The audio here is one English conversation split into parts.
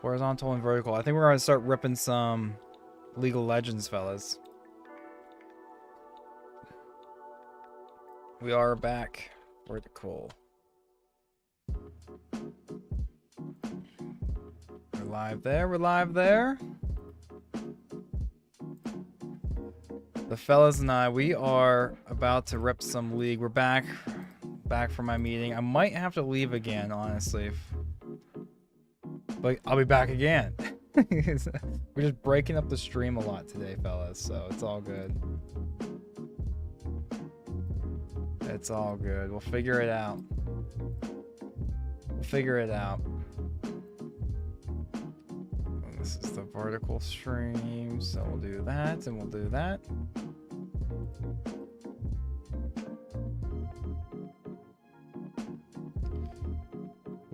Horizontal and vertical. I think we're going to start ripping some League of Legends, fellas. We are back. Vertical. We're live there. We're live there. The fellas and I, we are about to rip some League. We're back from my meeting. I might have to leave again, honestly. But I'll be back again. We're just breaking up the stream a lot today, fellas, so it's all good. It's all good. We'll figure it out. We'll figure it out. And this is the vertical stream, so we'll do that, and we'll do that.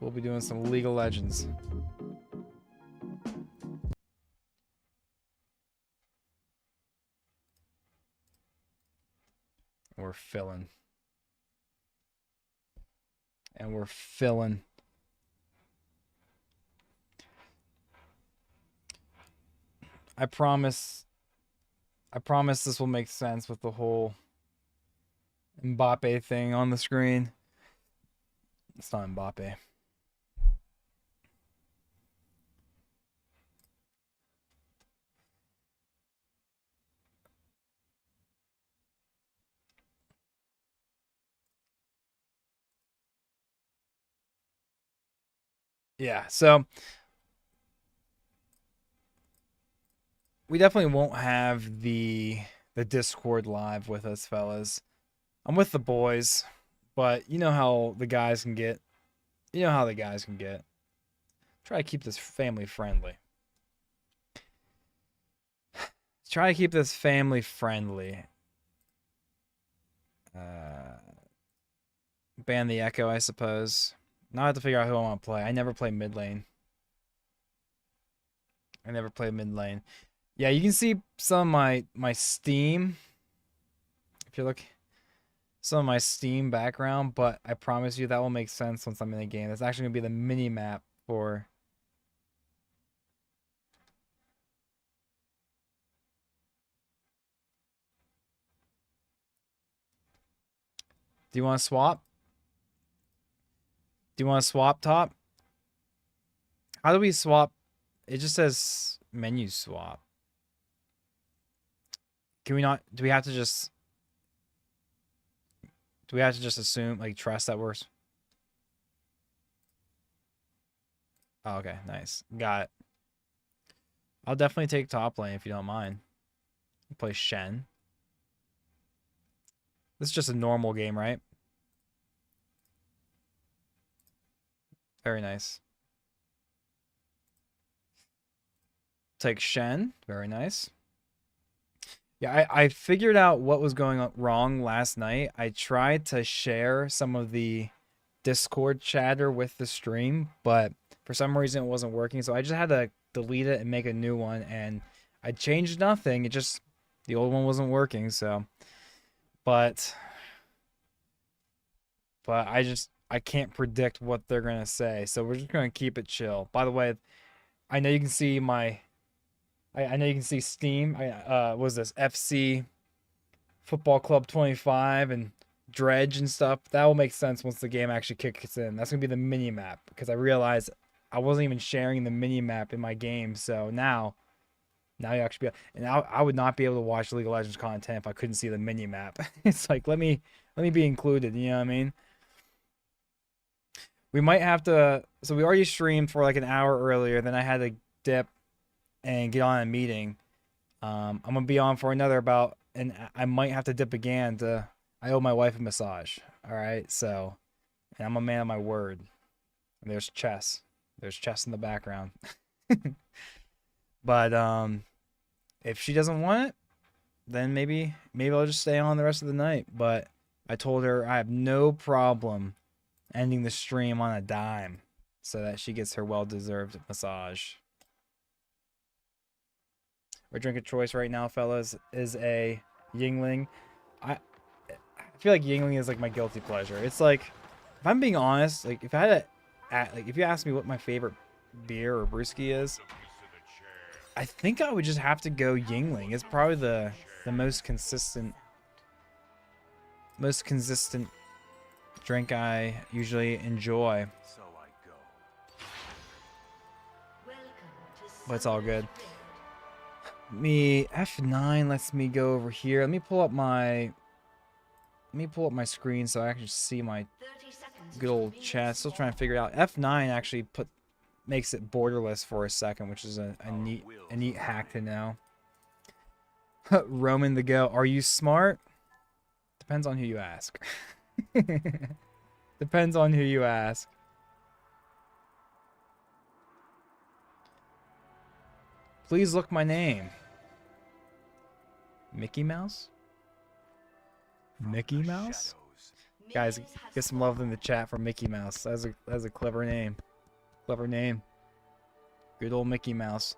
We'll be doing some League of Legends. We're filling. And we're filling. I promise this will make sense with the whole Mbappe thing on the screen. It's not Mbappe. Yeah, so we definitely won't have the Discord live with us, fellas. I'm with the boys, but you know how the guys can get. You know how the guys can get. Try to keep this family friendly. Try to keep this family friendly. Ban the echo, I suppose. Now I have to figure out who I want to play. I never play mid lane. I never play mid lane. Yeah, you can see some of my Steam. If you look, some of my Steam background, but I promise you that will make sense once I'm in the game. That's actually gonna be the mini map for. Do you want to swap? Do you want to swap, Top? How do we swap? It just says menu swap. Can we not? Do we have to just assume, like, trust that works? Oh, okay, nice. Got it. I'll definitely take top lane if you don't mind. I'll play Shen. This is just a normal game, right? Very nice. Take Shen. Very nice. Yeah, I figured out what was going wrong last night. I tried to share some of the Discord chatter with the stream, but for some reason it wasn't working. So I just had to delete it and make a new one. And I changed nothing. It just, the old one wasn't working. So, but I can't predict what they're going to say. So we're just going to keep it chill. By the way, I know you can see I know you can see Steam. What was this? FC Football Club 25 and Dredge and stuff. That will make sense once the game actually kicks in. That's going to be the mini map, because I realized I wasn't even sharing the mini map in my game. So now you actually be, and I would not be able to watch League of Legends content if I couldn't see the mini map. It's like, let me be included, you know what I mean? We might have to, so we already streamed for like an hour earlier, then I had to dip and get on a meeting. I'm gonna be on for another about, and I might have to dip again to. I owe my wife a massage. All right, so, and I'm a man of my word. And there's chess. There's chess in the background. But if she doesn't want it, then maybe I'll just stay on the rest of the night. But I told her I have no problem ending the stream on a dime so that she gets her well-deserved massage. Our drink of choice right now, fellas, is a Yingling. I feel like Yingling is like my guilty pleasure. It's like, if I'm being honest, like if I had to, like if you ask me what my favorite beer or brewski is. I think I would just have to go Yingling. It's probably the most consistent drink I usually enjoy. But it's all good. Me F9 lets me go over here. Let me pull up my screen so I can see my good old chat. Still trying to figure it out. F9 actually makes it borderless for a second, which is a neat hack to know. Roman the Go. Are you smart? Depends on who you ask. Depends on who you ask. Please look my name. Mickey Mouse? Mickey Mouse? Guys, get some love in the chat for Mickey Mouse. That's a clever name. Clever name. Good old Mickey Mouse.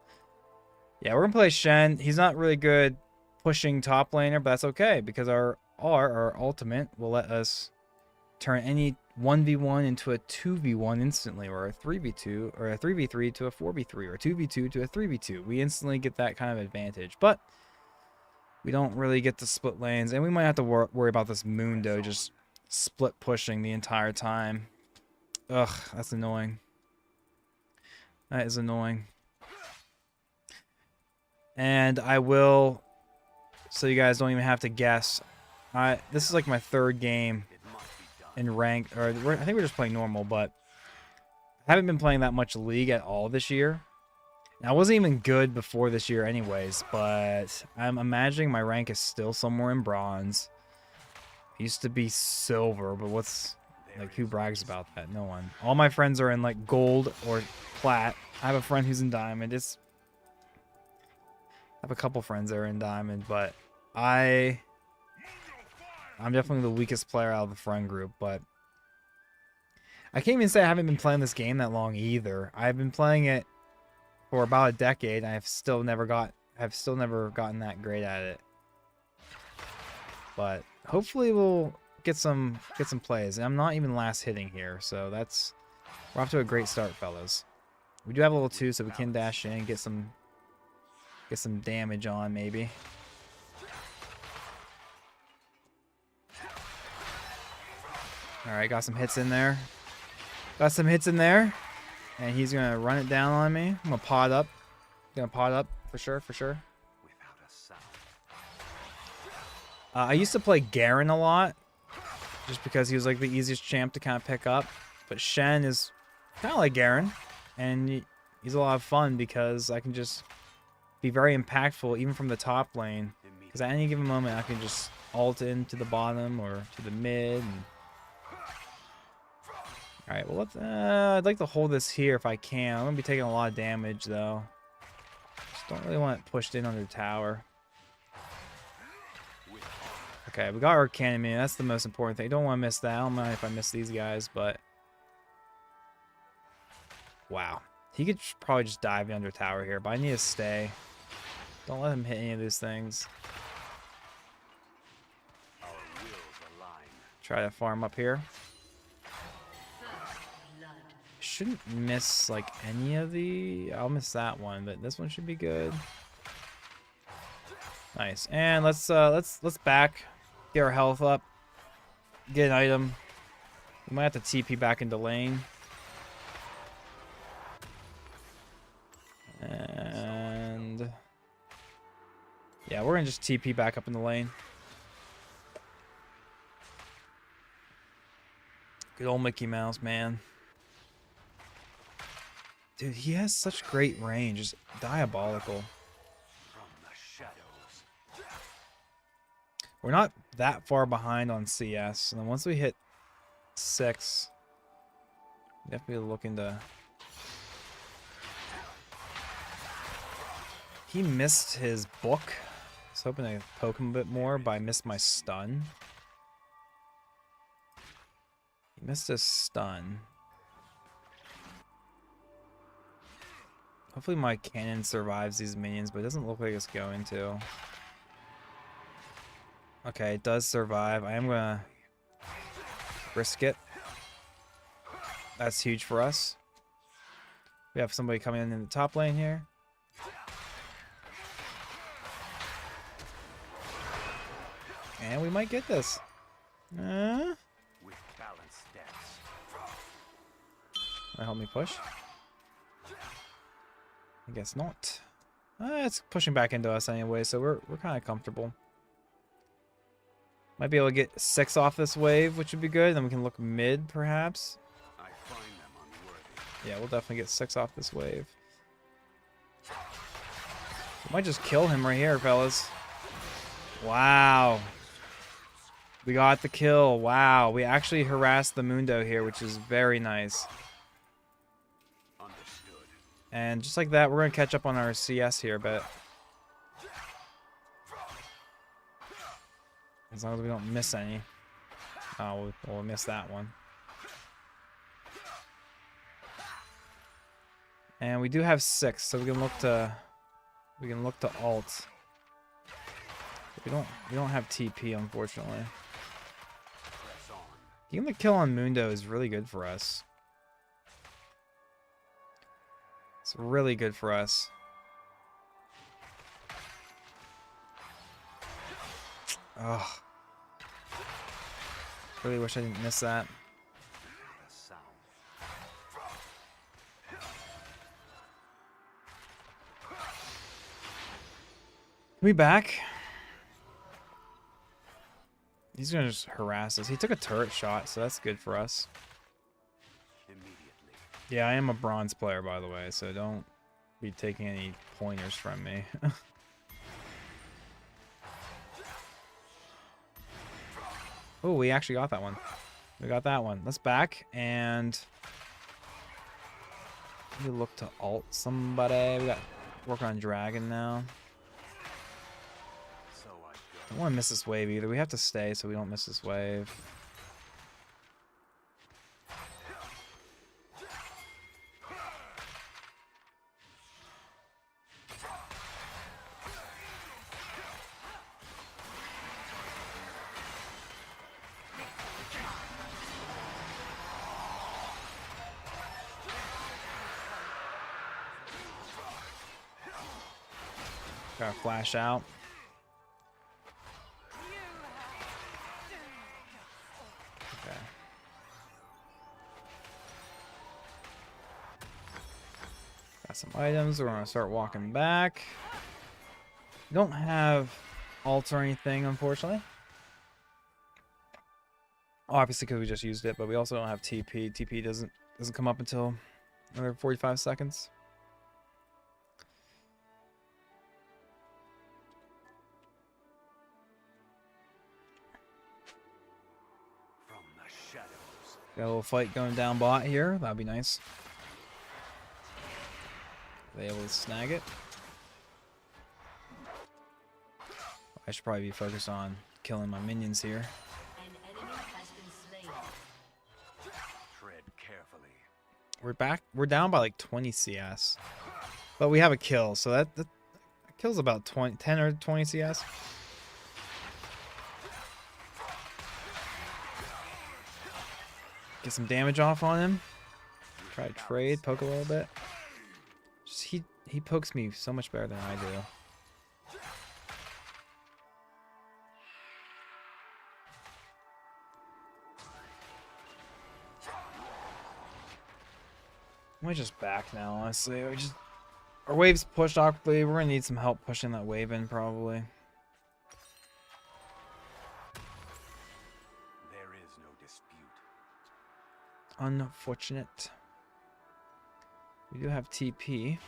Yeah, we're gonna play Shen. He's not really good pushing top laner, but that's okay because our ultimate will let us turn any 1v1 into a 2v1 instantly, or a 3v2, or a 3v3 to a 4v3, or a 2v2 to a 3v2. We instantly get that kind of advantage, but we don't really get to split lanes, and we might have to worry about this Mundo just split pushing the entire time. Ugh, that's annoying. That is annoying. And I will, so you guys don't even have to guess, this is like my third game in rank, or I think we're just playing normal, but I haven't been playing that much League at all this year. And I wasn't even good before this year anyways, but I'm imagining my rank is still somewhere in bronze. It used to be silver, but who brags about that? No one. All my friends are in like gold or plat. I have a friend who's in diamond. I have a couple friends that are in diamond, but I'm definitely the weakest player out of the friend group, but I can't even say I haven't been playing this game that long either. I've been playing it for about a decade, and I've still never gotten that great at it. But hopefully we'll get some plays. And I'm not even last hitting here, so we're off to a great start, fellas. We do have a level 2, so we can dash in, get some damage on maybe. Alright, got some hits in there. And he's going to run it down on me. I'm going to pot up. For sure. I used to play Garen a lot. Just because he was like the easiest champ to kind of pick up. But Shen is kind of like Garen. And he's a lot of fun because I can just be very impactful even from the top lane. Because at any given moment I can just ult into the bottom or to the mid. Alright, well, I'd like to hold this here if I can. I'm going to be taking a lot of damage, though. Just don't really want it pushed in under the tower. Okay, we got our cannon. That's the most important thing. Don't want to miss that. I don't mind if I miss these guys, but... Wow. He could probably just dive under tower here, but I need to stay. Don't let him hit any of these things. Try to farm up here. Shouldn't miss like any of I'll miss that one, but this one should be good. Nice. And let's back, get our health up, get an item. We might have to TP back into lane. And yeah, we're gonna just TP back up in the lane. Good old Mickey Mouse, man. Dude, he has such great range. It's diabolical. We're not that far behind on CS. And then once we hit 6, definitely looking to... He missed his book. I was hoping to poke him a bit more, but I missed my stun. He missed his stun. Hopefully my cannon survives these minions, but it doesn't look like it's going to. Okay, it does survive. I am gonna risk it. That's huge for us. We have somebody coming in the top lane here. And we might get this. With balanced steps. Help me push. I guess not. It's pushing back into us anyway, so we're kind of comfortable. Might be able to get 6 off this wave, which would be good. Then we can look mid, perhaps. I find them unworthy. Yeah, we'll definitely get 6 off this wave. We might just kill him right here, fellas. Wow. We got the kill. Wow. We actually harassed the Mundo here, which is very nice. Understood. And just like that, we're going to catch up on our CS here, but as long as we don't miss any. Oh, we'll miss that one. And we do have 6, so we can look to ult. We don't have TP, unfortunately. Getting the kill on Mundo is really good for us. It's really good for us. Ugh. Really wish I didn't miss that. We back. He's gonna just harass us. He took a turret shot, so that's good for us. Yeah, I am a bronze player, by the way, so don't be taking any pointers from me. Oh, we actually got that one. We got that one. Let's back and we look to ult somebody. We got work on dragon now. Don't want to miss this wave either. We have to stay so we don't miss this wave. Gotta flash out. Okay. Got some items. We're gonna start walking back. We don't have ults or anything, unfortunately. Obviously, because we just used it, but we also don't have TP. TP doesn't come up until another 45 seconds. Got a little fight going down bot here. That'd be nice. Are they able to snag it? I should probably be focused on killing my minions here. An enemy has been slain. Tread carefully. We're back. We're down by like 20 CS, but we have a kill, so that kills about 10 or 20 CS. Get some damage off on him. Try to trade, poke a little bit. Just he pokes me so much better than I do. I might just back now, honestly. Our wave's pushed awkwardly. We're gonna need some help pushing that wave in, probably. Unfortunate. We do have TP.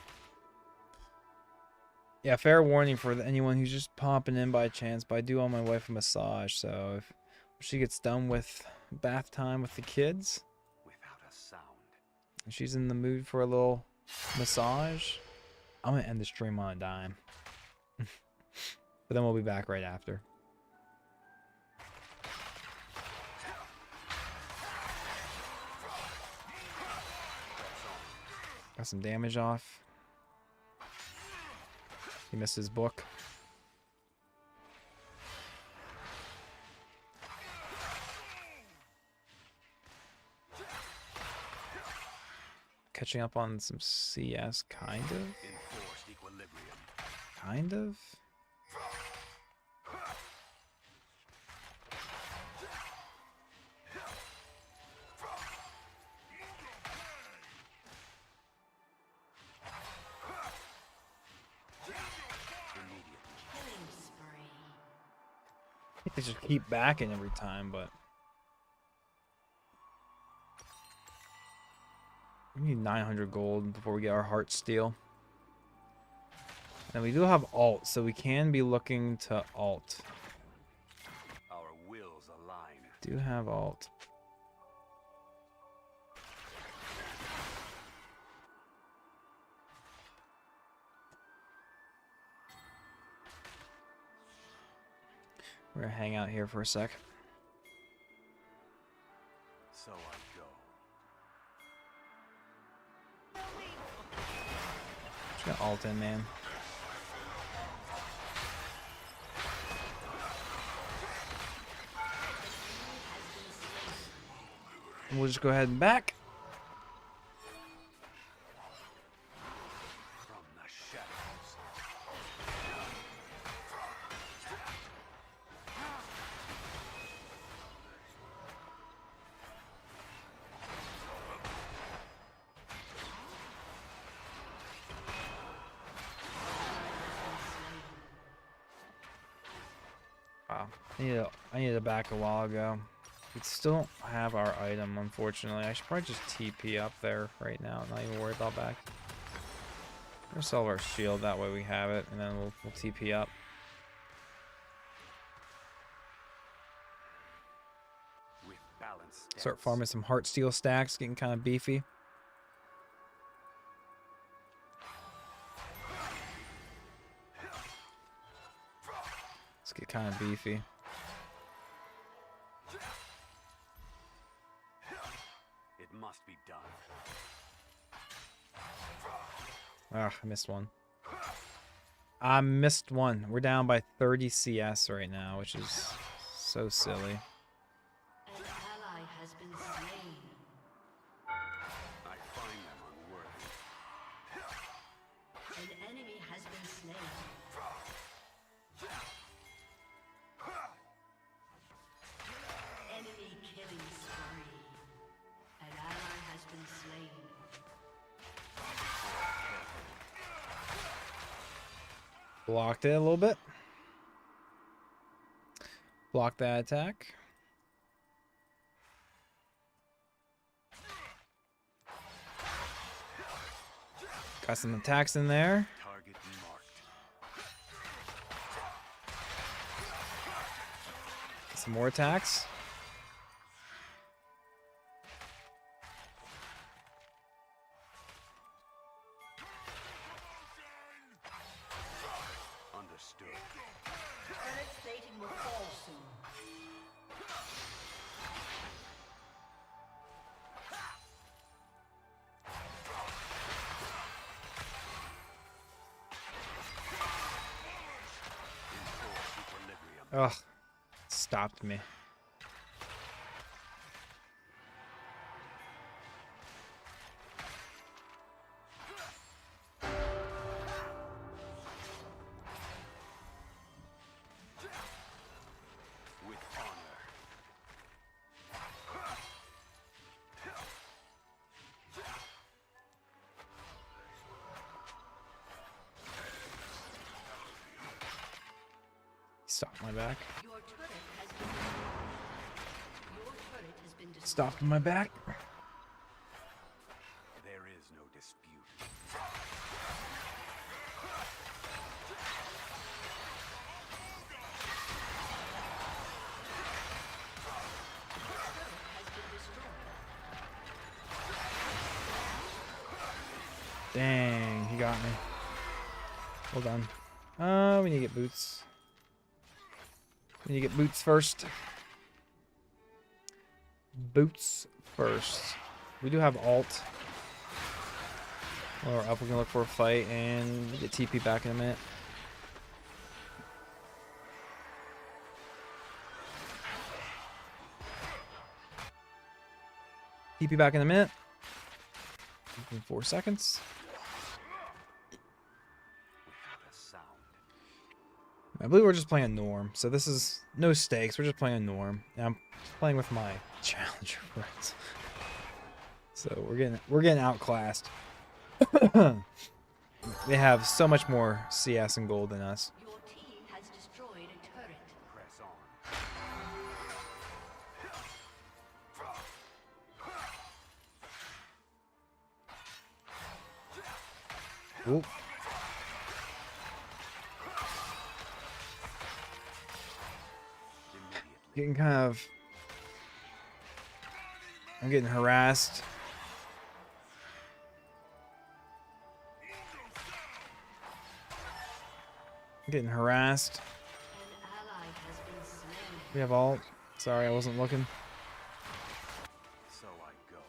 Yeah, fair warning for anyone who's just popping in by chance, but I do owe my wife a massage, so if she gets done with bath time with the kids, Without a sound. and she's in the mood for a little massage, I'm gonna end the stream on a dime. But then we'll be back right after. Got some damage off. He missed his book. catching up on some CS, kind of. Enforced equilibrium. Kind of. Immediate. Killing spree. I think they just keep backing every time, but we need 900 gold before we get our heart steel. And we do have alt, so we can be looking to alt. Our wills align. Do have alt. We're gonna hang out here for a sec. So I go. Just gonna alt in, man. And we'll just go ahead and back. From the shadows. Wow. I needed to back a while ago. We still don't have our item, unfortunately. I should probably just TP up there right now. Not even worry about back. We're gonna sell our shield, that way we have it, and then we'll TP up. With balanced Start stance. farming some heart steel stacks, getting kind of beefy. Let's get kind of beefy. It must be done. Ah, I missed one. I missed one. We're down by 30 CS right now, which is so silly. An ally has been slain. I find them unworthy. An enemy has been slain. Enemy killing spree. An ally has been slain. Blocked it a little bit. Block that attack. Got some attacks in there. Target marked. Some more attacks. Understood. Turret plating will fall soon. Enforced equilibrium. Ugh. Stopped me. With honor. Stopped my back. Your turret has been Your turret has been destroyed. Stopped my back. There is no dispute. Dang, he got me. Well done. We need to get boots. We need to get boots first. Boots first. We do have alt. While we're up, we can look for a fight and we'll get TP back in a minute. TP back in a minute. In 4 seconds. Without a sound. I believe we're just playing Norm, so this is no stakes. We're just playing Norm, and I'm playing with my Challenger friends. So we're getting outclassed. They have so much more CS and gold than us. Your team has destroyed a turret. Press on. Ooh. Immediately. Getting kind of... I'm getting harassed. I'm getting harassed. An ally has been slain. We have ult. Sorry, I wasn't looking. So I go.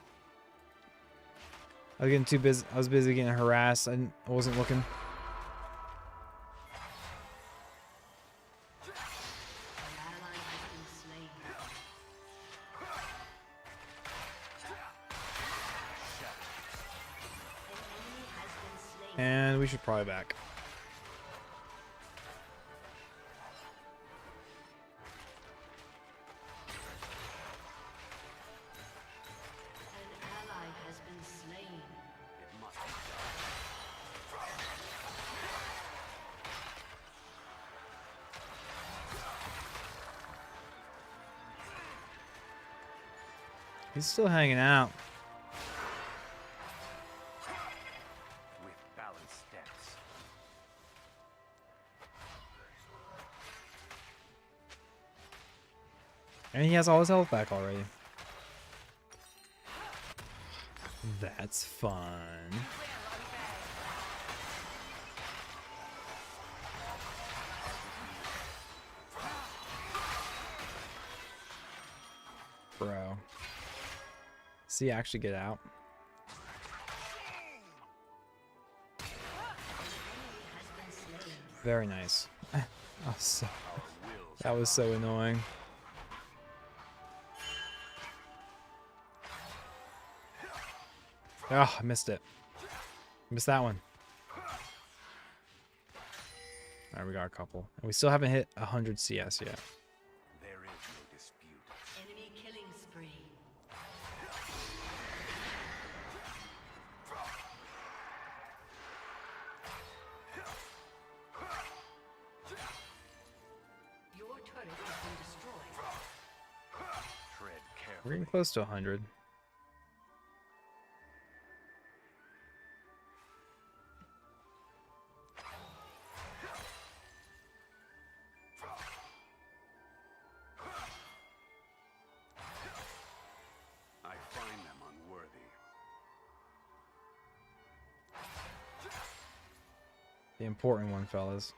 I was getting too busy. I was busy getting harassed. I wasn't looking. An ally has been slain. An enemy has been slain. And we should probably back. An ally has been slain. It must be done. He's still hanging out. With balanced steps. And he has all his health back already. That's fun. Bro. See, actually get out. Very nice. That was so annoying. Oh, I missed it. Missed that one. Alright, we got a couple. And we still haven't hit 100 CS yet. There is no dispute. Enemy killing spree. Your turret has been destroyed. Tread We're carefully. getting close to 100. I find them unworthy. The important one, fellas.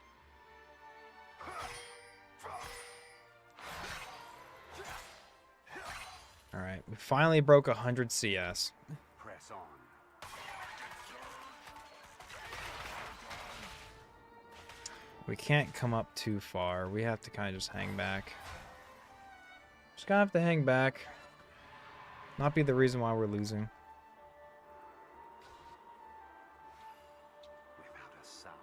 Alright, we finally broke 100 CS. Press on. We can't come up too far. We have to kind of just hang back. Just gonna have to hang back. Not be the reason why we're losing. Without a sound.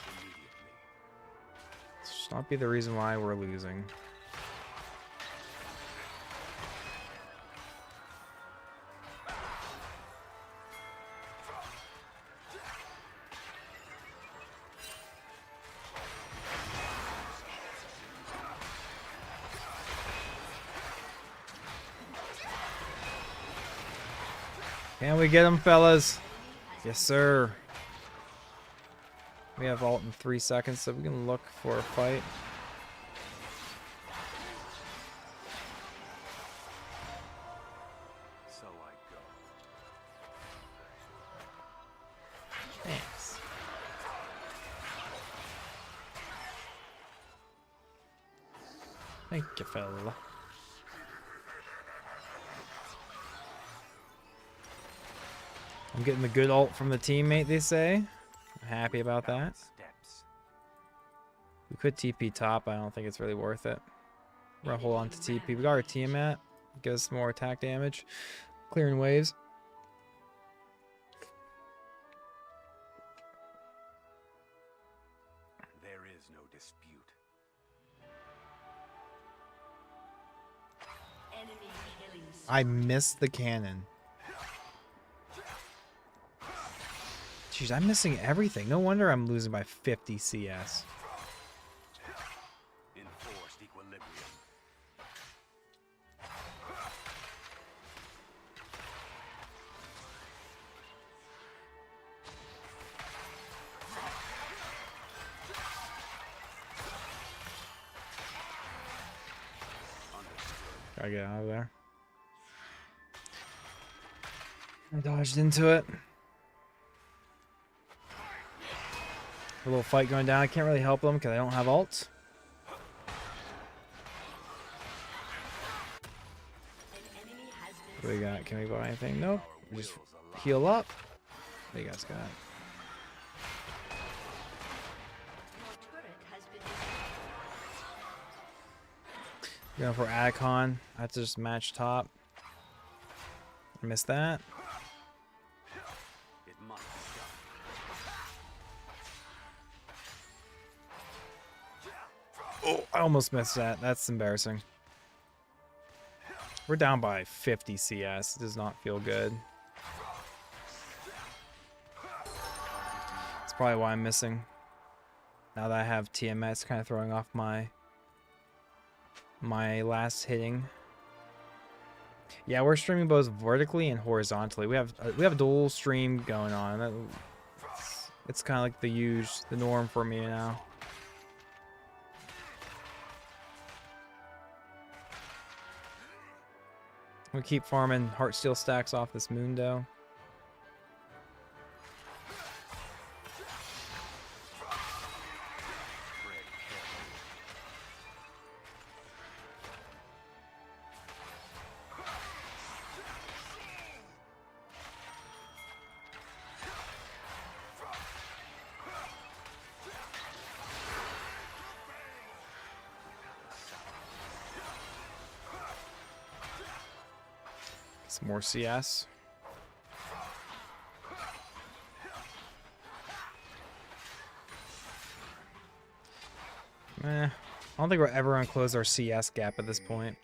Immediately. Let's just not be the reason why we're losing. Can we get him, fellas? Yes, sir. We have ult in 3 seconds, so we can look for a fight. So I go. Thanks. Thank you, fella. I'm getting the good ult from the teammate, they say. I'm happy about that. Steps. We could TP top, but I don't think it's really worth it. We're gonna hold on to TP. We got our Tiamat. Give us some more attack damage. Clearing waves. There is no dispute. Enemy killing I missed the cannon. Jeez, I'm missing everything. No wonder I'm losing by 50 CS. Enforced equilibrium. Gotta get out of there. I dodged into it. A little fight going down. I can't really help them because I don't have ult. What do we got? Can we buy anything? Nope. Just heal up. What do you guys got? Your turret has been Going for Atacon. I have to just match top. I missed that. It must be done. Oh, I almost missed that. That's embarrassing. We're down by 50 CS. It does not feel good. That's probably why I'm missing. Now that I have TMS, it's kind of throwing off my last hitting. Yeah, we're streaming both vertically and horizontally. We have a dual stream going on. It's kind of like the norm for me now. We keep farming Heartsteel stacks off this Mundo. Some more CS. I don't think we're ever gonna close our CS gap at this point.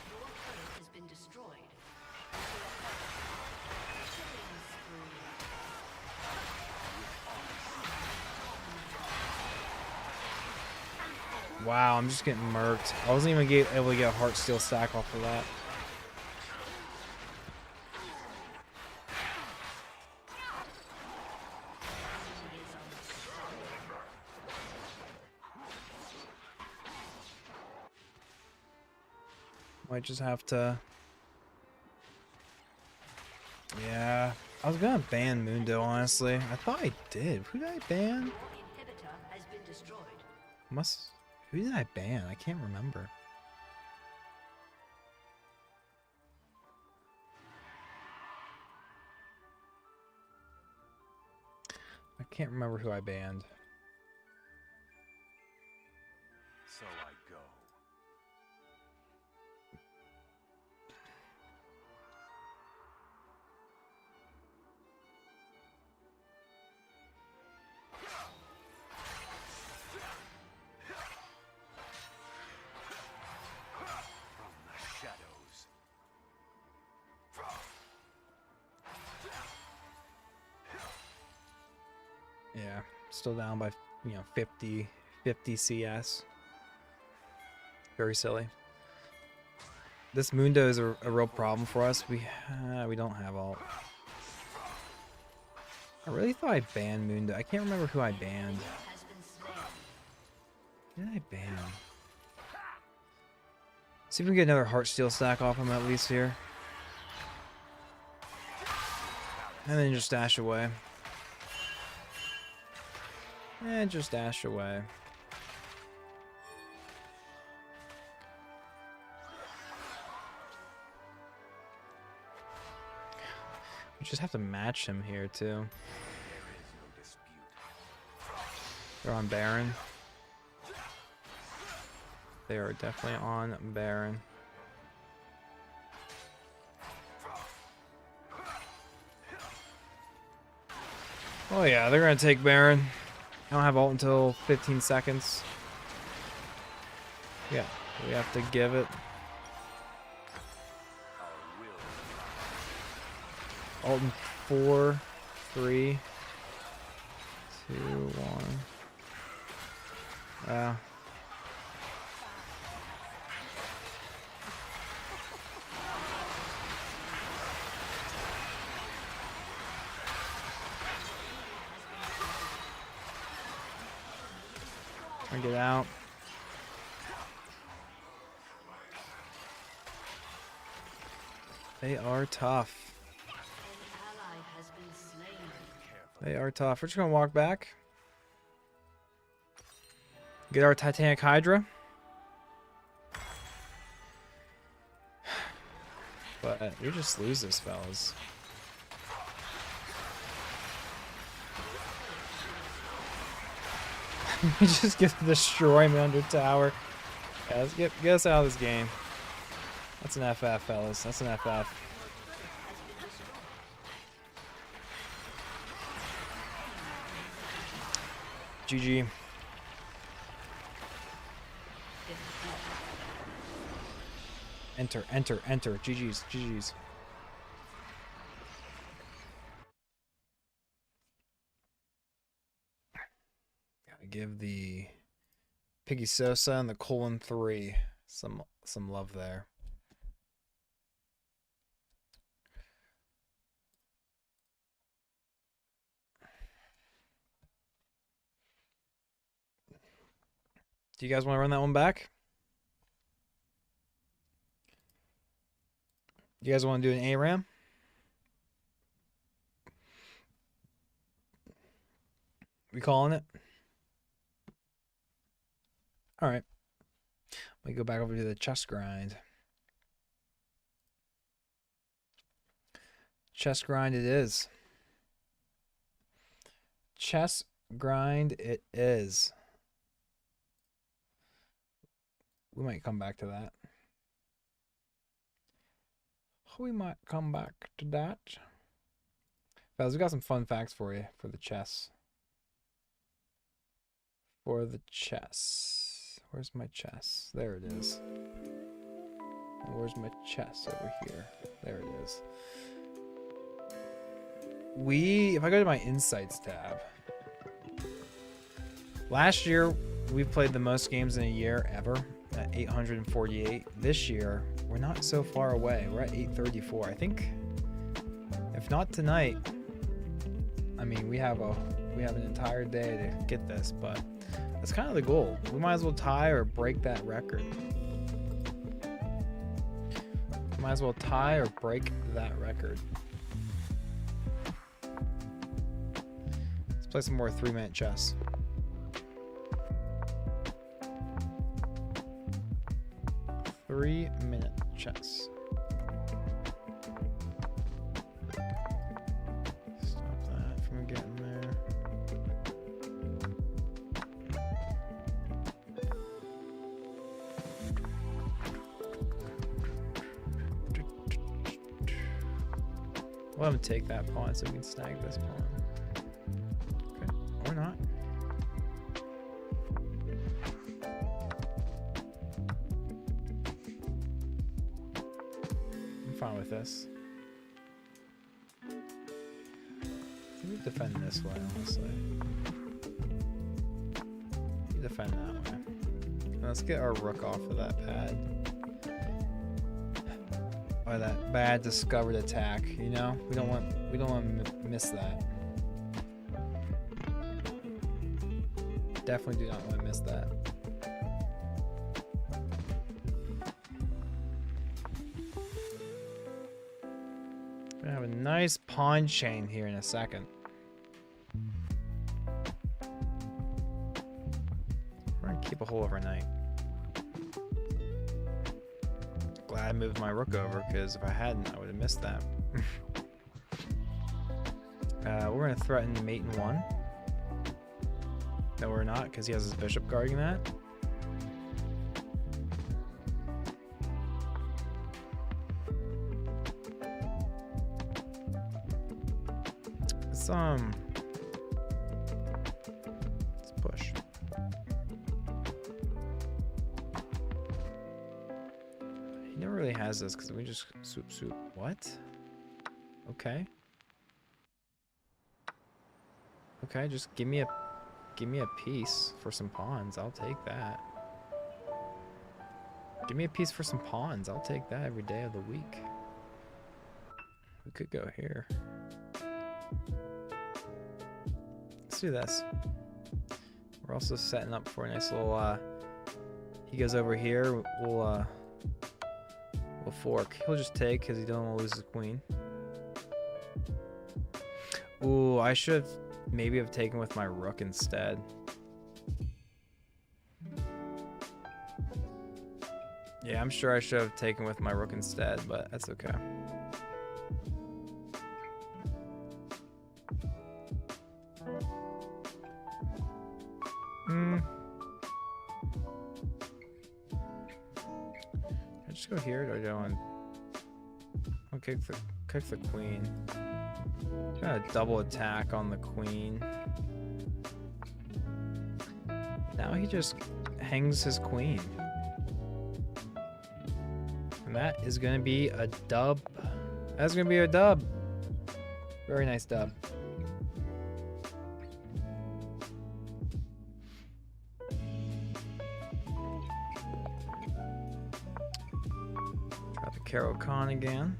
Your turret has been destroyed. Killing spree. Wow, I'm just getting murked. I wasn't even able to get a Heartsteel stack off of that. Might just have to... Yeah, I was gonna ban Mundo, honestly. I thought I did. Who did I ban? Inhibitor has been destroyed. Who did I ban? I can't remember. I can't remember who I banned. So I go. From the shadows. Yeah, still down by, 50 CS. Very silly. This Mundo is a real problem for us. We don't have ult. I really thought I banned Mundo. I can't remember who I banned. Has been slain. Who did I ban? See if we can get another Heartsteel stack off him at least here. And then just dash away. And just dash away. We just have to match him here too. There is no dispute. They're on Baron. They are definitely on Baron. Oh yeah, they're gonna take Baron. I don't have ult until 15 seconds. Yeah, we have to give it. Our will Ult in 4, 3, 2, 1. Yeah. Try and get out. They are tough. An ally has been slain. They are tough. We're just gonna walk back. Get our Titanic Hydra. But we just lose this, fellas. We just get to destroy him under tower. Yeah, let's get us out of this game. That's an FF, fellas. That's an FF. GG. Enter, enter, enter. GG's, GG's. Gotta give the Piggy Sosa and the colon 3 some love there. Do you guys want to run that one back? You guys want to do an ARAM? We calling it? All right. We go back over to the chest grind. Chest grind it is. Chest grind it is. We might come back to that. We might come back to that. Fellas, we got some fun facts for you for the chess. For the chess. Where's my chess? There it is. And where's my chess over here? There it is. If I go to my insights tab, last year we played the most games in a year ever at 848. This year we're not so far away. We're at 834. I think if not tonight, I mean we have an entire day to get this, but that's kind of the goal. We might as well tie or break that record. Might as well tie or break that record. Let's play some more 3-minute chess. Three-minute chess. Stop that from getting there. Let him take that pawn so we can snag this pawn. Okay, or not. I'm fine with this. Let me defend this way, honestly. You defend that way. Let's get our rook off of that pad. Or that bad discovered attack, you know? We don't want to miss that. Definitely do not want to miss that. Gonna have a nice pawn chain here in a second. Keep a whole overnight. Glad I moved my rook over, because if I hadn't, I would have missed that. We're gonna threaten mate in 1. No, we're not, because he has his bishop guarding that. Let's push. He never really has this, because we just swoop. What? Okay. Okay, just give me a piece for some pawns. I'll take that. Give me a piece for some pawns. I'll take that every day of the week. We could go here. Let's do this. We're also setting up for a nice little he goes over here, we'll fork. He'll just take because he don't want to lose his queen. Ooh, I should maybe have taken with my rook instead. Yeah, I'm sure I should have taken with my rook instead, but that's okay. I just go here, or do I want? I'll kick the queen. Got a double attack on the queen. Now he just hangs his queen. And that is going to be a dub. That's going to be a dub. Very nice dub. Try the Caro Khan again.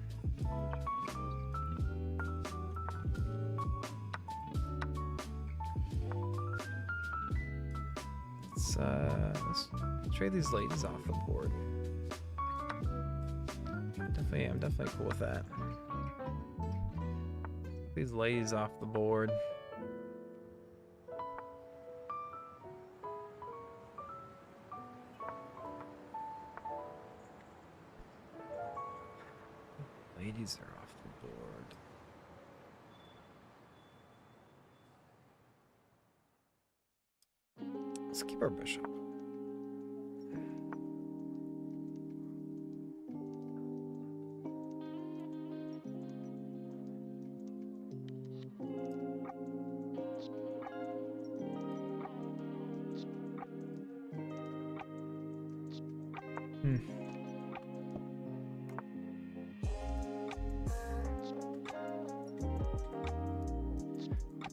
Let's trade these ladies off the board. I'm definitely cool with that. These ladies off the board. Ladies are off the board. Let's keep our bishop.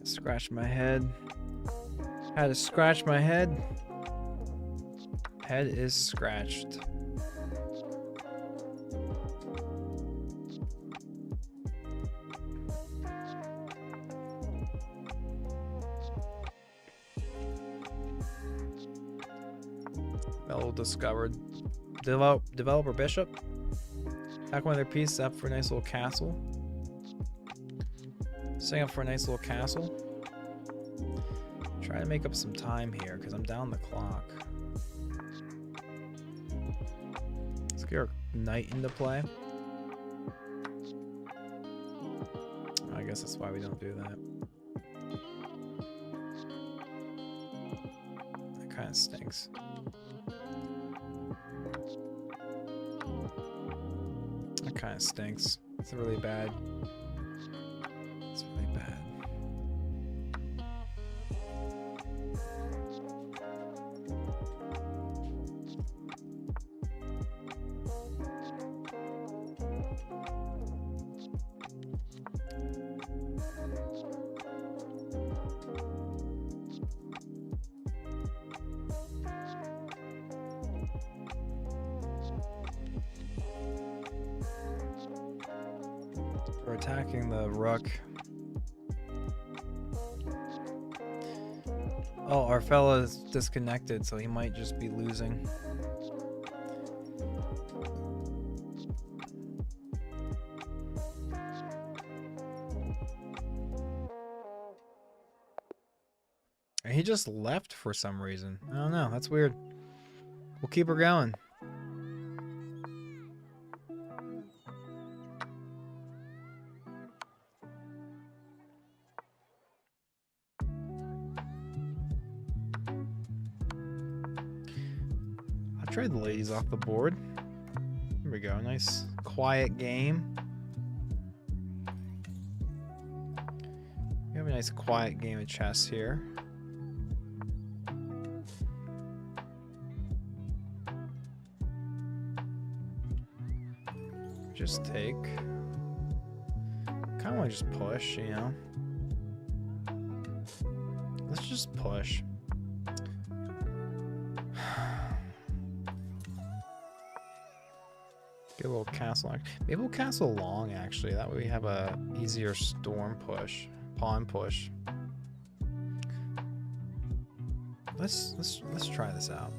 Scratch my head. Had to scratch my head. Head is scratched. Well discovered. Developer bishop. Attack one of their pieces up for a nice little castle. Setting up for a nice little castle. Try to make up some time here because I'm down the clock. Let's get our knight into play. I guess that's why we don't do that. That kind of stinks. That kind of stinks. It's really bad. It's really bad. We're attacking the rook. Oh, our fella is disconnected, so he might just be losing. And he just left for some reason. I don't know. That's weird. We'll keep her going. I'll trade the ladies off the board. Here we go. Nice quiet game. We have a nice quiet game of chess here. Just take. Kind of want to just push, you know. Let's just push. Get a little castle. Maybe we'll castle long actually. That way we have a easier storm push, pawn push. Let's try this out.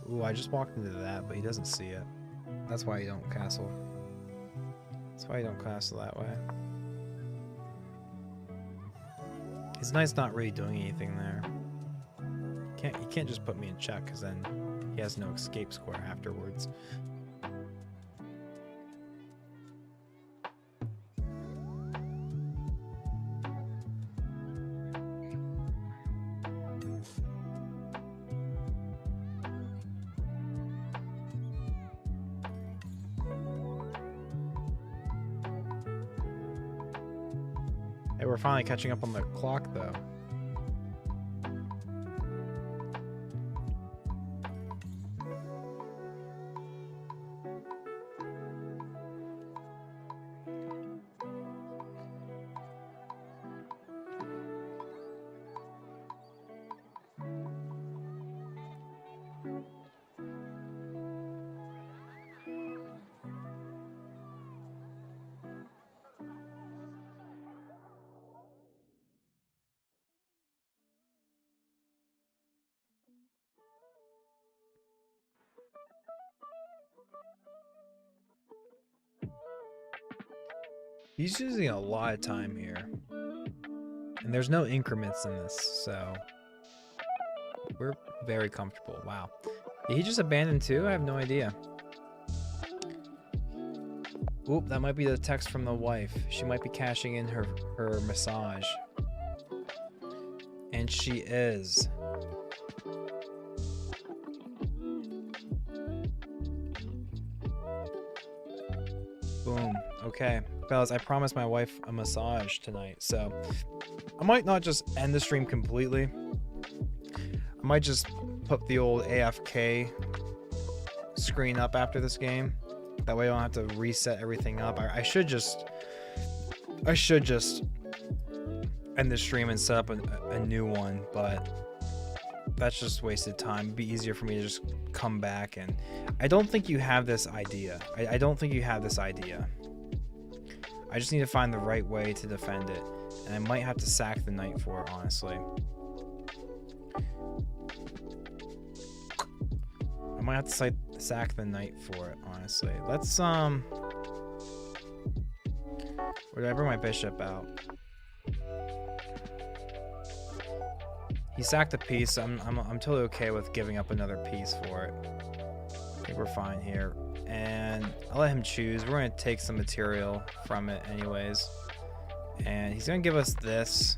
Ooh, I just walked into that, but he doesn't see it. That's why you don't castle. That's why you don't castle that way. It's nice not really doing anything there. You can't just put me in check because then he has no escape square afterwards. Hey, we're finally catching up on the clock, though. He's using a lot of time here. And there's no increments in this, so we're very comfortable. Wow. Did he just abandon too? I have no idea. Oop, that might be the text from the wife. She might be cashing in her massage. And she is. Boom. Okay. Fellas, I promised my wife a massage tonight, so I might not just end the stream completely. I might just put the old AFK screen up after this game. That way I don't have to reset everything up. I should just end the stream and set up a new one, but that's just wasted time. It'd be easier for me to just come back, and I don't think you have this idea. I don't think you have this idea. I just need to find the right way to defend it, and I might have to sack the knight for it, honestly. I might have to sack the knight for it, honestly. Let's where did I bring my bishop out? He sacked a piece. So I'm totally okay with giving up another piece for it. I think we're fine here. And I'll let him choose. We're going to take some material from it anyways. And he's going to give us this.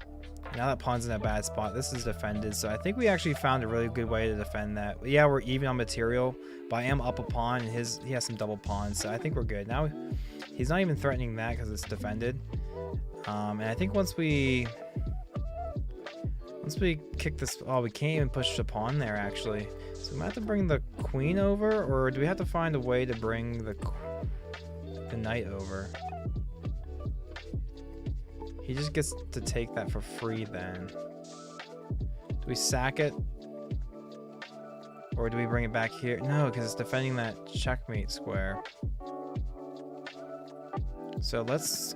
Now that pawn's in a bad spot, this is defended. So I think we actually found a really good way to defend that. Yeah, we're even on material, but I am up a pawn. And he has some double pawns, so I think we're good. Now he's not even threatening that because it's defended. And I think once we kick this... Oh, we can't even push the pawn there, actually. So we might have to bring the queen over, or do we have to find a way to bring the knight over? He just gets to take that for free then. Do we sack it? Or do we bring it back here? No, because it's defending that checkmate square. So let's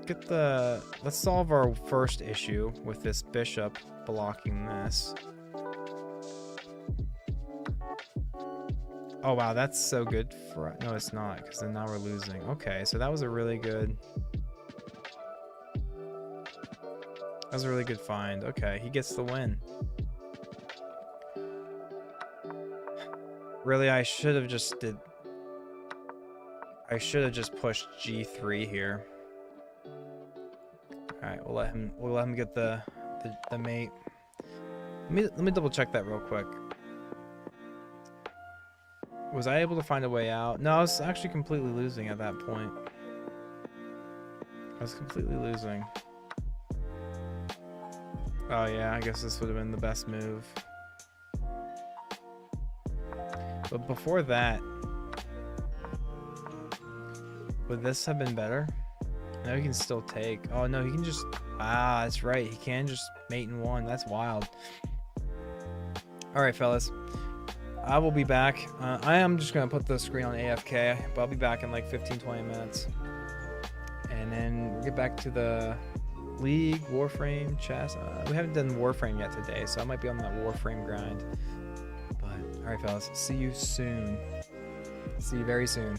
solve our first issue with this bishop blocking this. Oh wow, that's so good for... No, it's not, because then now we're losing. Okay, so that was a really good... was a really good find. Okay, he gets the win. Really, I should have just pushed G3 here. All right, we'll let him get the mate. Let me double check that real quick. Was I able to find a way out? No, I was actually completely losing at that point. I was completely losing. Oh yeah, I guess this would have been the best move. But before that, would this have been better? No, he can still take. Oh no, he can just... Ah, that's right. He can just mate in one. That's wild. Alright, fellas. I will be back. I am just going to put the screen on AFK, but I'll be back in like 15-20 minutes. And then we'll get back to the League, Warframe, chess. We haven't done Warframe yet today, so I might be on that Warframe grind. But, alright, fellas. See you soon. See you very soon.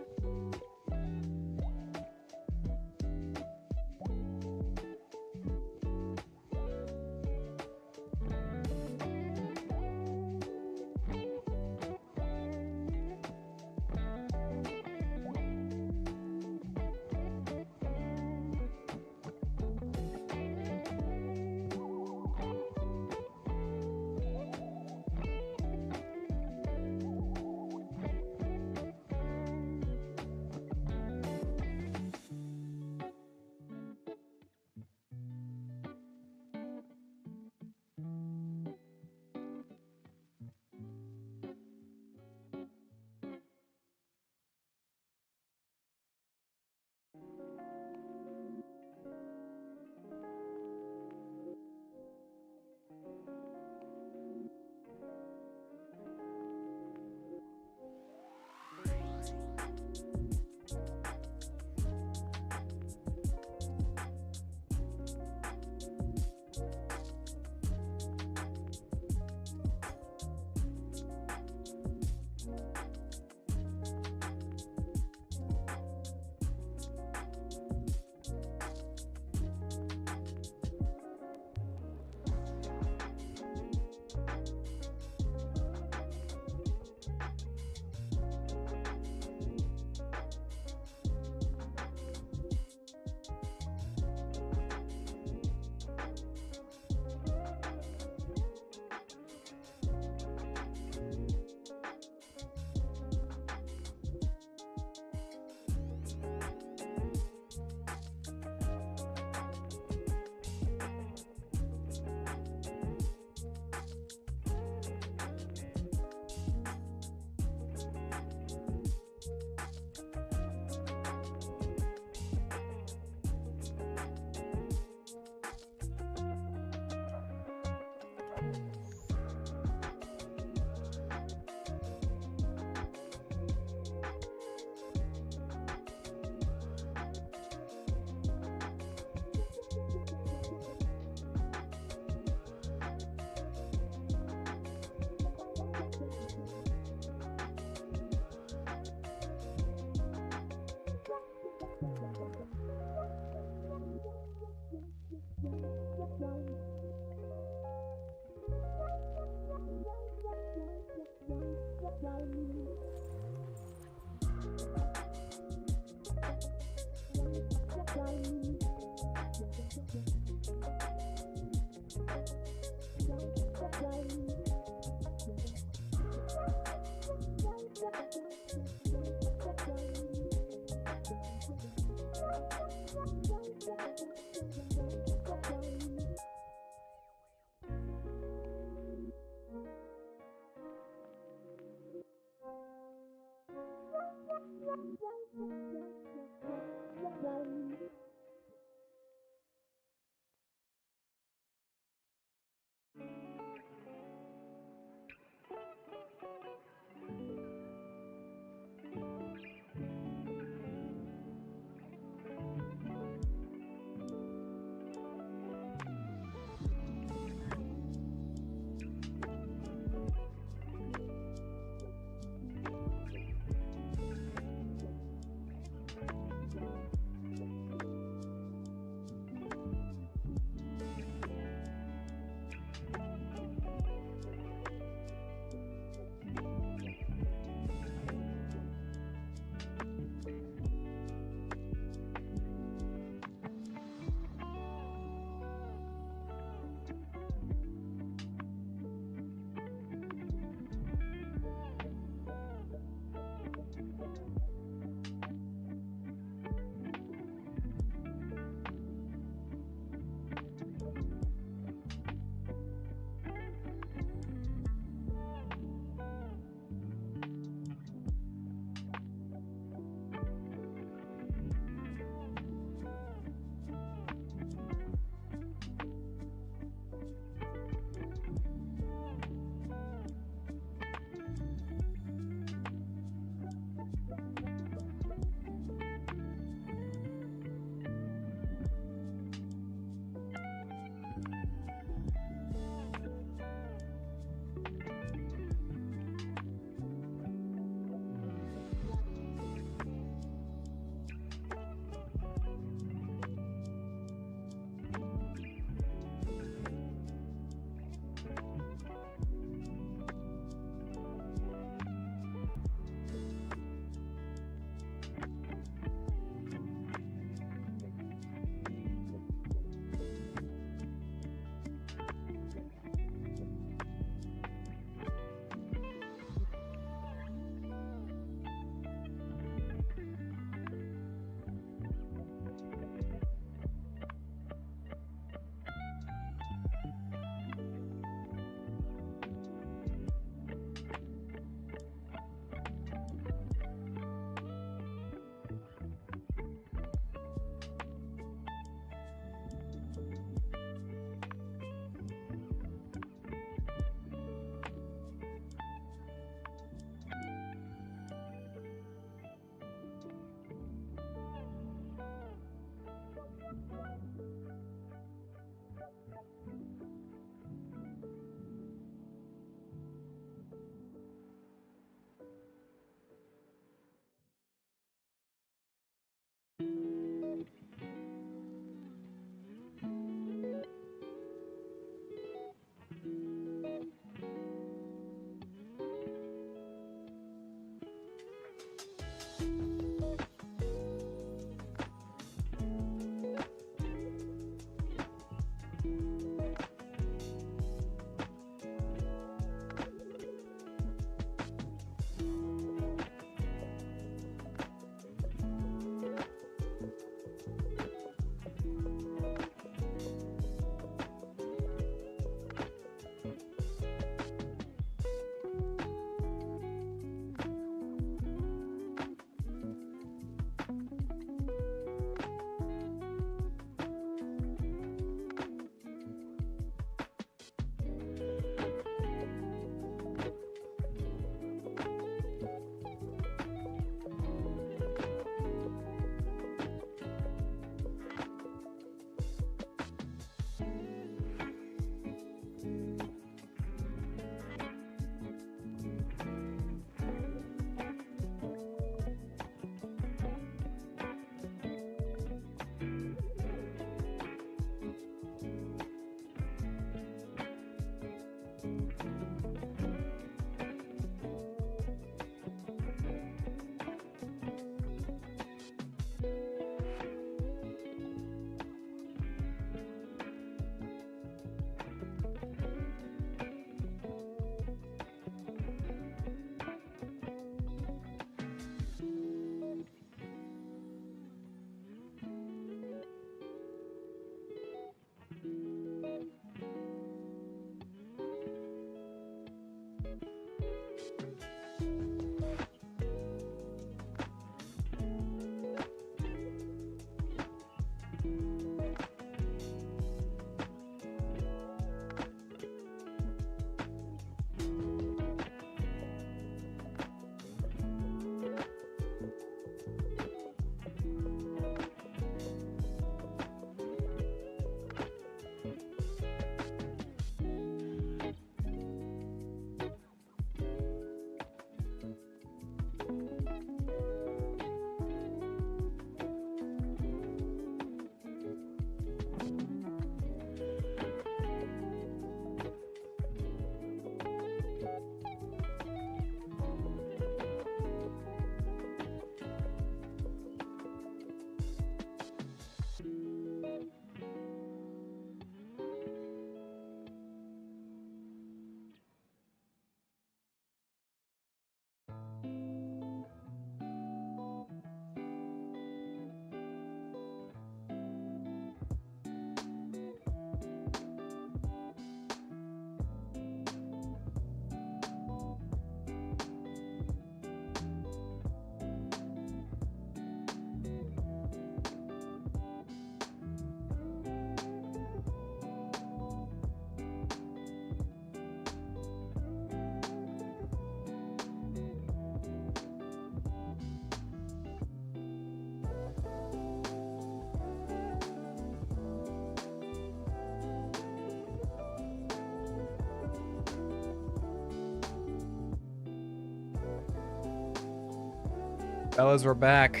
Fellas, we're back.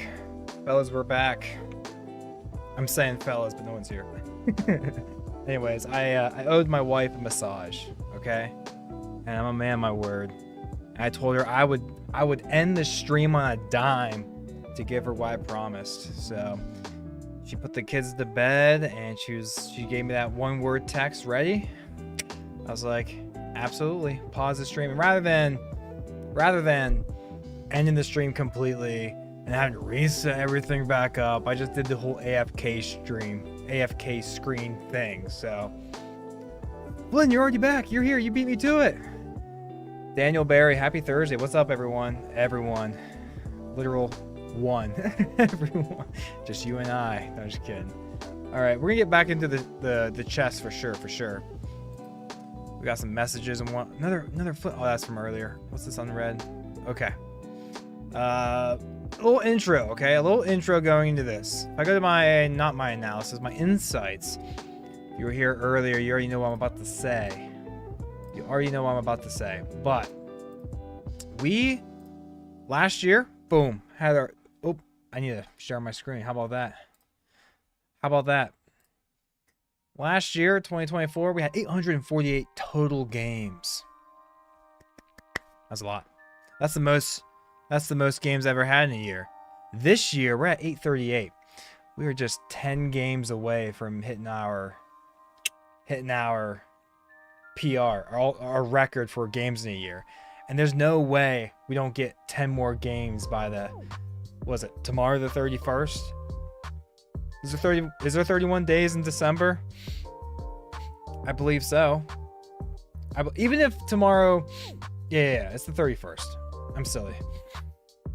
Fellas, we're back. I'm saying fellas, but no one's here. Anyways, I owed my wife a massage, okay? And I'm a man of my word. And I told her I would end the stream on a dime to give her what I promised. So she put the kids to bed and she gave me that one word text, ready? I was like, absolutely, pause the stream. And rather than ending the stream completely and having to reset everything back up, I just did the whole AFK screen thing. So, Flynn, you're already back. You're here. You beat me to it. Daniel Barry, happy Thursday. What's up, everyone? Everyone. Literal one. Everyone. Just you and I. No, just kidding. All right, we're gonna get back into the chest for sure. We got some messages and one another flip. Oh, that's from earlier. What's this unread? Okay. A little intro, okay? A little intro going into this. If I go to my, not my analysis, my insights. If you were here earlier, you already know what I'm about to say. You already know what I'm about to say. But we, last year, boom, had our, oh, I need to share my screen. How about that? How about that? Last year, 2024, we had 848 total games. That's a lot. That's the most games I ever had in a year. This year, we're at 838. We are just 10 games away from hitting our PR, our record for games in a year. And there's no way we don't get 10 more games by the, was it tomorrow the 31st? Is there 31 days in December? I believe so. Even if tomorrow, yeah, it's the 31st. I'm silly.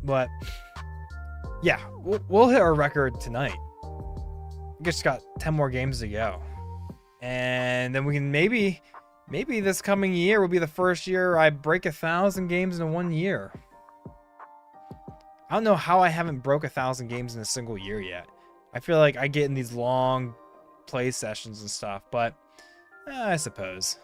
But yeah, we'll hit our record tonight. We just got 10 more games to go. And then we can maybe this coming year will be the first year I break 1,000 games in 1 year. I don't know how I haven't broke 1,000 games in a single year yet. I feel like I get in these long play sessions and stuff, but I suppose.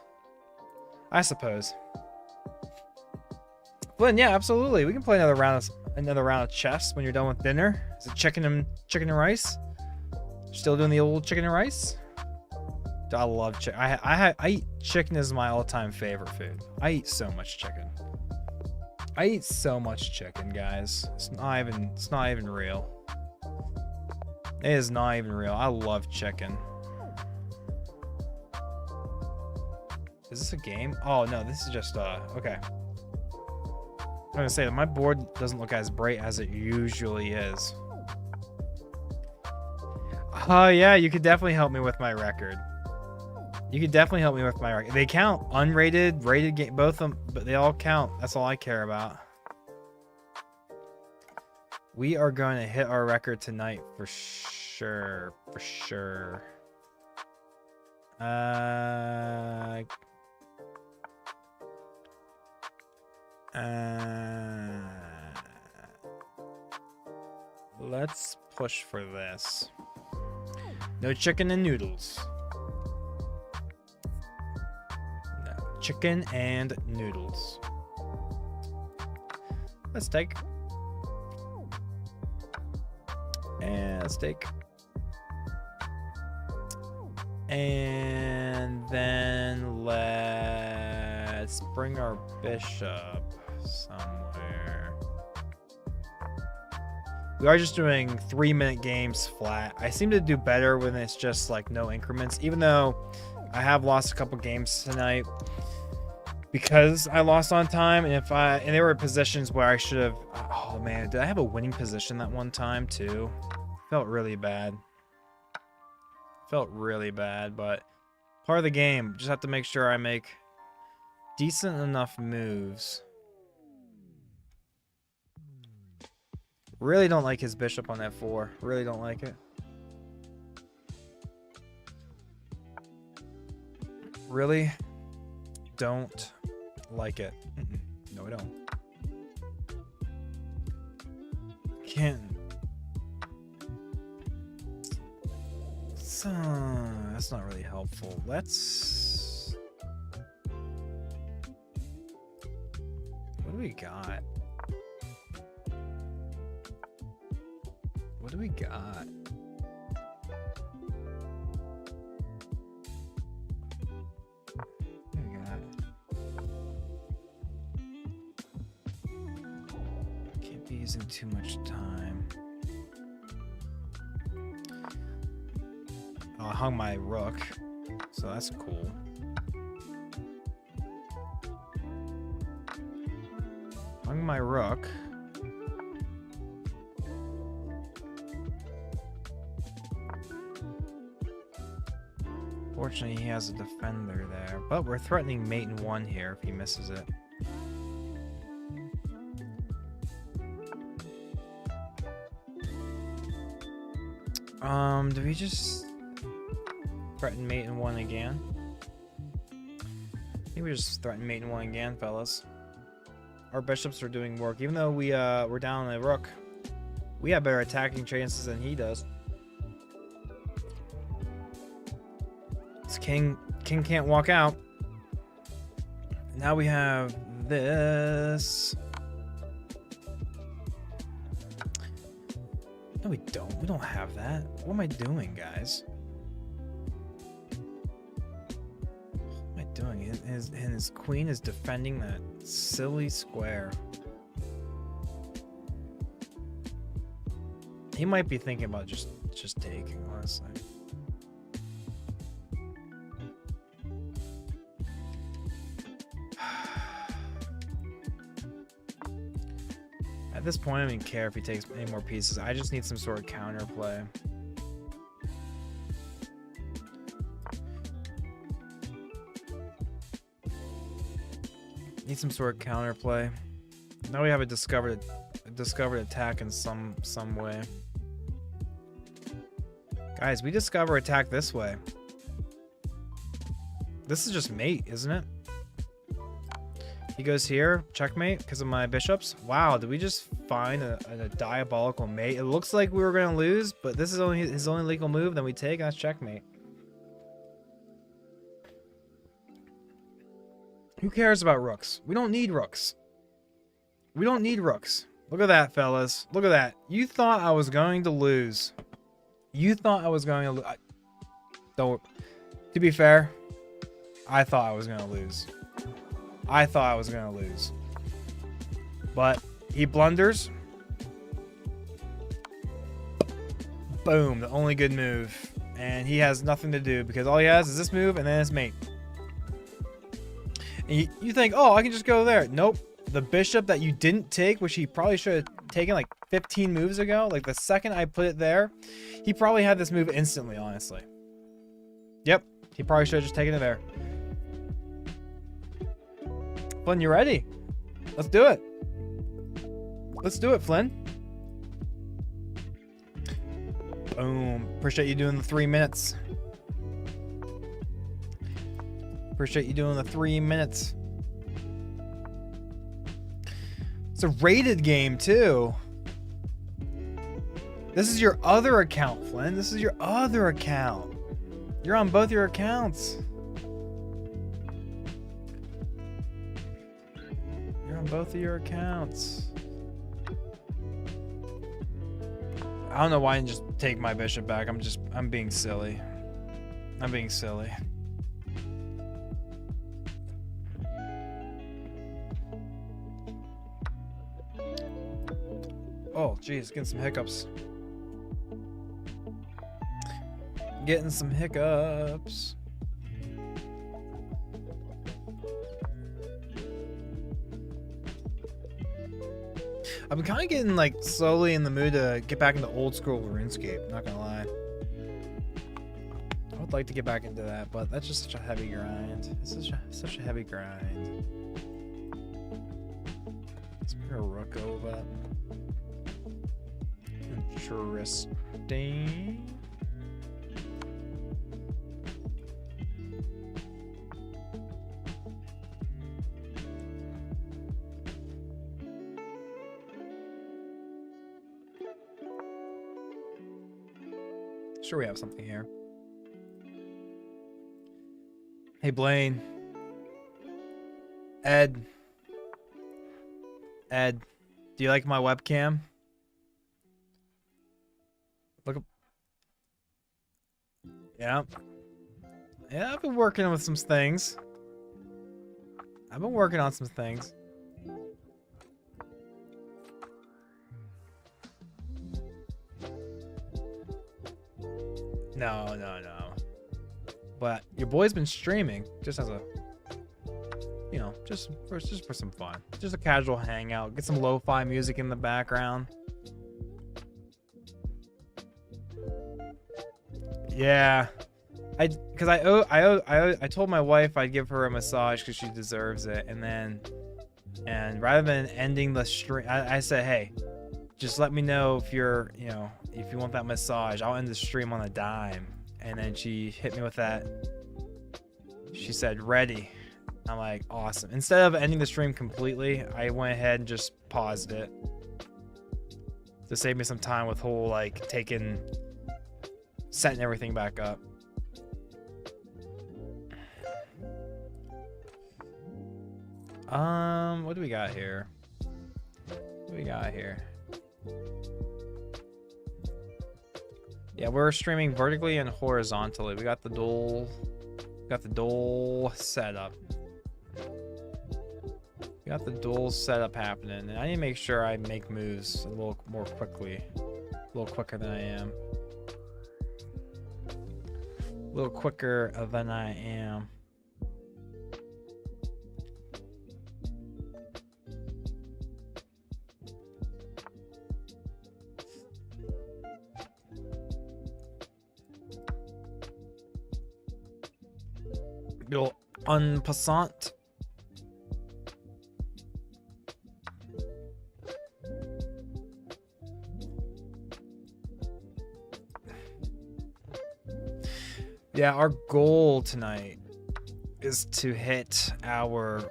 But yeah, absolutely. We can play another round of chess when you're done with dinner. Is it chicken and rice? Still doing the old chicken and rice? I love chicken. I eat chicken is my all-time favorite food. I eat so much chicken. I eat so much chicken, guys. It's not even real. It is not even real. I love chicken. Is this a game? Oh no, this is just okay. I'm gonna say that my board doesn't look as bright as it usually is. Oh yeah, you could definitely help me with my record. They count unrated, rated game, both of them, but they all count. That's all I care about. We are going to hit our record tonight for sure. Let's push for this. No chicken and noodles. No chicken and noodles. Let's take. And steak. And then let's bring our bishop somewhere. We are just doing 3-minute games flat. I seem to do better when it's just like no increments, even though I have lost a couple games tonight because I lost on time, and there were positions where I should have. Oh man, did I have a winning position that one time too? Felt really bad. But part of the game. Just have to make sure I make decent enough moves. Really don't like his bishop on f4. Really don't like it. Really don't like it. No, I don't. Can't. That's not really helpful. Let's. What do we got? What do we got? What do we got? Can't be using too much time. Oh, I hung my rook, so that's cool. Hung my rook. Fortunately, he has a defender there, but we're threatening mate in 1 here if he misses it. Do we just threaten mate in 1 again? I think we just threaten mate in 1 again, fellas. Our bishops are doing work, even though we're down a rook. We have better attacking chances than he does. This king can't walk out. Now we have this. No, we don't. We don't have that. What am I doing, guys? What am I doing? His queen is defending that silly square. He might be thinking about just taking, honestly. At this point, I don't even care if he takes any more pieces. I just need some sort of counterplay. Need some sort of counterplay. Now we have a discovered attack in some way. Guys, we discover attack this way. This is just mate, isn't it? He goes here, checkmate, because of my bishops. Wow, did we just find a diabolical mate? It looks like we were going to lose, but this is only his only legal move. Then we take, and that's checkmate. Who cares about rooks? We don't need rooks. We don't need rooks. Look at that, fellas. Look at that. You thought I was going to lose. You thought I was going to lose. Don't. To be fair, I thought I was going to lose. I thought I was going to lose. But he blunders. Boom. The only good move. And he has nothing to do because all he has is this move and then his mate. And you think, oh, I can just go there. Nope. The bishop that you didn't take, which he probably should have taken like 15 moves ago. Like the second I put it there, he probably had this move instantly, honestly. Yep. He probably should have just taken it there. Flynn, you ready? Let's do it. Let's do it, Flynn. Boom. Appreciate you doing the 3 minutes. Appreciate you doing the 3 minutes. It's a rated game, too. This is your other account, Flynn. This is your other account. You're on both your accounts. You're on both of your accounts. I don't know why I didn't just take my bishop back. I'm being silly. I'm being silly. Oh, geez, getting some hiccups. Getting some hiccups. I've been kind of getting like slowly in the mood to get back into old school RuneScape, not gonna lie. I would like to get back into that, but that's just such a heavy grind. It's such a heavy grind. Let's bring a rook over. Interesting. Sure, we have something here. Hey, Blaine. Ed, do you like my webcam? Yeah. Yeah, I've been working with some things. I've been working on some things. No, no, no. But your boy's been streaming just as a, you know, just for some fun. Just a casual hangout. Get some lo-fi music in the background. Yeah. I told my wife I'd give her a massage because she deserves it, and rather than ending the stream, I said, hey, just let me know if you're, you know, if you want that massage. I'll end the stream on a dime. And then she hit me with that. She said, ready. I'm like, awesome. Instead of ending the stream completely, I went ahead and just paused it to save me some time with whole like setting everything back up. What do we got here? What do we got here? Yeah, we're streaming vertically and horizontally. We got the dual setup. We got the dual setup happening, and I need to make sure I make moves a little more quickly, a little quicker than I am. A little quicker than I am. Little en passant. Yeah, our goal tonight is to hit our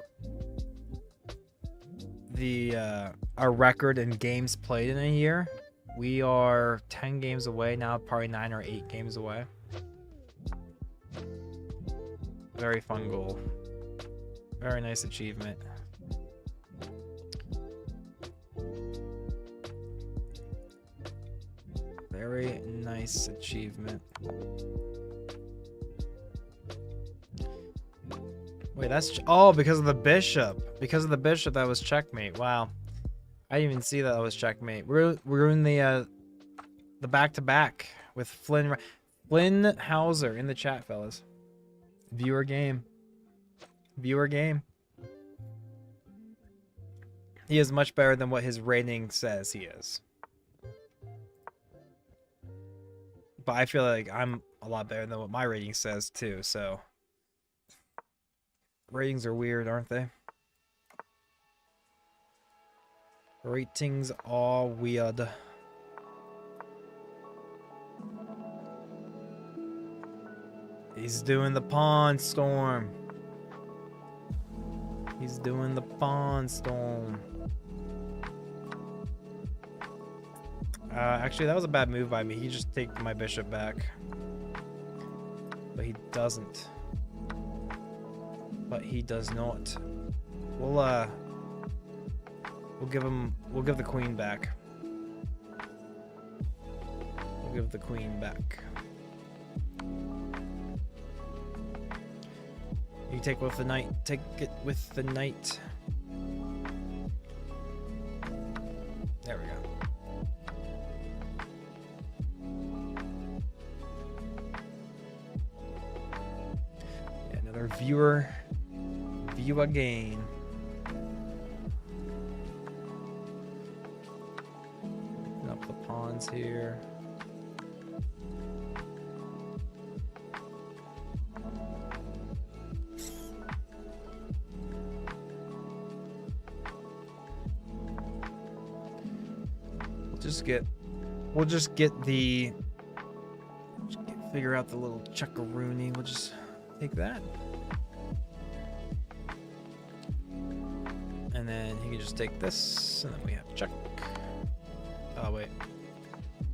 record in games played in a year. We are 10 games away now, probably 9 or 8 games away. Very fun goal. Very nice achievement. Very nice achievement. Wait, that's... Oh, because of the bishop. Because of the bishop, that was checkmate. Wow. I didn't even see that was checkmate. We're in the back-to-back with Flynn Hauser in the chat, fellas. Viewer game. Viewer game. He is much better than what his rating says he is. But I feel like I'm a lot better than what my rating says too, so... Ratings are weird, aren't they? Ratings are weird. He's doing the pawn storm. He's doing the pawn storm. Actually, that was a bad move by me. He just takes my bishop back. But he doesn't. But he does not. We'll give the queen back. We'll give the queen back. You take with the knight. Take it with the knight. There we go. Yeah, another view again. Open up the pawns here. Figure out the little chuckaroonie. We'll just take that. And then he can just take this, and then we have check. Oh wait,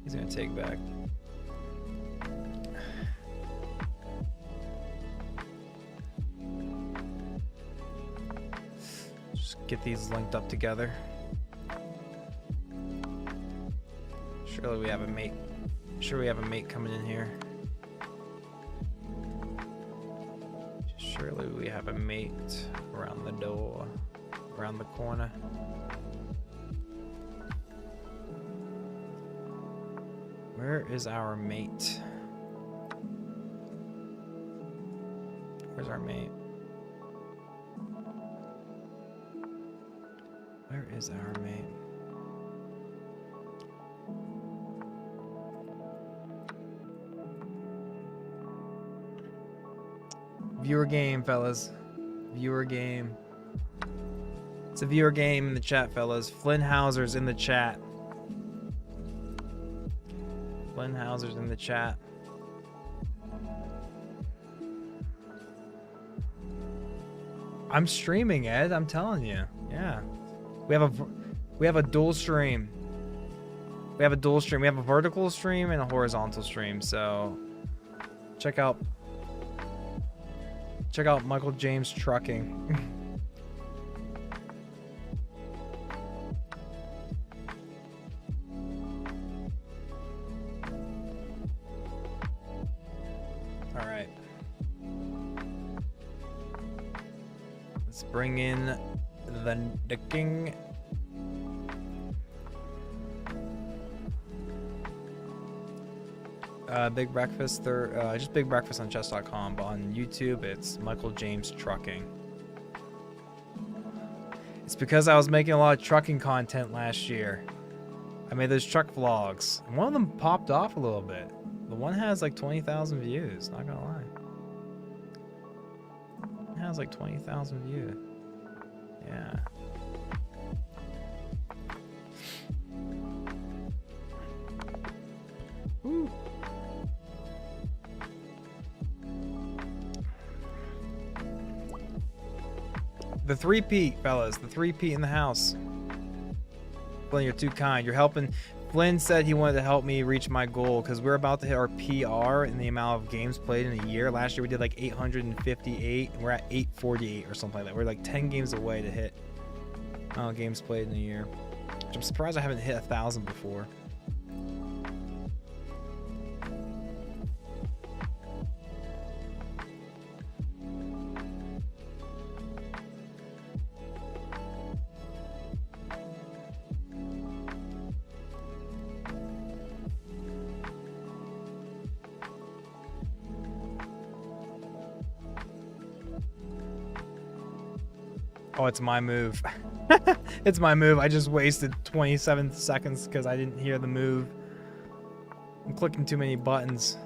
he's gonna take back. Just get these linked up together. Surely we have a mate. Sure, we have a mate coming in here. have a mate around the door, around the corner. Where is our mate? Where's our mate? Where is our mate? Viewer game, fellas. Viewer game. It's a viewer game in the chat, fellas. Flynn Hauser's in the chat. Flynn Hauser's in the chat. I'm streaming, Ed. I'm telling you. Yeah. We have a dual stream. We have a dual stream. We have a vertical stream and a horizontal stream. So check out Michael James Trucking. All right. Let's bring in the king. Big Breakfast, just Big Breakfast on chess.com, but on YouTube it's Michael James Trucking. It's because I was making a lot of trucking content last year. I made those truck vlogs, and one of them popped off a little bit. The one has like 20,000 views, not gonna lie. It has like 20,000 views. Yeah. Woo. The three-peat, fellas. The three-peat in the house. Flynn, you're too kind. You're helping. Flynn said he wanted to help me reach my goal because we're about to hit our PR in the amount of games played in a year. Last year we did like 858, and we're at 848 or something like that. We're like 10 games away to hit games played in a year. Which I'm surprised I haven't hit 1,000 before. Oh, it's my move. It's my move. I just wasted 27 seconds because I didn't hear the move. I'm clicking too many buttons.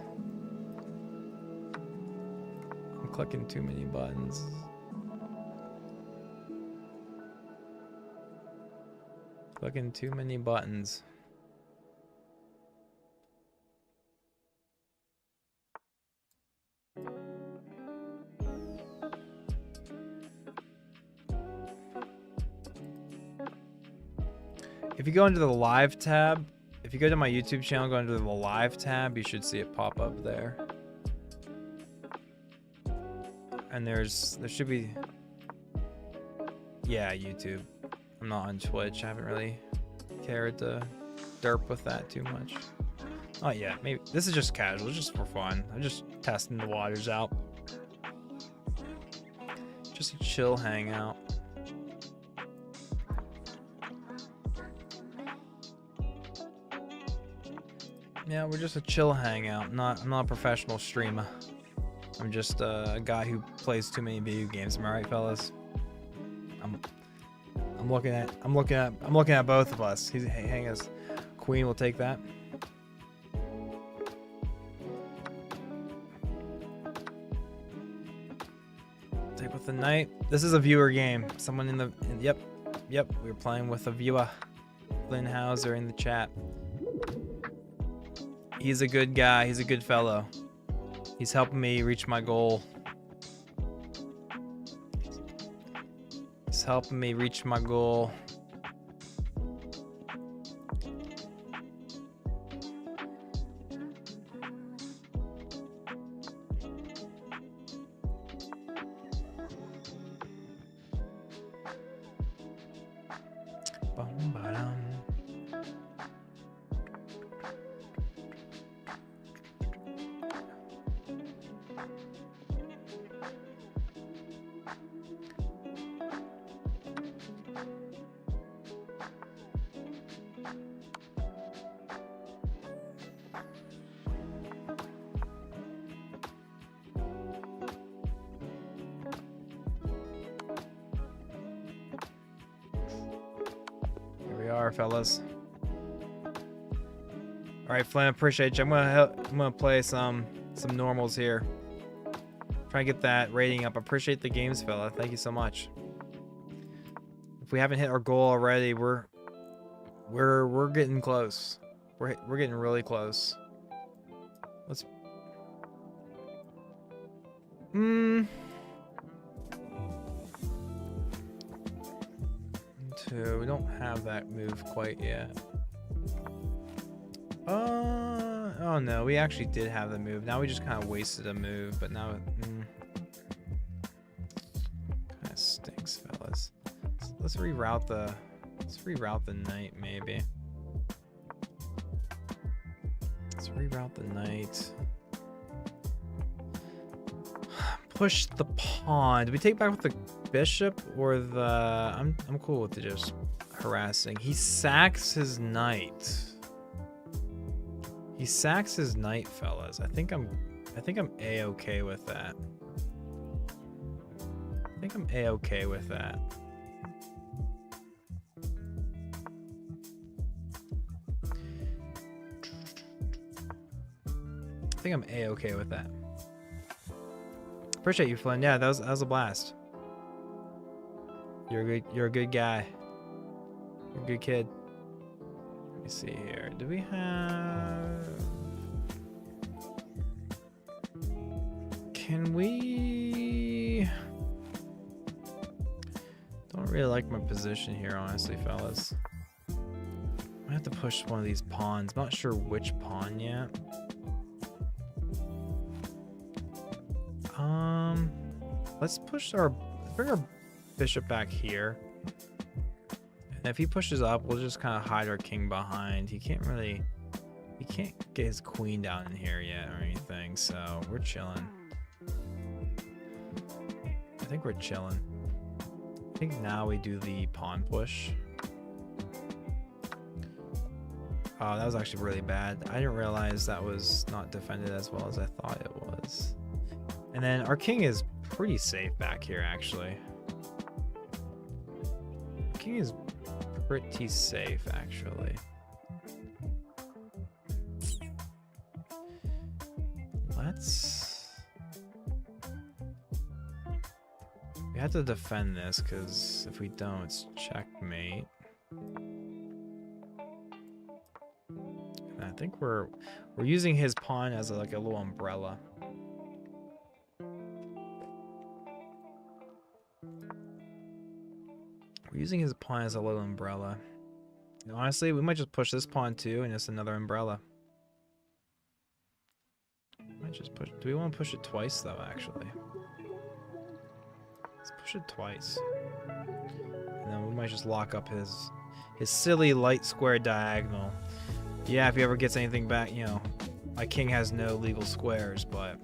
I'm clicking too many buttons. Clicking too many buttons. If you go into the live tab, if you go to my YouTube channel, go into the live tab, you should see it pop up there. And there should be, yeah, YouTube. I'm not on Twitch. I haven't really cared to derp with that too much. Oh yeah, maybe this is just casual, just for fun. I'm just testing the waters out. Just a chill hangout. Yeah, we're just a chill hangout. I'm not a professional streamer. I'm just a guy who plays too many video games. Am I right, fellas? I'm looking at both of us. Hey, hang us. Queen will take that. Take with the knight. This is a viewer game. Someone in the yep. We're playing with a viewer. Flynn Hauser in the chat. He's a good guy. He's a good fellow. He's helping me reach my goal. He's helping me reach my goal. are, fellas. All right, Flynn, appreciate you. I'm gonna play some normals here. Try and get that rating up. Appreciate the games, fella. Thank you so much. If we haven't hit our goal already, we're getting close. We're getting really close. Let's. Two. We don't have that move quite yet. Oh no, we actually did have the move. Now we just kind of wasted a move, but now kind of stinks, fellas. Let's reroute the knight maybe. Let's reroute the knight. Push the pawn. Do we take back with the bishop or the? I'm cool with the just harassing. He sacks his knight. He sacks his knight, fellas. I think I'm A-okay with that. I think I'm A-okay with that. I think I'm A-okay with that. Appreciate you, Flynn. Yeah, that was a blast. You're a good guy. You're a good kid. Let me see here. Do we have? Can we? Don't really like my position here, honestly, fellas. I have to push one of these pawns. I'm not sure which pawn yet. Let's bring our bishop back here. And if he pushes up, we'll just kind of hide our king behind. He can't get his queen down in here yet or anything, so we're chilling. I think we're chilling. I think now we do the pawn push. Oh, that was actually really bad. I didn't realize that was not defended as well as I thought it was. And then our king is pretty safe back here, actually. King is pretty safe, actually. We have to defend this, because if we don't, it's checkmate. And I think we're using his pawn as like a little umbrella. We're using his pawn as a little umbrella. And honestly, we might just push this pawn too, and it's another umbrella. Might just push. Do we want to push it twice though? Actually, let's push it twice, and then we might just lock up his silly light square diagonal. Yeah, if he ever gets anything back, you know, my king has no legal squares, but.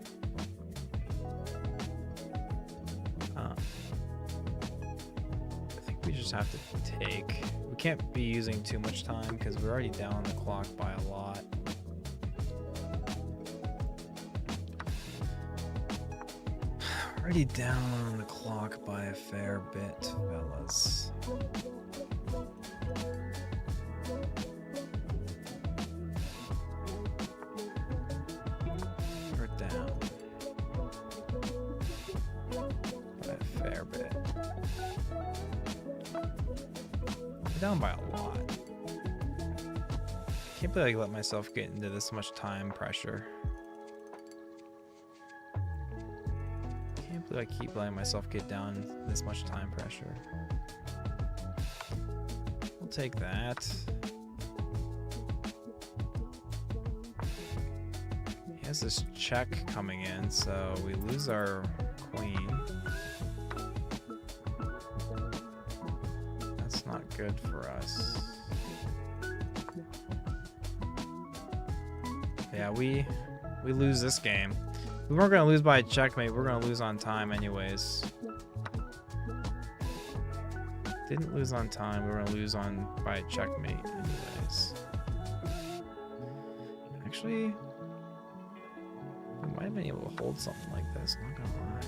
We just have to take. We can't be using too much time because we're already down on the clock by a lot. Already down on the clock by a fair bit, fellas. We're down by a fair bit. Down by a lot. Can't believe I let myself get into this much time pressure. Can't believe I keep letting myself get down this much time pressure. We'll take that. He has this check coming in, so we lose our queen. Not good for us. Yeah, we lose this game. We weren't gonna lose by a checkmate. We're gonna lose on time anyways. Didn't lose on time. We were gonna lose by a checkmate anyways. Actually, we might have been able to hold something like this. Not gonna lie.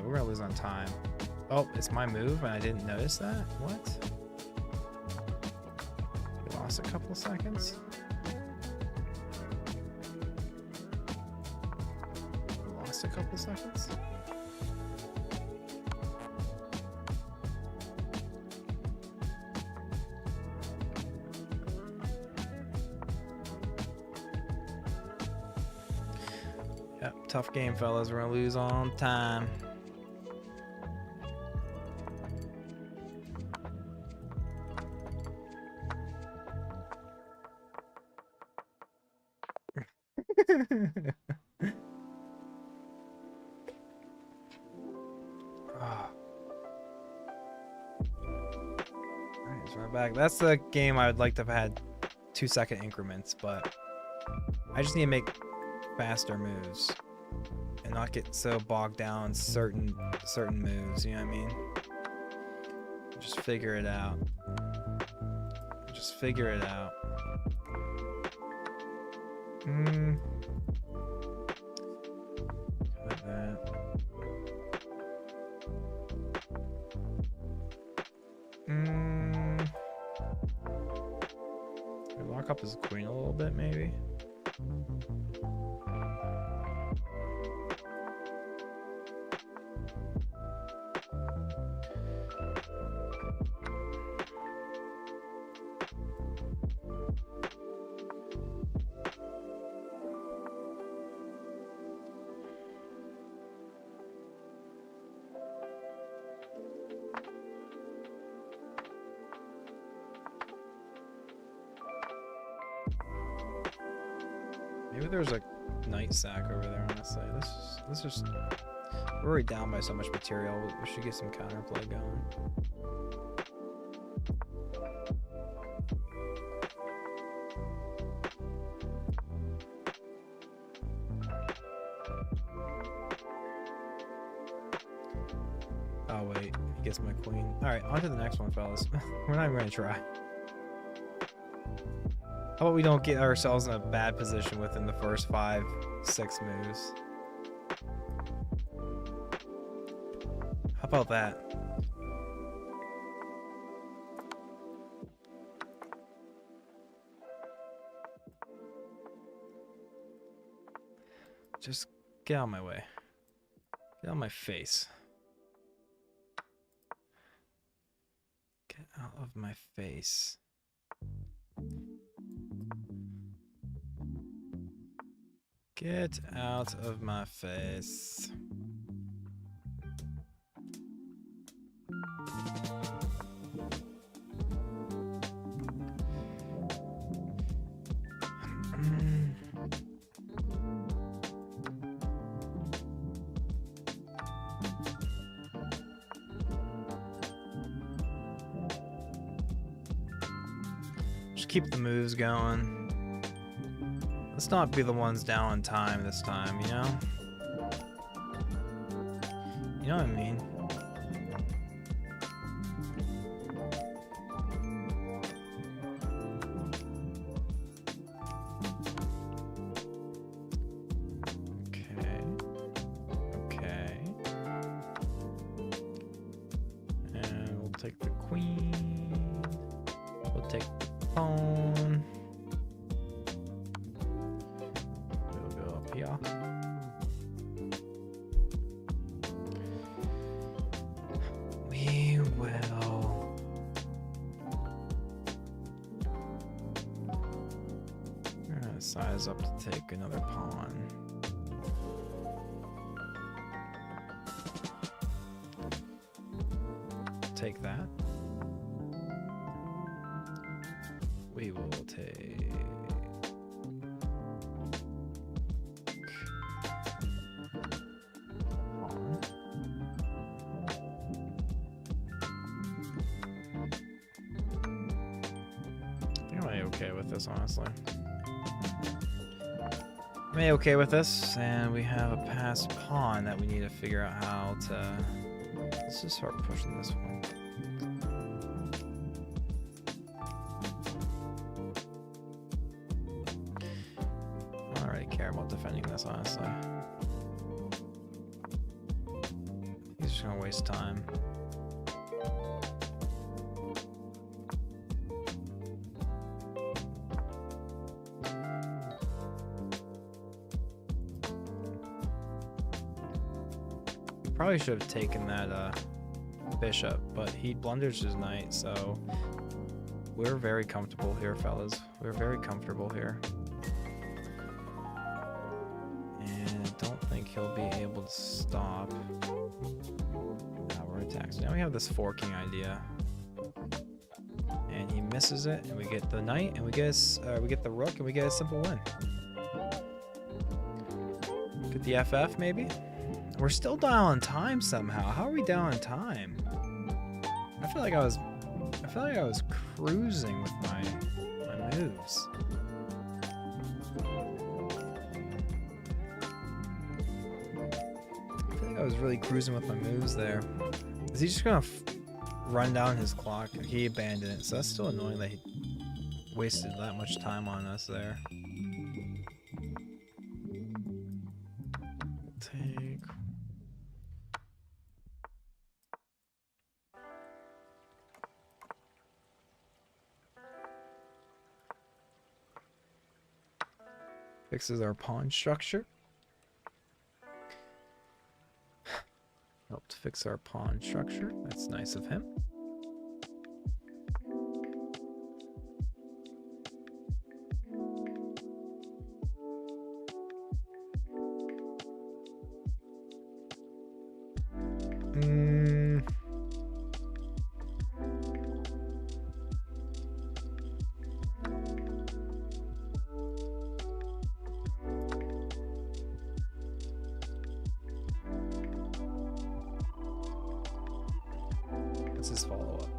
we're gonna lose on time. Oh, it's my move and I didn't notice that? What? We lost a couple of seconds. We lost a couple of seconds. Yep, tough game, fellas. We're gonna lose on time. Ah. Alright, so we're back. That's the game I would like to have had 2-second increments, but I just need to make faster moves and not get so bogged down in certain moves, you know what I mean? Just figure it out. Just figure it out. Like that. Lock up his queen a little bit, maybe. Maybe there's a knight sack over there, honestly. Let's just... We're already down by so much material. We should get some counterplay going. Oh, wait. He gets my queen. Alright, on to the next one, fellas. We're not even going to try. How about we don't get ourselves in a bad position within the first 5-6 moves? How about that? Just get out of my way. Get out of my face. Get out of my face. Get out of my face. Just keep the moves going. Let's not be the ones down on time this time, you know? You know what I mean? Okay. Okay. And we'll take the queen. We'll take the pawn. Yeah. We will. We're gonna size up to take another pawn. Take that. We will take. Okay with this, honestly. I'm okay with this, and we have a passed pawn that we need to figure out how to. Let's just start pushing this one. I don't really care about defending this, honestly. gonna waste time. Probably should have taken that bishop, but he blunders his knight, so we're very comfortable here, fellas. We're very comfortable here. And I don't think he'll be able to stop our attacks. Now we have this forking idea. And he misses it, and we get the knight, and we get the rook, and we get a simple win. Get the FF, maybe? We're still down on time somehow. How are we down on time? I feel like I was cruising with my moves. I feel like I was really cruising with my moves there. Is he just gonna run down his clock? He abandoned it, so that's still annoying that he wasted that much time on us there. Take. Fixes our pawn structure. Helped fix our pawn structure. That's nice of him. What's his follow-up?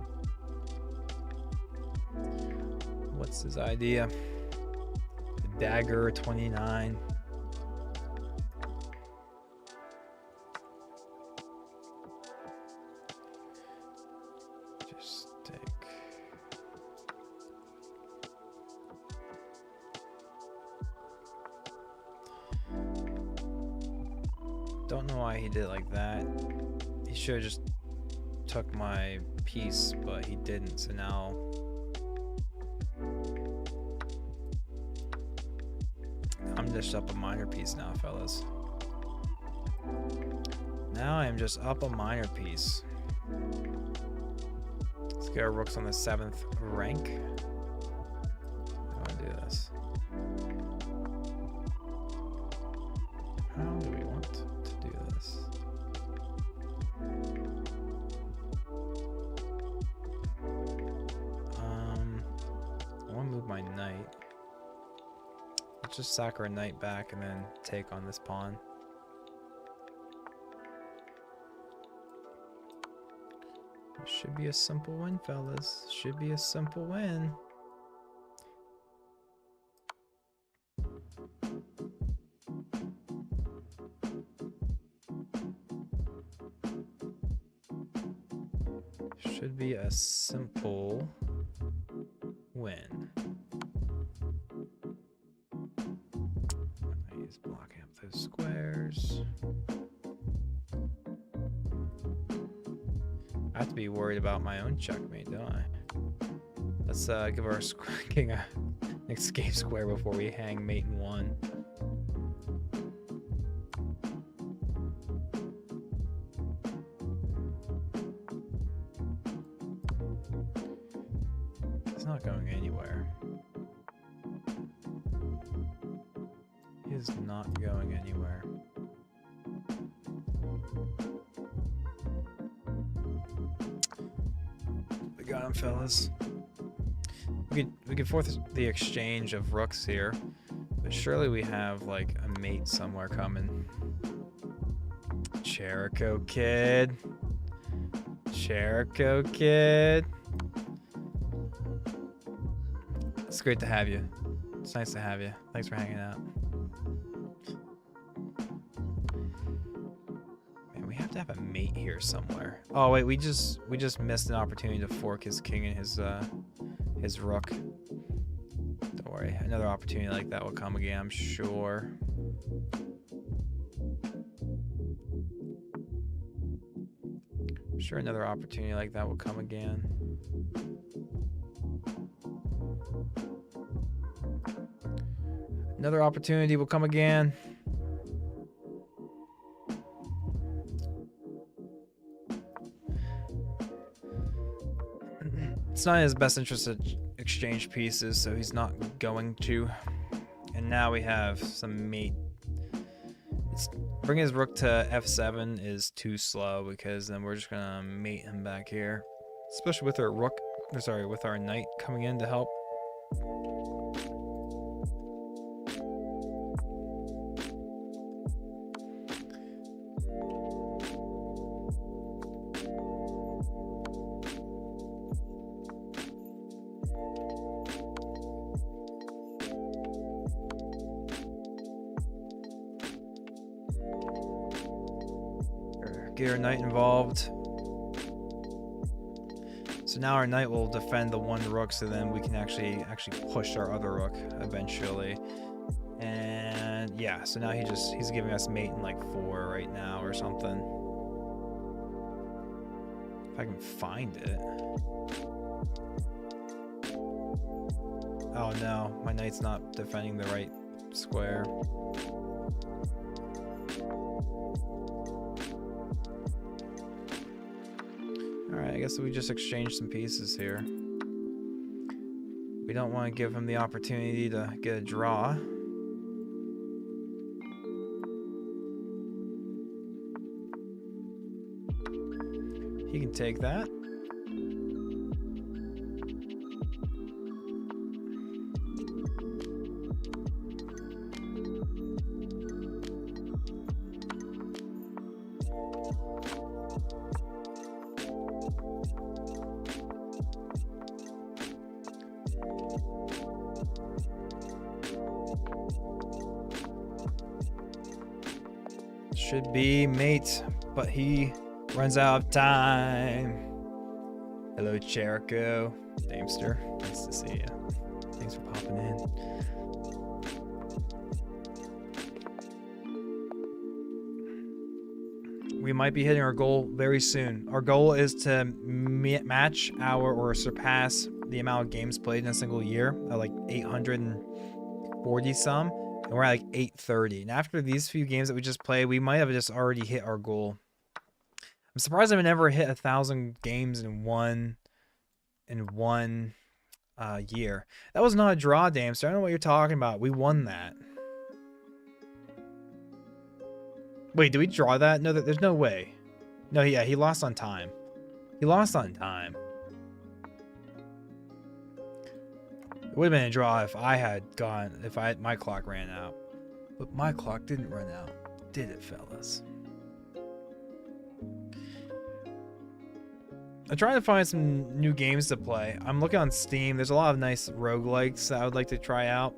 What's his idea? The dagger 29. Just take. Don't know why he did it like that. He should have just took my piece, but he didn't, so now I'm just up a minor piece now, fellas. Now I am just up a minor piece. Let's get our rooks on the 7th rank. I want to do this. How do we want to do this? I want to move my knight. Let's just sack our knight back and then take on this pawn. It should be a simple win, fellas. Should be a simple win. Should be a simple win. He's blocking up those squares. I have to be worried about my own checkmate, don't I? Let's give our king an escape square before we hang mate in 1. It's not going anywhere. He is not going anywhere. We got him, fellas. We could force the exchange of rooks here, but surely we have like a mate somewhere coming. Jericho kid. Jericho kid. It's great to have you. It's nice to have you. Thanks for hanging out. Man, we have to have a mate here somewhere. Oh wait, we just missed an opportunity to fork his king and his rook. Don't worry, another opportunity like that will come again, I'm sure. I'm sure another opportunity like that will come again. Another opportunity will come again. It's not in his best interest to exchange pieces, so he's not going to. And now we have some mate. Bringing his rook to f7 is too slow because then we're just gonna mate him back here, especially with our rook. Sorry, with our knight coming in to help. Get our knight involved. So now our knight will defend the one rook, so then we can actually push our other rook eventually. And yeah, so now he's giving us mate in like 4 right now or something. If I can find it. Oh no, my knight's not defending the right square. Alright, I guess we just exchanged some pieces here. We don't want to give him the opportunity to get a draw. He can take that. Should be mate, but he runs out of time. Hello, Jericho. Damester, nice to see you. Thanks for popping in. We might be hitting our goal very soon. Our goal is to match or surpass the amount of games played in a single year, like 840 some. And we're at like 830. And after these few games that we just played, we might have just already hit our goal. I'm surprised I've never hit 1,000 games in one year. That was not a draw, Damster. I don't know what you're talking about. We won that. Wait, did we draw that? No, there's no way. No, yeah, he lost on time. He lost on time. It would have been a draw if I had gone, my clock ran out. But my clock didn't run out, did it, fellas? I'm trying to find some new games to play. I'm looking on Steam. There's a lot of nice roguelikes that I would like to try out.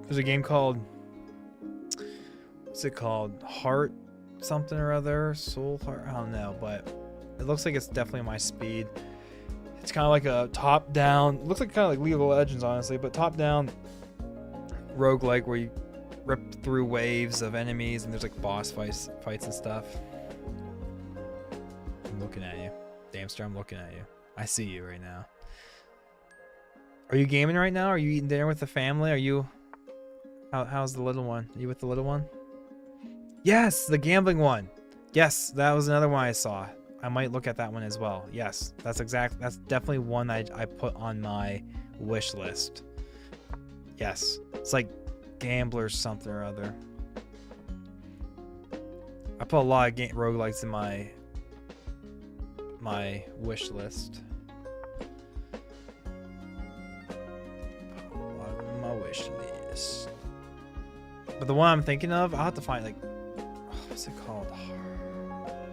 There's a game called, what's it called? Heart something or other? Soul Heart? I don't know, but it looks like it's definitely my speed. It's kind of like a top-down, looks like kind of like League of Legends, honestly, but top-down roguelike where you rip through waves of enemies and there's like boss fights and stuff. I'm looking at you. Damster, I'm looking at you. I see you right now. Are you gaming right now? Are you eating dinner with the family? Are you... How's the little one? Are you with the little one? Yes, the gambling one. Yes, that was another one I saw. I might look at that one as well. Yes, that's definitely one I put on my wish list. Yes, it's like Gamblers something or other. I put a lot of roguelikes in my wish list. Put a lot in my wish list. But the one I'm thinking of, I'll have to find like, what's it called?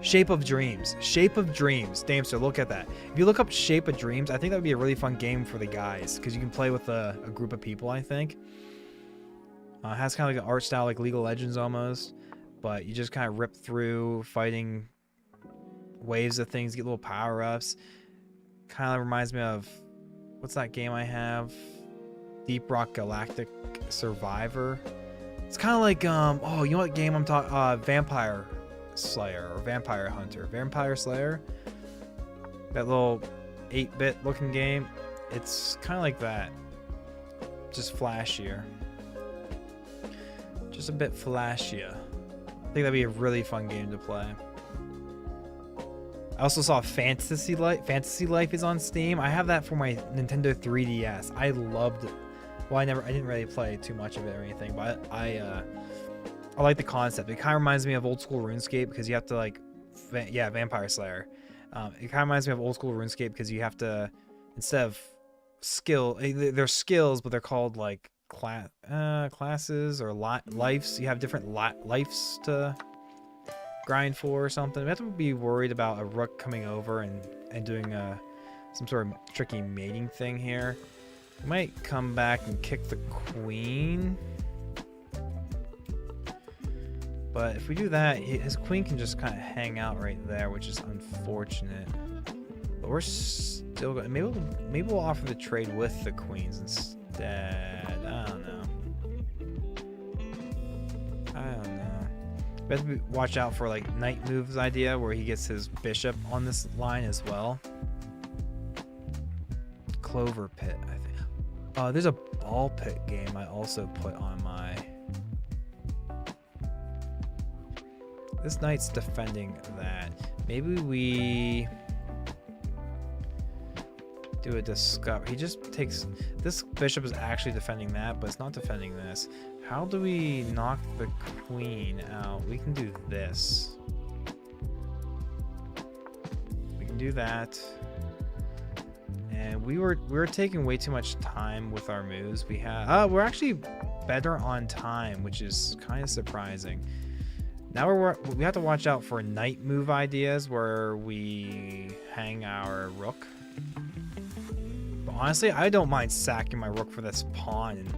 Shape of Dreams. Shape of Dreams. Damster, look at that. If you look up Shape of Dreams, I think that would be a really fun game for the guys because you can play with a group of people, I think. It has kind of like an art style like League of Legends almost, but you just kind of rip through fighting waves of things, get little power-ups. Kind of reminds me of, what's that game I have? Deep Rock Galactic Survivor. It's kind of like, oh, you know what game I'm talking, Vampire Slayer or Vampire Hunter. Vampire Slayer. That little 8-bit looking game. It's kind of like that. Just flashier. Just a bit flashier. I think that'd be a really fun game to play. I also saw Fantasy Life. Fantasy Life is on Steam. I have that for my Nintendo 3DS. I loved it. Well, I didn't really play too much of it or anything, but I like the concept. It kind of reminds me of old school RuneScape because you have to like, Vampire Slayer. It kind of reminds me of old school RuneScape because you have to, instead of they're skills, but they're called like classes or lives. You have different lives to grind for or something. We have to be worried about a rook coming over and doing some sort of tricky mating thing here. We might come back and kick the queen. But if we do that, his queen can just kind of hang out right there, which is unfortunate. But we're still going. Maybe we'll offer the trade with the queens instead. I don't know. We have to watch out for like knight moves idea where he gets his bishop on this line as well. Clover Pit, I think. There's a ball pit game I also put on my. This knight's defending that. Maybe we do a discover. He just takes. This bishop is actually defending that, but it's not defending this. How do we knock the queen out? We can do this. We can do that. And we were taking way too much time with our moves. We're actually better on time, which is kind of surprising. Now we have to watch out for knight move ideas where we hang our rook. But honestly, I don't mind sacking my rook for this pawn and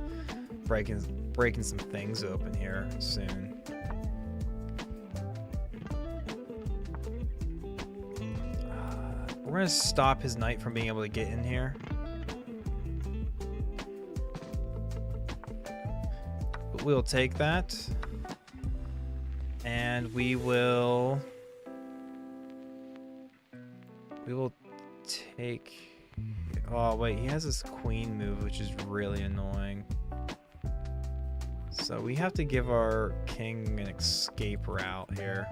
breaking some things open here soon. We're gonna stop his knight from being able to get in here. But we'll take that. And we will take. Oh wait, he has this queen move, which is really annoying. So we have to give our king an escape route here.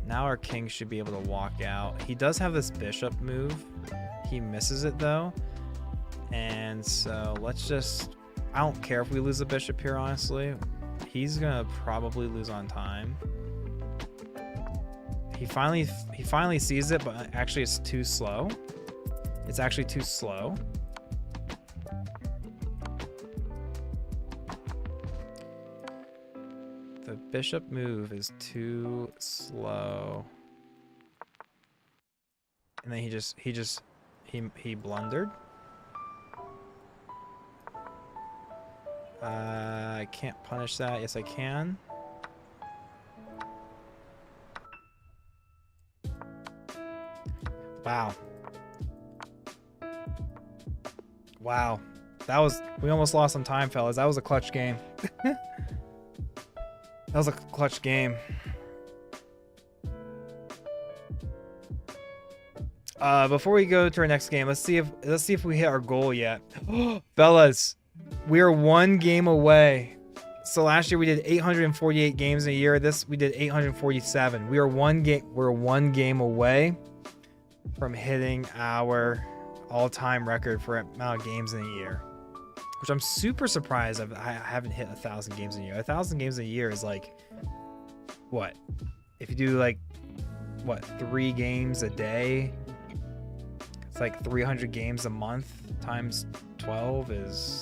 Now our king should be able to walk out. He does have this bishop move. He misses it though. And so let's just. I don't care if we lose the bishop here, honestly. He's gonna probably lose on time. He finally sees it, but actually it's too slow. It's actually too slow. The bishop move is too slow. And then he blundered. I can't punish that. Yes, I can. Wow. Wow. We almost lost some time, fellas. That was a clutch game. That was a clutch game. Before we go to our next game, let's see if we hit our goal yet. Fellas, we are one game away. So last year we did 848 games in a year. We did 847. We're one game away from hitting our all-time record for amount of games in a year, which I'm super surprised I haven't hit 1,000 games in a year. 1,000 games in a year is like what? If you do like what, 3 games a day? It's like 300 games a month times 12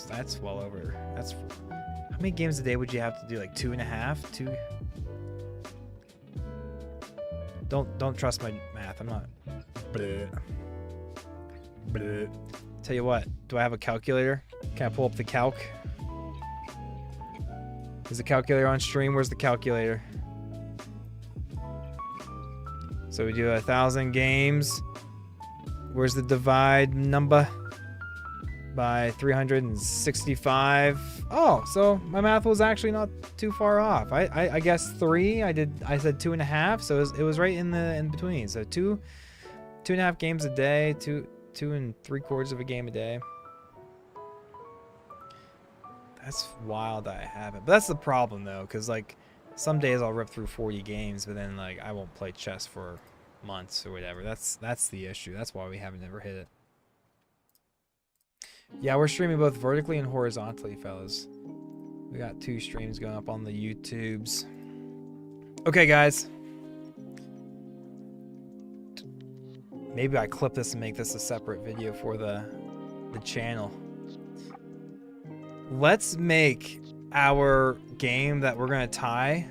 that's well over. That's how many games a day would you have to do? Like 2.5? 2? Don't trust my math. I'm not. Bleh. Bleh. Tell you what. Do I have a calculator? Can I pull up the calc? Is the calculator on stream? Where's the calculator? So we do 1,000 games. Where's the divide number? By 365. Oh, so my math was actually not too far off. I guess 3. I said 2.5, so it was right in between. So 2.5 games a day, two and 3/4 of a game a day. That's wild that I haven't. But that's the problem though, because like some days I'll rip through 40 games, but then like I won't play chess for months or whatever. That's the issue. That's why we haven't ever hit it. Yeah, we're streaming both vertically and horizontally, fellas. We got 2 streams going up on the YouTubes. Okay, guys. Maybe I clip this and make this a separate video for the channel. Let's make our game that we're gonna tie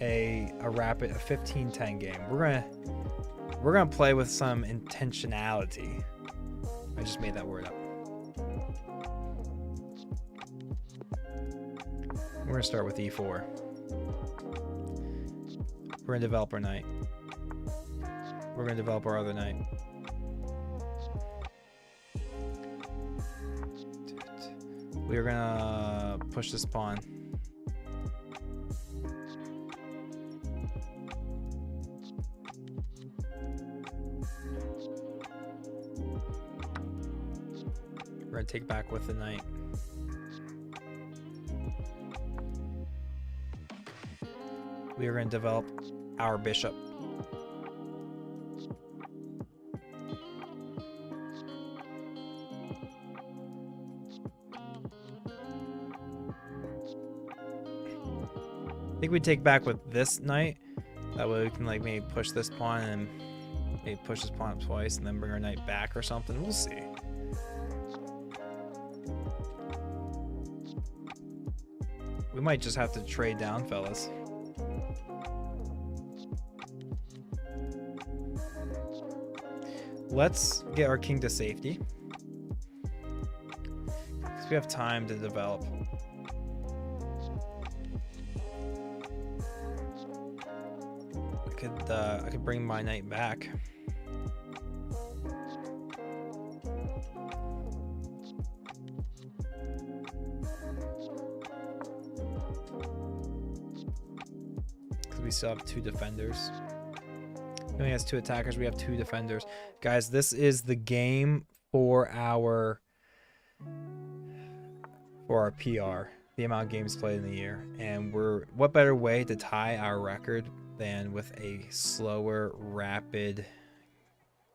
a 15-10 game. We're gonna play with some intentionality. I just made that word up. We're gonna start with E4. We're gonna develop our knight. We're gonna develop our other knight. We're gonna push this pawn. We're gonna take back with the knight. We are gonna develop our bishop. I think we take back with this knight. That way we can like maybe push this pawn and maybe push this pawn up twice and then bring our knight back or something. We'll see. We might just have to trade down, fellas. Let's get our king to safety. Because we have time to develop. I could bring my knight back. Because we still have 2 defenders. He only has 2 attackers. We have 2 defenders. Guys, this is the game for our PR, the amount of games played in the year. And what better way to tie our record than with a slower, rapid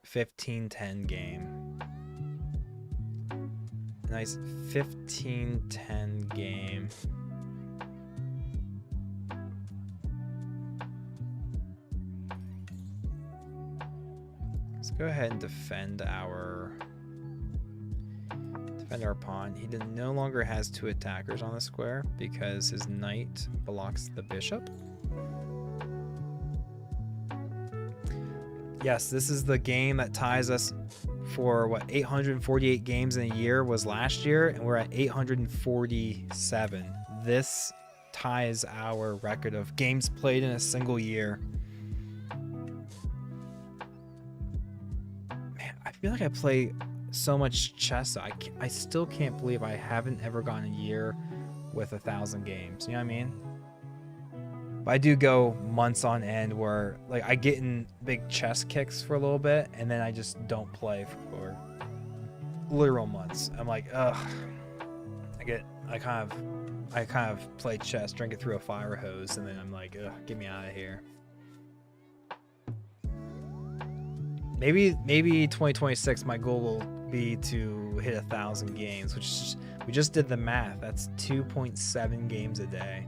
15-10 game. Nice 15-10 game. Let's go ahead and defend our pawn. He no longer has 2 attackers on the square because his knight blocks the bishop. Yes, this is the game that ties us for what 848 games in a year was last year, and we're at 847. This ties our record of games played in a single year. Man, I feel like I play so much chess. I still can't believe I haven't ever gone a year with 1,000 games. You know what I mean? But I do go months on end where like I get in big chess kicks for a little bit and then I just don't play for literal months. I'm like, ugh. I kind of play chess, drink it through a fire hose, and then I'm like, ugh, get me out of here. Maybe 2026 my goal will be to hit 1,000 games, which is, we just did the math. That's 2.7 games a day.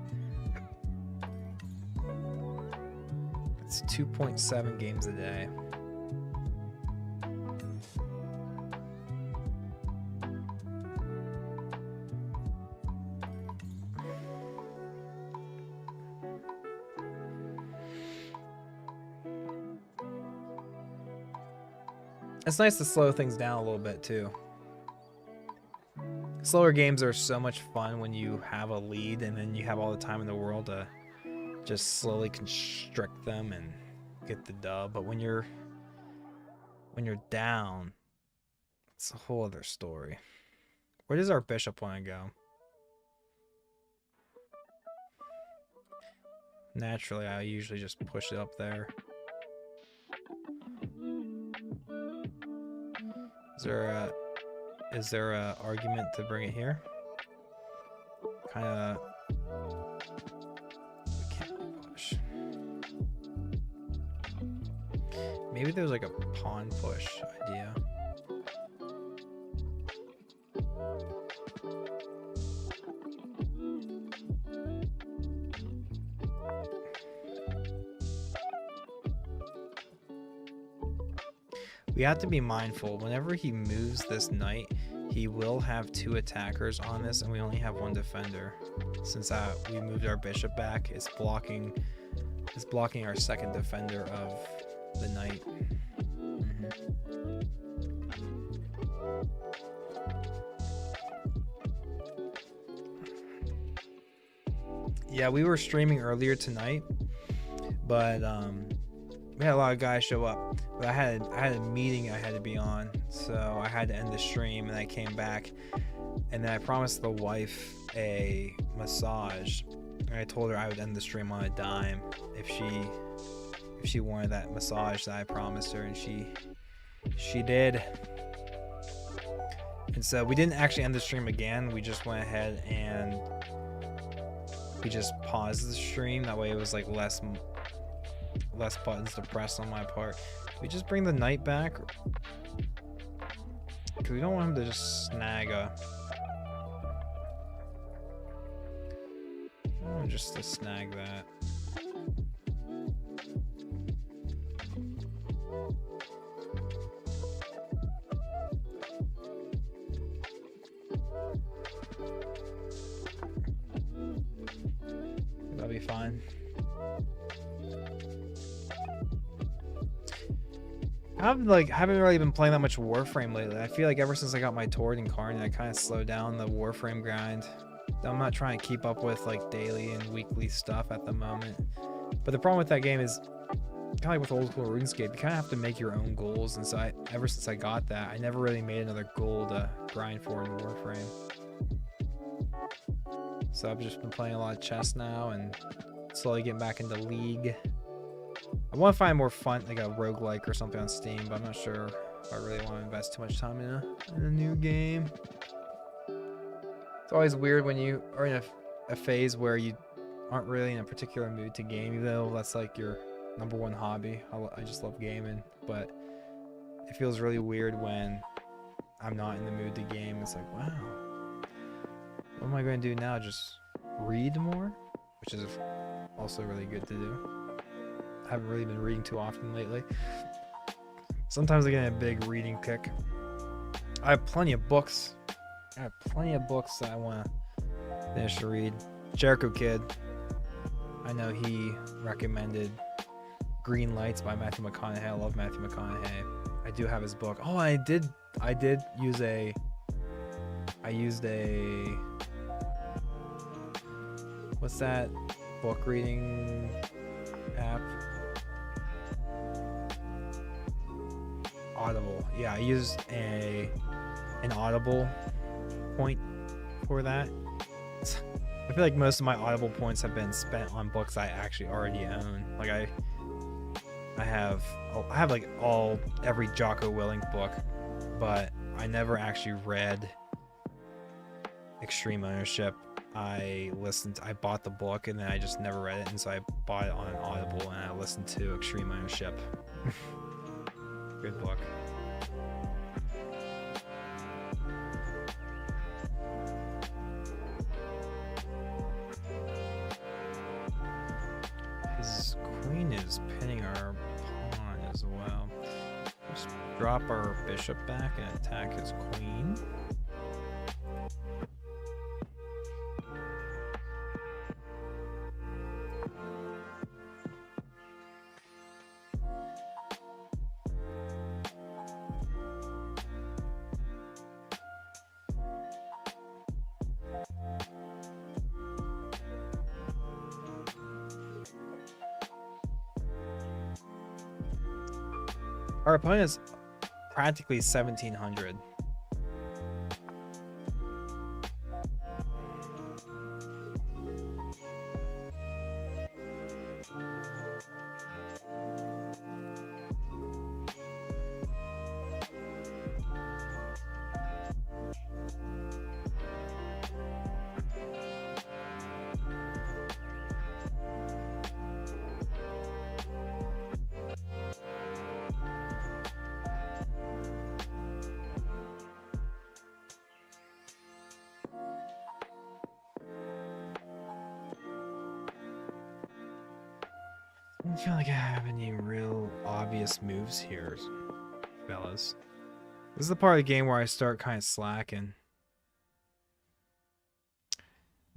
It's 2.7 games a day. It's nice to slow things down a little bit too. Slower games are so much fun when you have a lead and then you have all the time in the world to just slowly constrict them and get the dub. But when you're down, it's a whole other story. Where does our bishop want to go? Naturally, I usually just push it up there. Is there a argument to bring it here? Kind of. We can't really push. Maybe there's like a pawn push idea. We have to be mindful. Whenever he moves this knight, he will have 2 attackers on this, and we only have 1 defender. Since we moved our bishop back, it's blocking our 2nd defender of the knight. Yeah, we were streaming earlier tonight, but we had a lot of guys show up. But I had a meeting I had to be on, so I had to end the stream, and I came back, and then I promised the wife a massage, and I told her I would end the stream on a dime if she wanted that massage that I promised her, and she did. And so we didn't actually end the stream again. We just went ahead and we just paused the stream. That way it was like less buttons to press on my part. We just bring the knight back because we don't want him to just snag a. I want just to snag that. That'll be fine. Haven't really been playing that much Warframe lately. I feel like ever since I got my Tord Incarnate, I kind of slowed down the Warframe grind. I'm not trying to keep up with like daily and weekly stuff at the moment. But the problem with that game is kind of like with old school RuneScape, you kind of have to make your own goals. And so ever since I got that, I never really made another goal to grind for in Warframe. So I've just been playing a lot of chess now and slowly getting back into League. I want to find more fun, like a roguelike or something on Steam, but I'm not sure if I really want to invest too much time in a new game. It's always weird when you are in a phase where you aren't really in a particular mood to game, even though that's like your #1 hobby. I just love gaming, but it feels really weird when I'm not in the mood to game. It's like, wow, what am I going to do now? Just read more, which is also really good to do. I haven't really been reading too often lately. Sometimes I get a big reading kick. I have plenty of books. That I want to finish to read. Jericho Kid. I know he recommended Green Lights by Matthew McConaughey. I love Matthew McConaughey. I do have his book. Oh, I did use a. I used a. What's that book reading app? Audible. Yeah, I used an Audible point for that. I feel like most of my Audible points have been spent on books I actually already own. Like I have like every Jocko Willink book, but I never actually read Extreme Ownership. I bought the book and then I just never read it, and so I bought it on an Audible and I listened to Extreme Ownership. Good book. His queen is pinning our pawn as well. Just drop our bishop back and attack his queen. Our opponent is practically 1700. don't feel like I have any real obvious moves here, fellas. This is the part of the game where I start kind of slacking.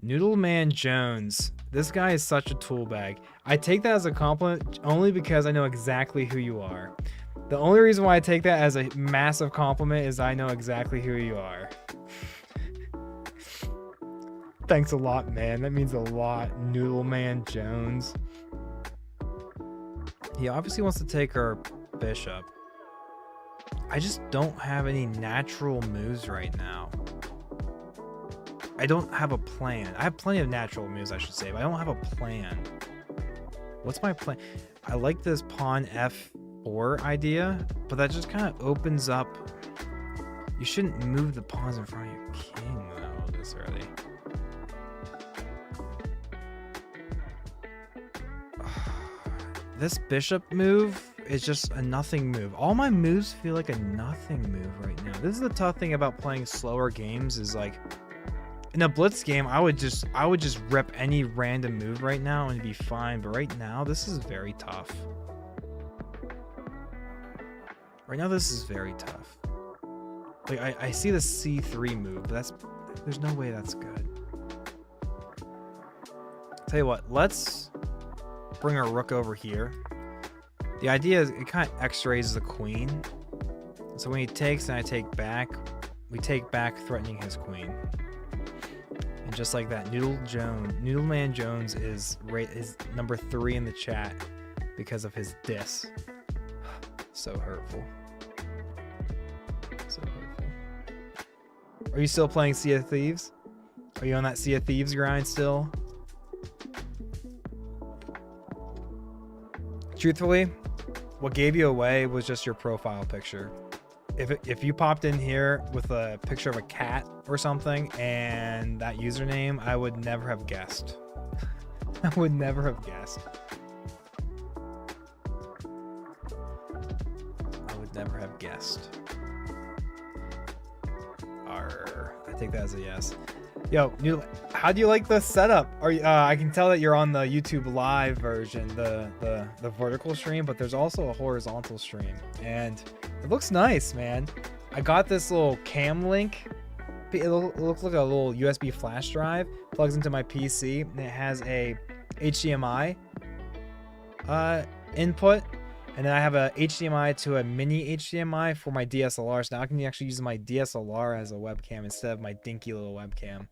Noodle Man Jones. This guy is such a tool bag. I take that as a compliment only because I know exactly who you are. The only reason why I take that as a massive compliment is I know exactly who you are. Thanks a lot, man. That means a lot. Noodle Man Jones. He obviously wants to take our bishop. I just don't have any natural moves right now. I don't have a plan. I have plenty of natural moves, I should say, but I don't have a plan. What's my plan? I like this pawn f4 idea, but that just kind of opens up. You shouldn't move the pawns in front of your king, though, this early. This bishop move is just a nothing move. All my moves feel like a nothing move right now. This is the tough thing about playing slower games is like, in a blitz game, I would just rip any random move right now and it'd be fine. But right now, this is very tough. Right now, this is very tough. Like I see the C3 move, but there's no way that's good. Tell you what, let's bring our rook over here. The idea is it kind of x-rays the queen. So when he takes and I take back, we take back, threatening his queen. And just like that, Noodle Man Jones is number 3 in the chat because of his diss. So hurtful. So hurtful. Are you still playing Sea of Thieves? Are you on that Sea of Thieves grind still? Truthfully, what gave you away was just your profile picture. If you popped in here with a picture of a cat or something and that username, I would never have guessed. I would never have guessed. I would never have guessed. Arr, I take that as a yes. Yo, how do you like the setup? Are you, I can tell that you're on the YouTube live version, the vertical stream, but there's also a horizontal stream, and it looks nice, man. I got this little cam link. It looks like a little USB flash drive. Plugs into my PC, and it has a HDMI input, and then I have a HDMI to a mini HDMI for my DSLR. So now I can actually use my DSLR as a webcam instead of my dinky little webcam.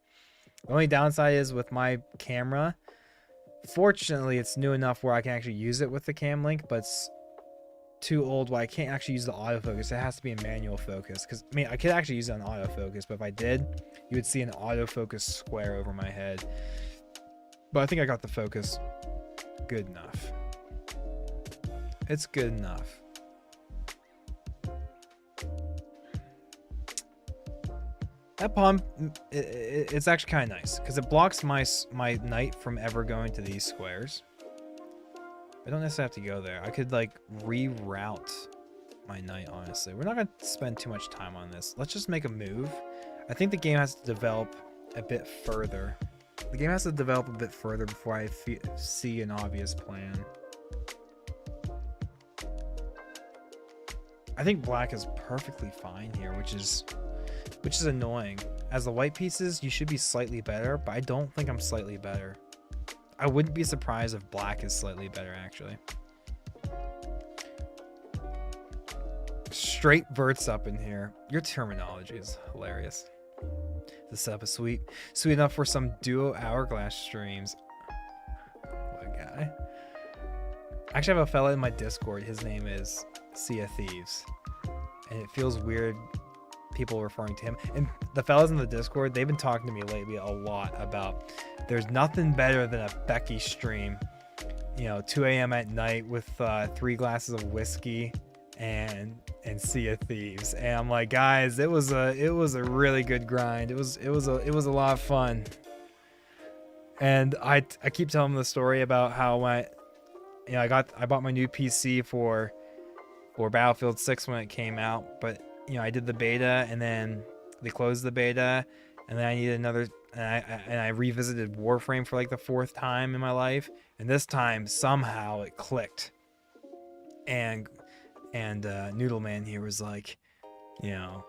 The only downside is with my camera, fortunately it's new enough where I can actually use it with the cam link, but it's too old where I can't actually use the autofocus. It has to be in manual focus, because I mean I could actually use it on autofocus, but if I did, you would see an autofocus square over my head. But I think I got the focus good enough. It's good enough. That pawn, it's actually kind of nice because it blocks my knight from ever going to these squares. I don't necessarily have to go there. I could like reroute my knight, honestly. We're not going to spend too much time on this. Let's just make a move. I think the game has to develop a bit further. The game has to develop a bit further before I see an obvious plan. I think black is perfectly fine here, which is annoying. As the white pieces, you should be slightly better, but I don't think I'm slightly better. I wouldn't be surprised if black is slightly better, actually. Straight verts up in here. Your terminology is hilarious. The setup is sweet. Sweet enough for some duo hourglass streams. What a guy. I actually have a fella in my Discord. His name is Sea of Thieves. And it feels weird people referring to him. And the fellas in the Discord, they've been talking to me lately a lot about there's nothing better than a Becky stream. You know, 2 a.m. at night with 3 glasses of whiskey and Sea of Thieves. And I'm like, guys, it was a really good grind. It was a lot of fun. And I keep telling them the story about how I bought my new PC for Battlefield 6 when it came out, but you know, I did the beta and then they closed the beta, and then I needed and I revisited Warframe for like the 4th time in my life, and this time somehow it clicked. And Noodle Man here was like, you know,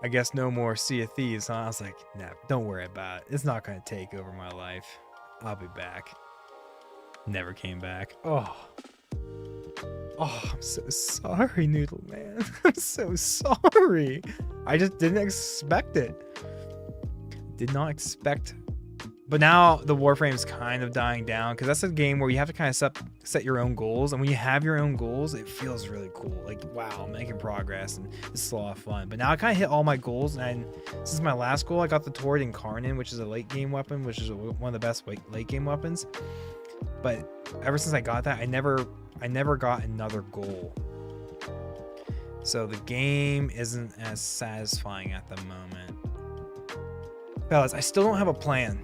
I guess no more Sea of Thieves, huh? I was like, nah, don't worry about it. It's not gonna take over my life. I'll be back. Never came back. Oh, I'm so sorry, Noodle Man. I'm so sorry. I just didn't expect it. Did not expect. But now the Warframe's kind of dying down, because that's a game where you have to kind of set your own goals, and when you have your own goals, it feels really cool. Like, wow, I'm making progress, and this is a lot of fun. But now I kind of hit all my goals, and this is my last goal. I got the Torrid Incarnate, which is a late game weapon, which is one of the best late game weapons. But ever since I got that, I never got another goal. So the game isn't as satisfying at the moment. Fellas, I still don't have a plan.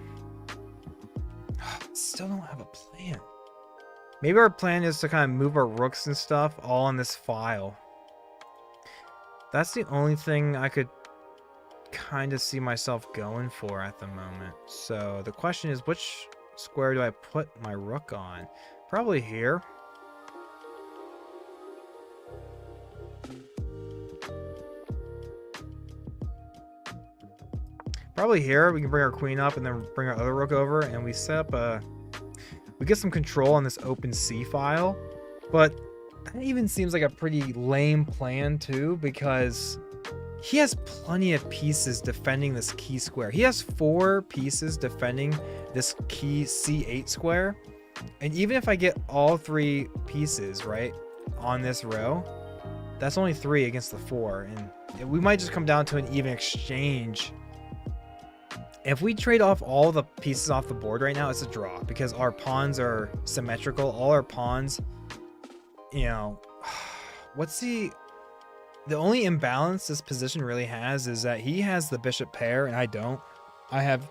Still don't have a plan. Maybe our plan is to kind of move our rooks and stuff all on this file. That's the only thing I could kind of see myself going for at the moment. So the question is, which square do I put my rook on? Probably here. Probably here. We can bring our queen up and then bring our other rook over, and we set up we get some control on this open C file. But that even seems like a pretty lame plan too, because he has plenty of pieces defending this key square. He has 4 pieces defending this key C8 square. And even if I get all 3 pieces, right, on this row, that's only 3 against the 4. And we might just come down to an even exchange. If we trade off all the pieces off the board right now, it's a draw, because our pawns are symmetrical. All our pawns, you know, what's the only imbalance this position really has is that he has the bishop pair and I don't. I have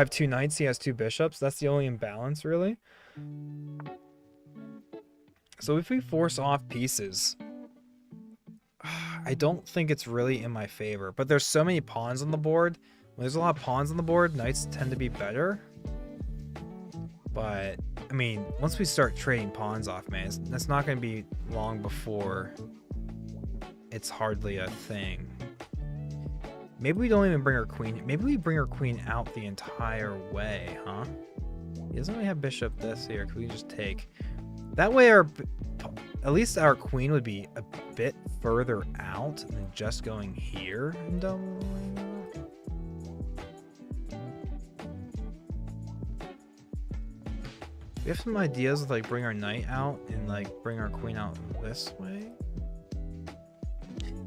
2 knights, he has 2 bishops. That's the only imbalance really. So if we force off pieces, I don't think it's really in my favor. But there's so many pawns on the board. When there's a lot of pawns on the board, knights tend to be better. But I mean, once we start trading pawns off, man, that's not going to be long before it's hardly a thing. Maybe we don't even bring our queen. Maybe we bring our queen out the entire way, huh? He doesn't really have bishop this here. Can we just take? That way at least our queen would be a bit further out than just going here and doubling. We have some ideas of like bring our knight out and like bring our queen out this way.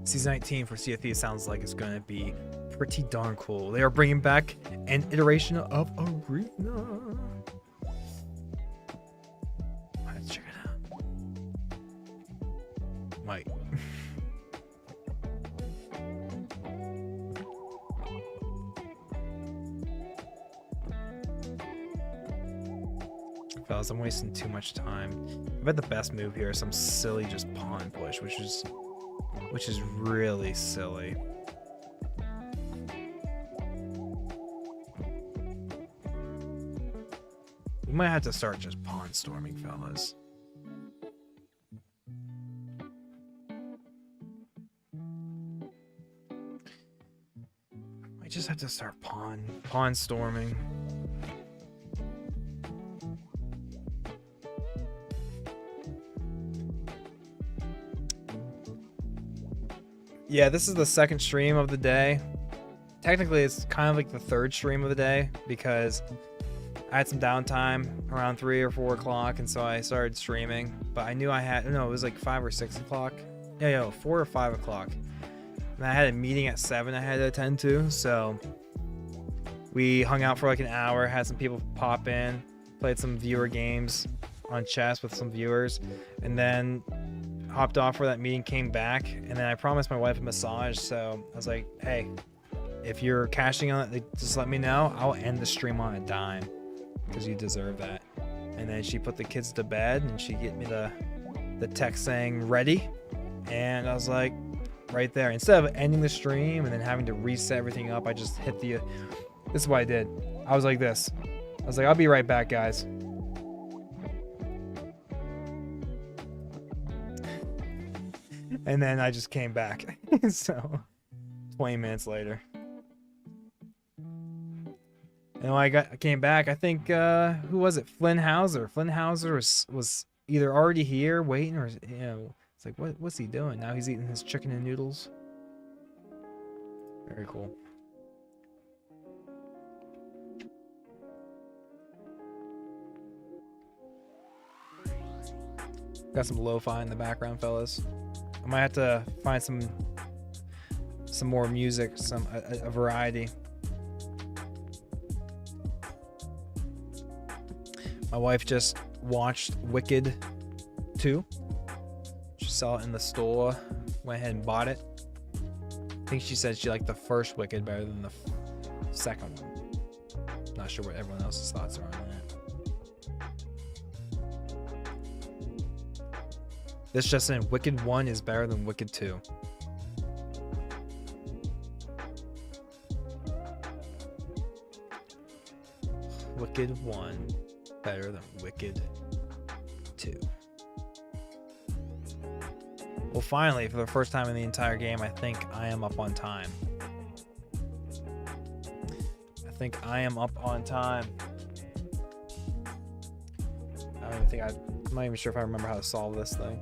Season 19 for Sea of Thieves sounds like it's going to be pretty darn cool. They are bringing back an iteration of Arena. Let's check it out. Might. Fellas, I'm wasting too much time. I bet the best move here is some silly just pawn push, which is really silly. We might have to start just pawn storming, fellas. I just have to start pawn storming. Yeah, this is the second stream of the day. Technically, it's kind of like the third stream of the day because I had some downtime around 3 or 4 o'clock, and so I started streaming. But I knew it was like 5 or 6 o'clock. Yeah, 4 or 5 o'clock. And I had a meeting at 7 I had to attend to, so we hung out for like an hour, had some people pop in, played some viewer games on chess with some viewers, and then hopped off for that meeting, came back, and then I promised my wife a massage, so I was like, hey, if you're cashing on it, just let me know. I'll end the stream on a dime because you deserve that. And then she put the kids to bed and she gave me the text saying ready, and I was like, right there. Instead of ending the stream and then having to reset everything up, I just hit the... This is what I did. I was like this. I was like, I'll be right back, guys. And then I just came back. So, 20 minutes later. And when I came back, I think, who was it? Flynn Hauser. Flynn Hauser was either already here waiting or, you know, it's like, what's he doing? Now he's eating his chicken and noodles. Very cool. Got some lo-fi in the background, fellas. I might have to find some more music, a variety. My wife just watched Wicked 2. She saw it in the store, went ahead and bought it. I think she said she liked the first Wicked better than the second one. Not sure what everyone else's thoughts are on that. This just in, Wicked 1 is better than Wicked 2. Wicked 1 better than Wicked 2. Well, finally, for the first time in the entire game, I think I am up on time. I think I am up on time. I don't even think I'm not even sure if I remember how to solve this thing.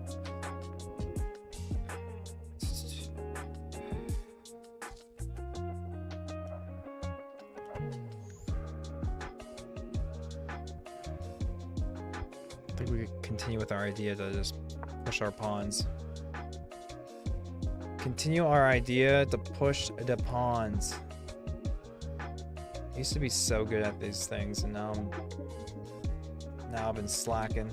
I think we could continue with our idea to just push our pawns. Continue our idea to push the pawns. I used to be so good at these things, and now I've been slacking.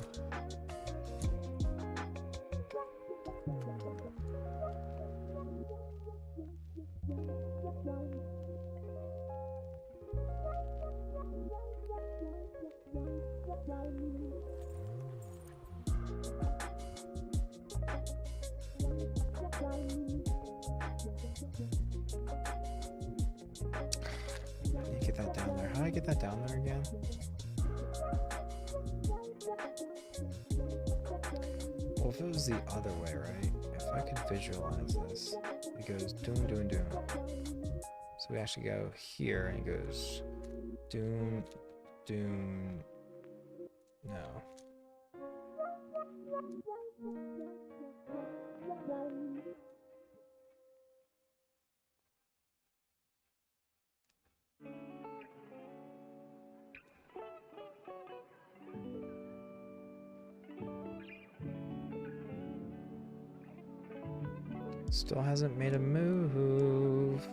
Get that down there. How do I get that down there again? Well, if it was the other way, right? If I could visualize this, it goes doom, doom, doom. So we actually go here and it goes doom, doom. No. Still hasn't made a move.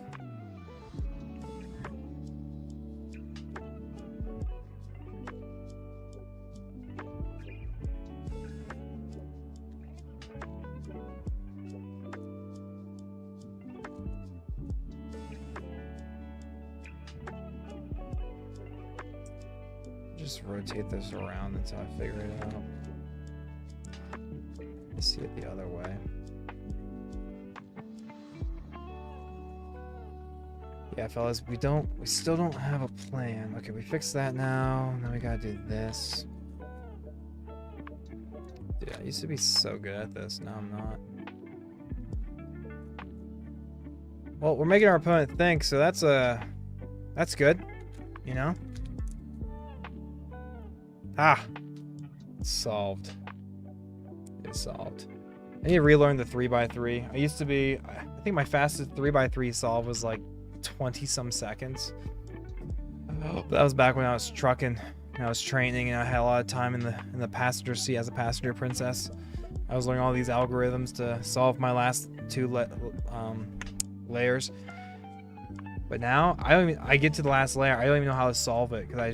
Just rotate this around until I figure it out. Let's see it the other way. Yeah, fellas, we still don't have a plan. Okay, we fixed that now. Now we gotta do this. Dude, I used to be so good at this. Now I'm not. Well, we're making our opponent think, so that's good. You know? Ah! It's solved. It's solved. I need to relearn the 3x3. I used to be... I think my fastest 3x3 solve was like 20-some seconds. But that was back when I was trucking and I was training and I had a lot of time in the passenger seat as a passenger princess. I was learning all these algorithms to solve my last two layers. But now I get to the last layer, I don't even know how to solve it because I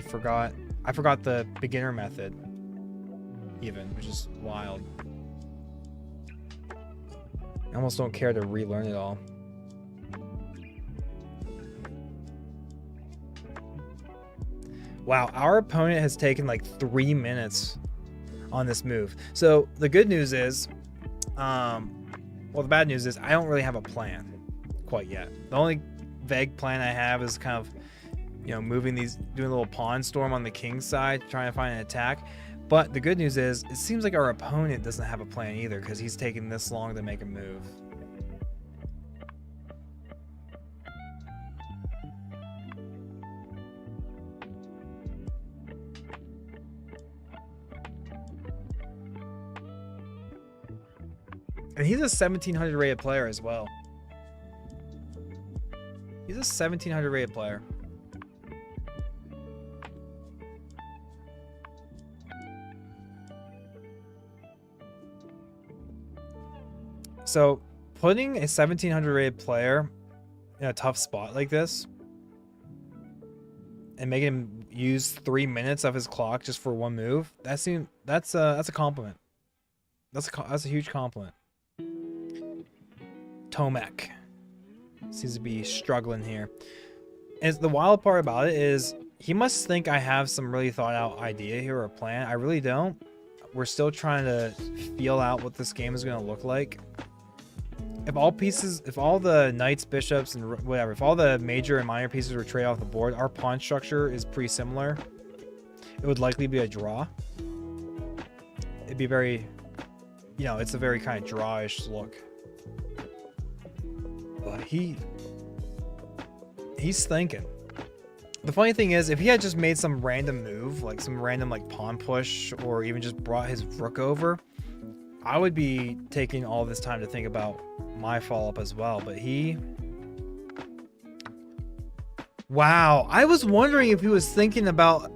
forgot the beginner method even, which is wild. I almost don't care to relearn it all. Wow, our opponent has taken like 3 minutes on this move. So the good news is, well, Well, the bad news is I don't really have a plan quite yet. The only vague plan I have is kind of, you know, moving these, doing a little pawn storm on the king's side, trying to find an attack. But the good news is it seems like our opponent doesn't have a plan either, because he's taking this long to make a move. And he's a 1700 rated player as well. He's a 1700 rated player. So putting a 1700 rated player in a tough spot like this and making him use 3 minutes of his clock just for one move, that's a compliment. That's a huge compliment. Tomek seems to be struggling here. And the wild part about it is he must think I have some really thought out idea here or plan. I really don't. We're still trying to feel out what this game is going to look like. If all the knights, bishops, and whatever, if all the major and minor pieces were traded off the board, our pawn structure is pretty similar. It would likely be a draw. It'd be very, you know, it's a very kind of drawish look. But he's thinking. The funny thing is, if he had just made some random move, like some random like pawn push, or even just brought his rook over, I would be taking all this time to think about my follow-up as well. But wow, I was wondering if he was thinking about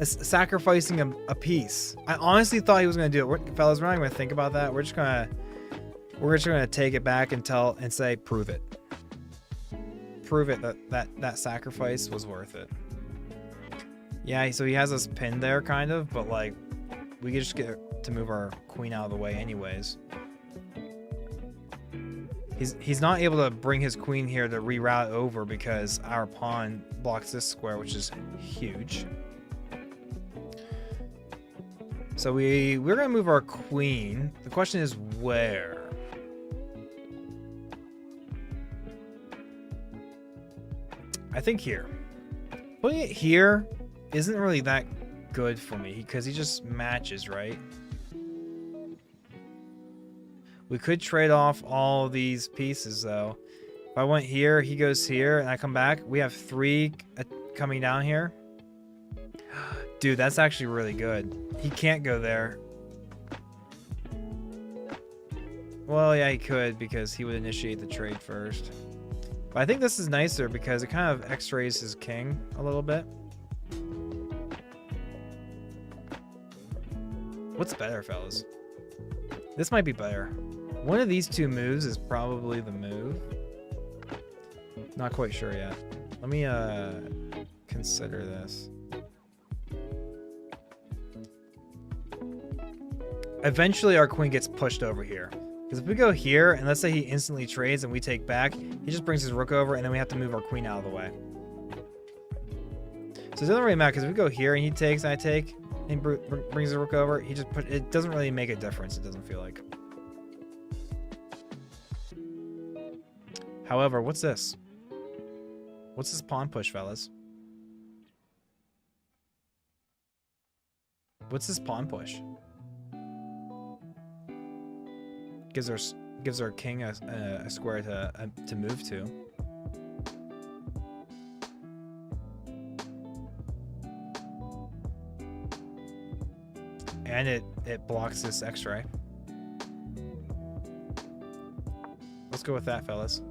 sacrificing a piece. I honestly thought he was going to do it. Fellas, we're not going to think about that. We're just going to take it back and say, prove it. Prove it that sacrifice was worth it. Yeah, so he has us pinned there kind of, but like we could just get to move our queen out of the way anyways. He's not able to bring his queen here to reroute over because our pawn blocks this square, which is huge. So we're gonna move our queen. The question is where? I think here. Putting it here isn't really that good for me because he just matches, right? We could trade off all these pieces though. If I went here, he goes here, and I come back, we have 3 coming down here. Dude, that's actually really good. He can't go there. Well, yeah, he could because he would initiate the trade first. But I think this is nicer because it kind of x-rays his king a little bit. What's better, fellas? This might be better. One of these 2 moves is probably the move. Not quite sure yet. Let me consider this. Eventually our queen gets pushed over here. Because if we go here, and let's say he instantly trades and we take back, he just brings his rook over, and then we have to move our queen out of the way. So it doesn't really matter, because if we go here and he takes and I take, and he brings the rook over, it doesn't really make a difference, it doesn't feel like. However, what's this? What's this pawn push, fellas? What's this pawn push? Gives our king a square to move to. And it blocks this X-ray. Let's go with that, fellas.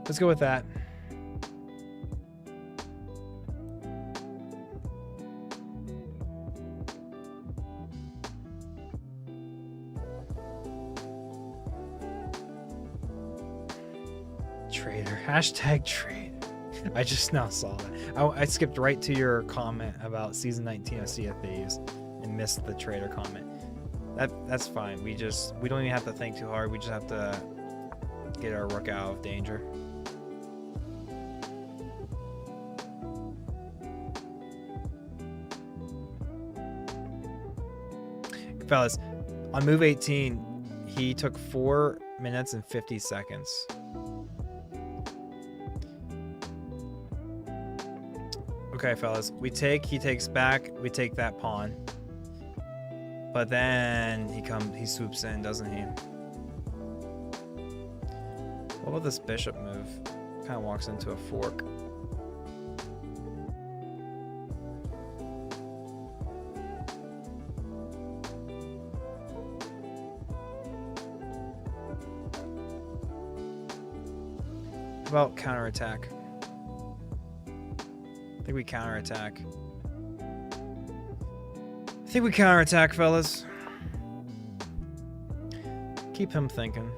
Let's go with that. Trader. Hashtag trade. I just now saw that. I skipped right to your comment about season 19 of Sea of Thieves and missed the trader comment. That's fine. We don't even have to think too hard. We just have to get our rook out of danger. Fellas, on move 18, he took 4 minutes and 50 seconds. Okay, fellas. He takes back, we take that pawn. But then he swoops in, doesn't he? What about this bishop move? Kind of walks into a fork. How about counterattack? I think we counterattack. Fellas. Keep him thinking.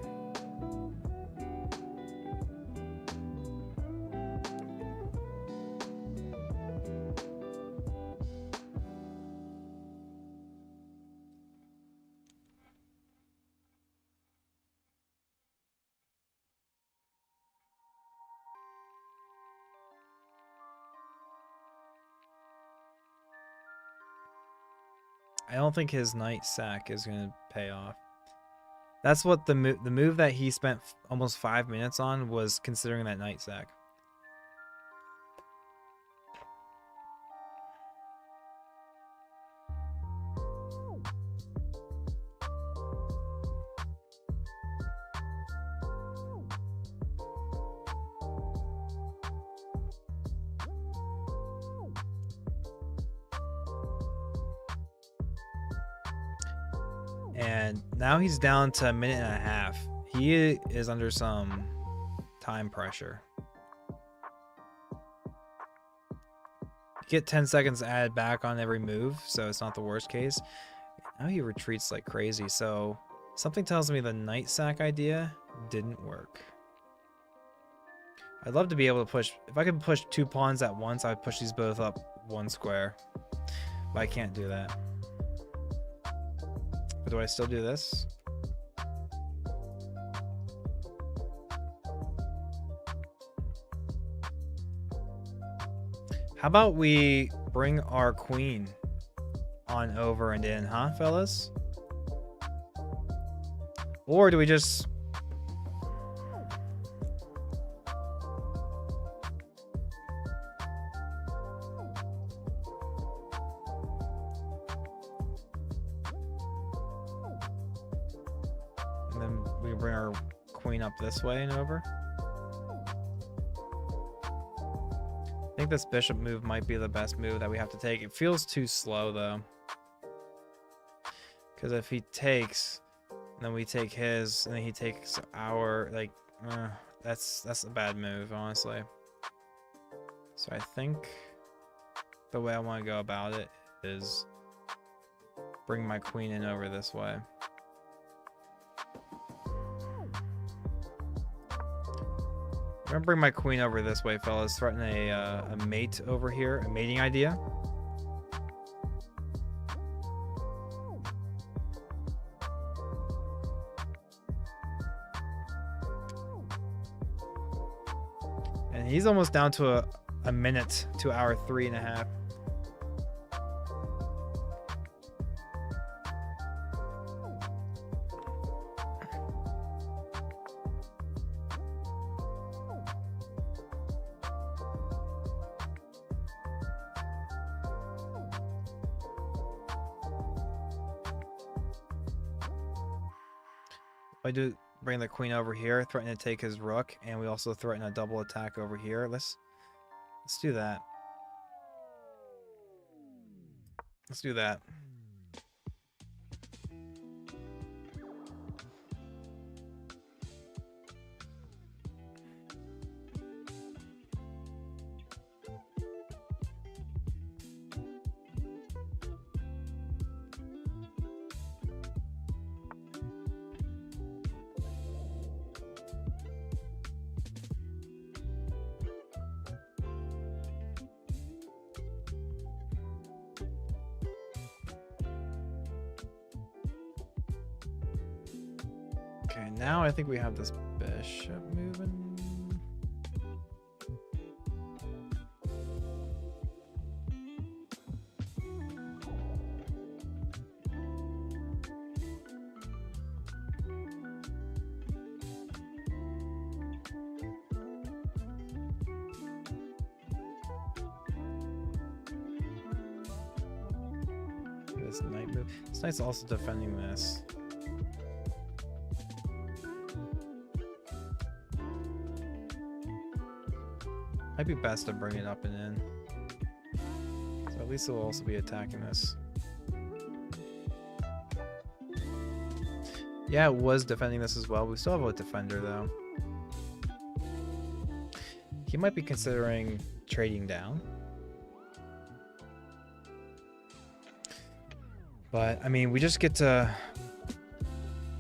I don't think his knight sack is going to pay off. That's what the move that he spent almost 5 minutes on was considering that knight sack. And now he's down to a minute and a half. He is under some time pressure. Get 10 seconds added back on every move, so it's not the worst case. Now he retreats like crazy, so something tells me the knight sack idea didn't work. I'd love to be able to push... If I could push 2 pawns at once, I'd push these both up 1 square. But I can't do that. But do I still do this? How about we bring our queen on over and in, huh, fellas? Or do we just... And then we bring our queen up this way and over? I think this bishop move might be the best move that we have to take. It feels too slow, though. Because if he takes, and then we take his, and then he takes our, like, that's a bad move, honestly. So I think the way I want to go about it is bring my queen in over this way. I'm gonna bring my queen over this way, fellas. Threaten a mate over here, a mating idea. And he's almost down to a minute to our 3.5. I do bring the queen over here, threaten to take his rook, and we also threaten a double attack over here. Let's do that. Let's do that. Okay, now I think we have this bishop moving. this knight move. This knight's also defending this. Might be best to bring it up and in. So at least it will also be attacking this. Yeah, it was defending this as well. We still have a defender though. He might be considering trading down. But I mean, we just get to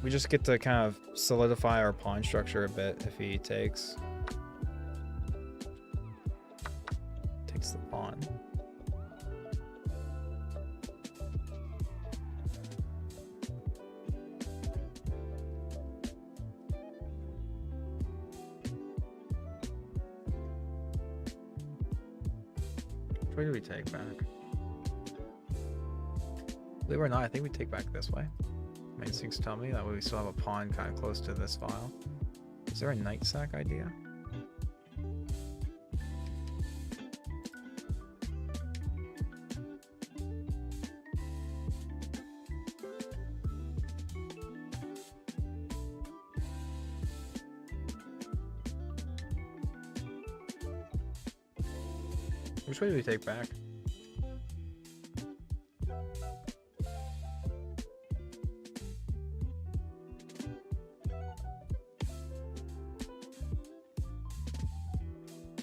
kind of solidify our pawn structure a bit if he takes the pawn. Which way do we take back? Believe it or not, I think we take back this way. My instincts tell me that way we still have a pawn kind of close to this file. Is there a knight sack idea? Which way do we take back?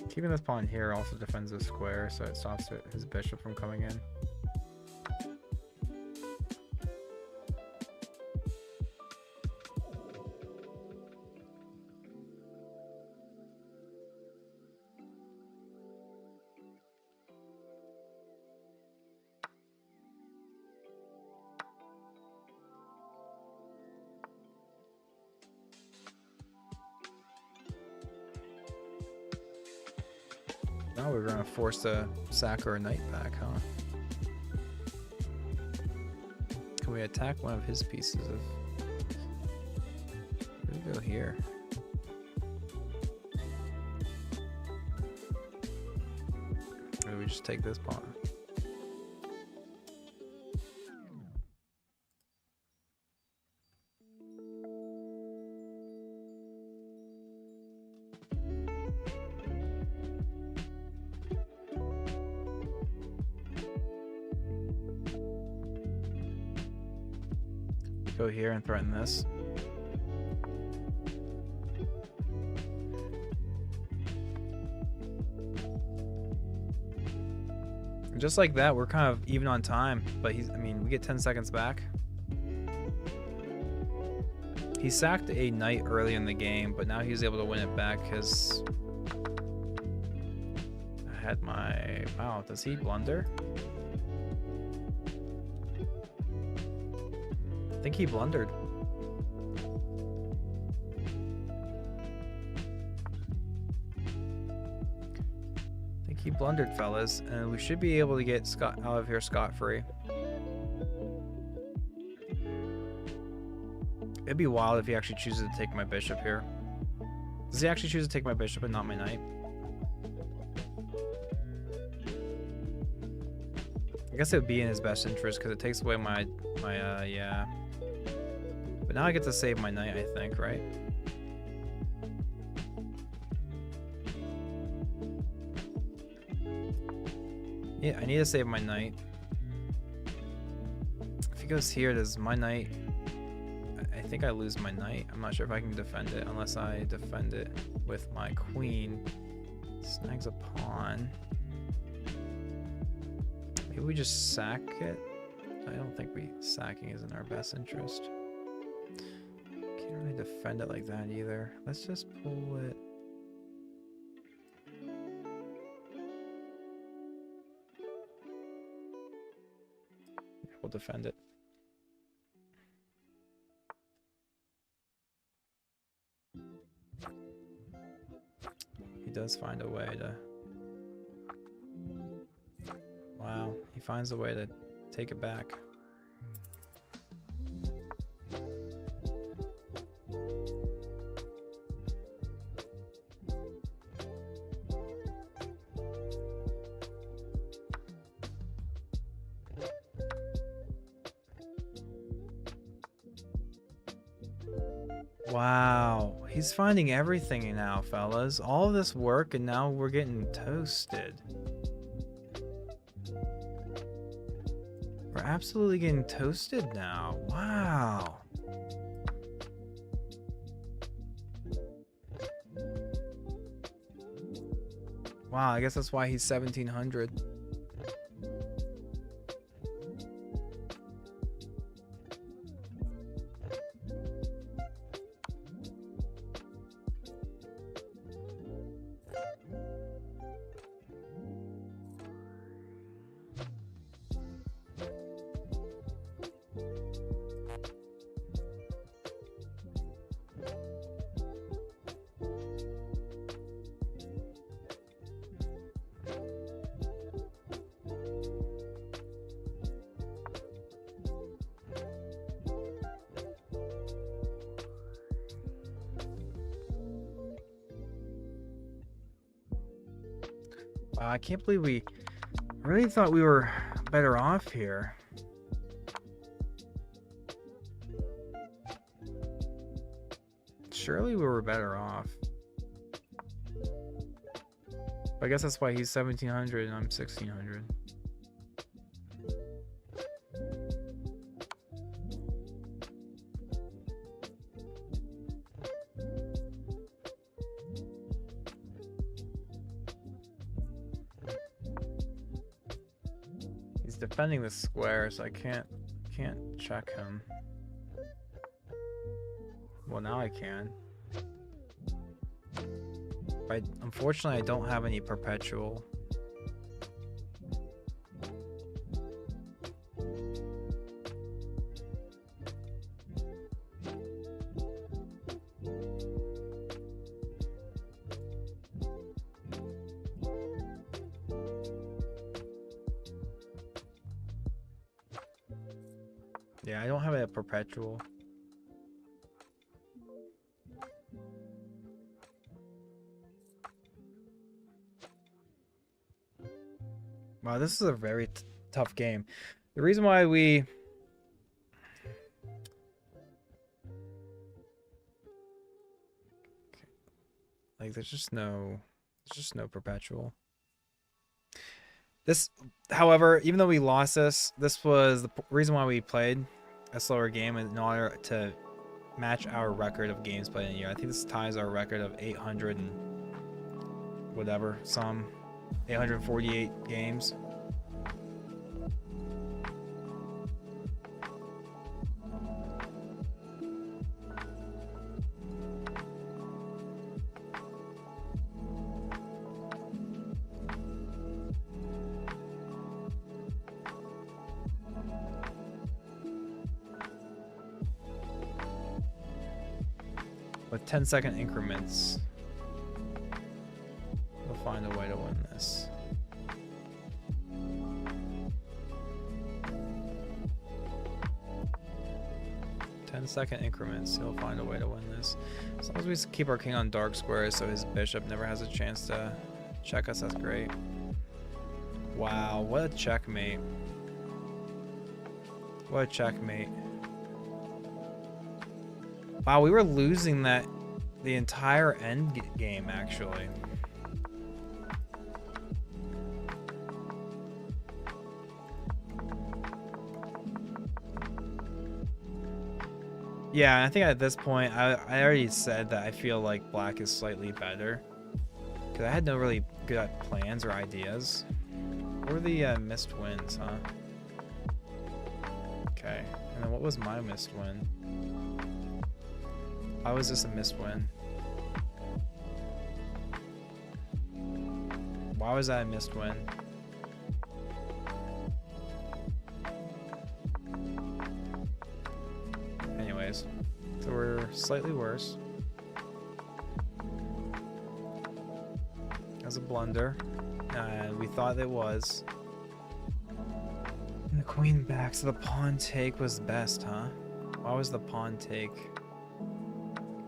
Keeping this pawn here also defends the square, so it stops his bishop from coming in. Now we're gonna force the sack or knight back, huh? Can we attack one of his pieces of... Where do we go here? Or do we just take this pawn? Go here and threaten this. And just like that, we're kind of even on time, but I mean, we get 10 seconds back. He sacked a knight early in the game, but now he's able to win it back because I had my... Wow, does he blunder? I think he blundered. I think he blundered, fellas, and we should be able to get Scott out of here scot-free. It'd be wild if he actually chooses to take my bishop here. Does he actually choose to take my bishop and not my knight? I guess it would be in his best interest because it takes away my yeah. But now I get to save my knight, I think, right? Yeah, I need to save my knight. If he goes here, does my knight... I think I lose my knight. I'm not sure if I can defend it unless I defend it with my queen. Snags a pawn. Maybe we just sack it? I don't think sacking is in our best interest. Can't really defend it like that either. Let's just pull it. We'll defend it. He does find a way to... Wow, he finds a way to take it back. Wow, he's finding everything now, fellas. All of this work, and now we're getting toasted. We're absolutely getting toasted now. Wow. Wow, I guess that's why he's 1700. Wow, I can't believe we really thought we were better off here. Surely we were better off. I guess that's why he's 1700 and I'm 1600. He's defending the square, so I can't check him. Well, now I can. Unfortunately, I don't have any perpetual. Yeah, I don't have a perpetual. Wow, this is a very tough game. The reason why we... Like, there's just no perpetual. This, however, even though we lost this was the reason why we played a slower game in order to match our record of games played in a year. I think this ties our record of 800 and whatever, 848 games. With 10-second increments, we'll find a way to win this. Second increments, he'll find a way to win this. As long as we keep our king on dark squares so his bishop never has a chance to check us, that's great. Wow, what a checkmate. What a checkmate. Wow, we were losing that the entire end game, actually. Yeah, I think at this point, I already said that I feel like black is slightly better. Because I had no really good plans or ideas. What were the missed wins, huh? Okay, and then what was my missed win? Why was this a missed win? Why was that a missed win? Anyways, so we're slightly worse. That was a blunder. We thought it was. And the queen back, so the pawn take was best, huh? Why was the pawn take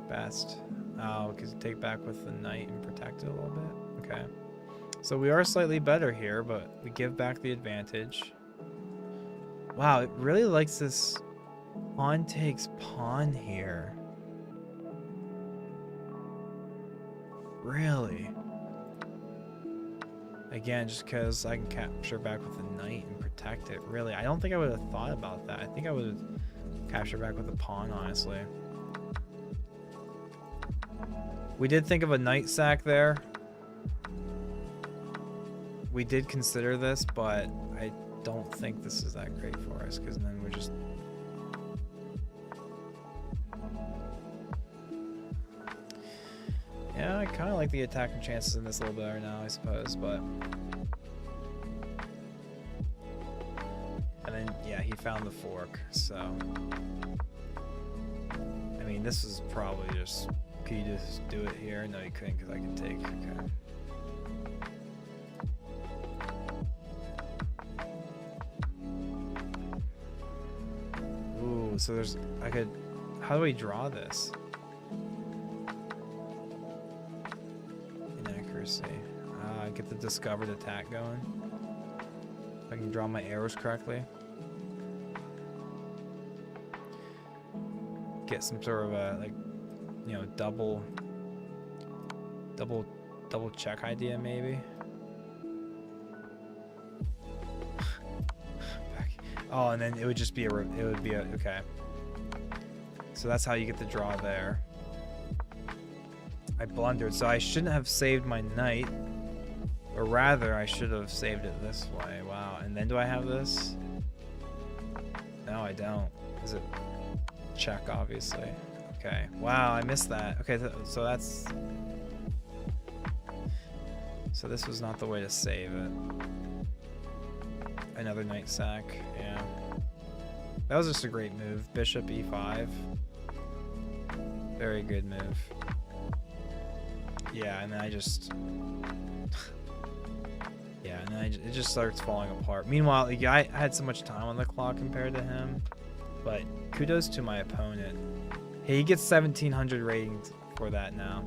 best? Oh, because you take back with the knight and protect it a little bit. Okay. So we are slightly better here, but we give back the advantage. Wow, it really likes this pawn takes pawn here. Really? Again, just because I can capture back with the knight and protect it. Really, I don't think I would have thought about that. I think I would have captured back with the pawn, honestly. We did think of a knight sack there. We did consider this, but I don't think this is that great for us, because then we're just... Yeah, I kind of like the attacking chances in this a little better now, I suppose, but... And then, yeah, he found the fork, so... I mean, this is probably just... Could you just do it here? No, you couldn't, because I can take... Okay. Ooh, so there's... I could... How do we draw this? Inaccuracy. Get the discovered attack going. If I can draw my arrows correctly. Get some sort of a, like, you know, double check idea, maybe. Oh, and then it would just be okay. So that's how you get the draw there. I blundered, so I shouldn't have saved my knight, or rather, I should have saved it this way. Wow. And then do I have this? No, I don't. Is it check? Obviously. Okay. Wow, I missed that. Okay, so that's. So this was not the way to save it. Another knight sack. Yeah. That was just a great move. Bishop e5. Very good move. Yeah, and then I just... yeah, and then it just starts falling apart. Meanwhile, like, I had so much time on the clock compared to him. But kudos to my opponent. Hey, he gets 1,700 ratings for that now.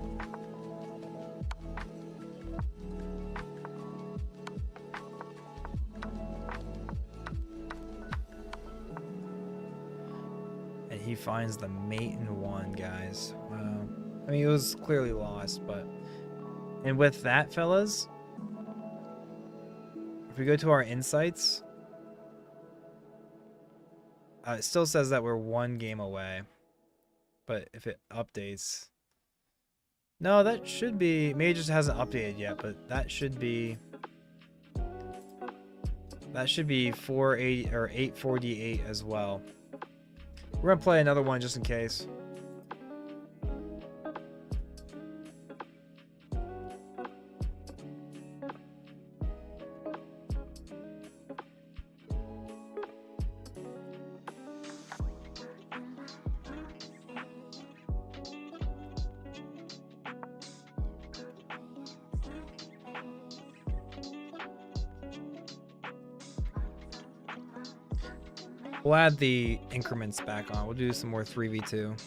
And he finds the mate in one, guys. Wow. I mean, it was clearly lost, but... And with that, fellas, if we go to our insights, it still says that we're 1 game away. But if it updates... No, that should be... Maybe it just hasn't updated yet, but that should be... That should be 480 or 848 as well. We're going to play another one just in case. We'll add the increments back on. We'll do some more 3v2.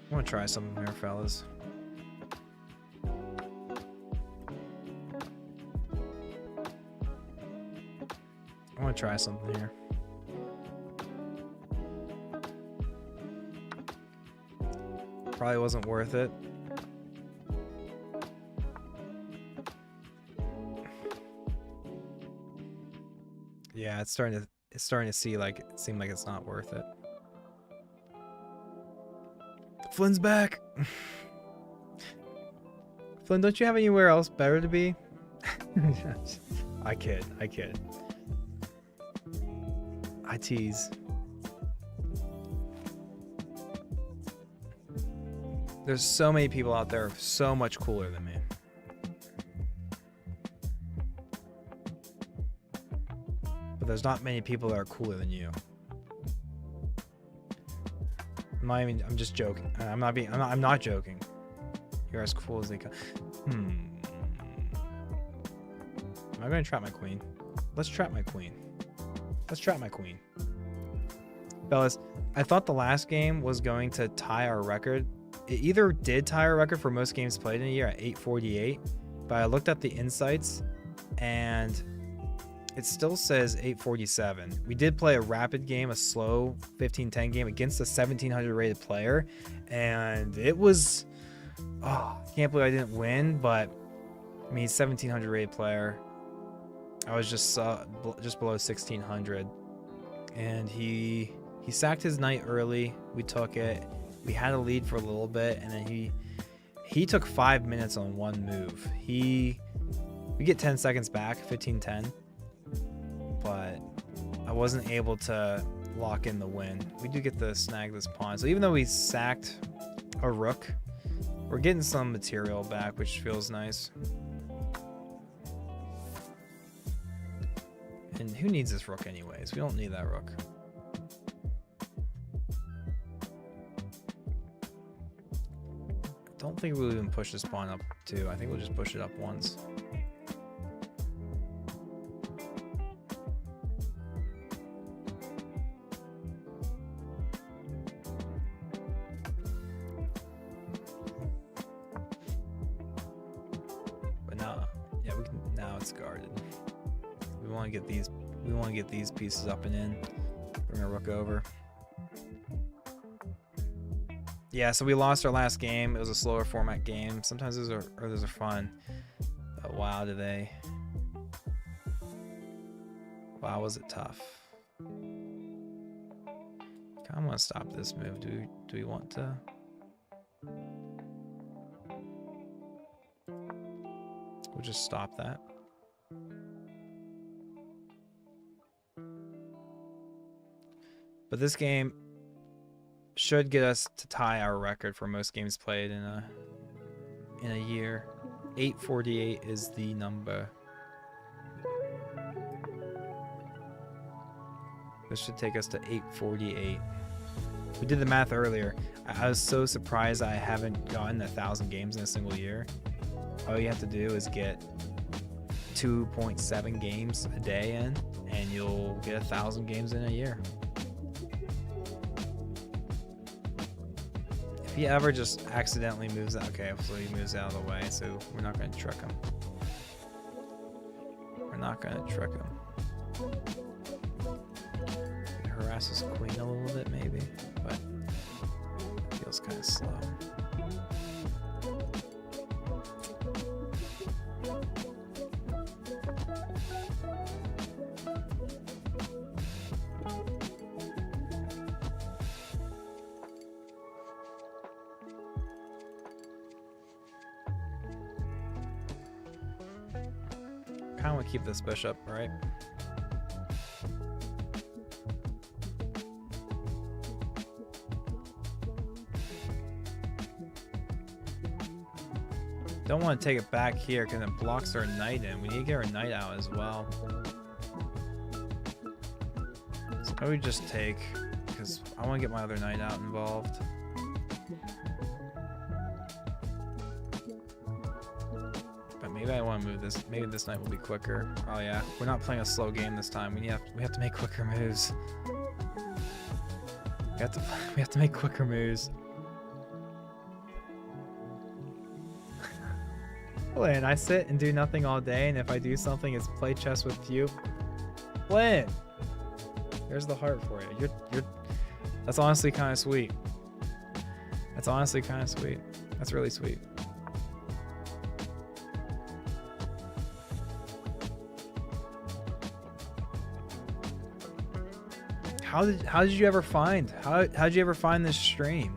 I want to try something here, fellas. I want to try something here. Probably wasn't worth it. Yeah, it's starting to seem like it's not worth it. Flynn's back. Flynn, don't you have anywhere else better to be? I kid. I tease. There's so many people out there so much cooler than me. But there's not many people that are cooler than you. I'm just joking. I'm not joking. You're as cool as they come. Am I gonna trap my queen? Let's trap my queen. Fellas, I thought the last game was going to tie our record. It either did tie our record for most games played in a year at 848, but I looked at the insights and it still says 847. We did play a rapid game, a slow 15-10 game against a 1700 rated player, and it was, I can't believe I didn't win, but I mean, 1700 rated player. I was just below 1600, and he sacked his knight early. We took it. We had a lead for a little bit, and then he took 5 minutes on one move. We get 10 seconds back, 15-10, but I wasn't able to lock in the win. We do get to snag this pawn. So even though we sacked a rook, we're getting some material back, which feels nice. And who needs this rook anyways? We don't need that rook. I don't think we'll even push this pawn up two. I think we'll just push it up once. But now, yeah, we can. Now it's guarded. We want to get these. We want to get these pieces up and in. Bring our rook over. Yeah, so we lost our last game. It was a slower format game. Sometimes those are fun. But wow, wow, was it tough. I want to stop this move. Do we want to? We'll just stop that. But this game should get us to tie our record for most games played in a year. 848 is the number. This should take us to 848. We did the math earlier. I was so surprised I haven't gotten 1,000 games in a single year. All you have to do is get 2.7 games a day in, and you'll get 1,000 games in a year. If he ever just accidentally moves out, okay, so he moves out of the way, so we're not going to trick him. We're not going to trick him. Harass his queen a little bit, maybe, but it feels kind of slow. Kind of want to keep this bishop, right? Don't want to take it back here because it blocks our knight in. We need to get our knight out as well. So I would just take, because I want to get my other knight out involved. But maybe I want to move this. Maybe this knight will be quicker. Oh yeah, we're not playing a slow game this time. We have to make quicker moves. We have to make quicker moves. Flynn, I sit and do nothing all day, and if I do something, it's play chess with you. Flynn, there's the heart for you. That's honestly kind of sweet. That's honestly kind of sweet. That's really sweet. How did you ever find how'd you ever find this stream?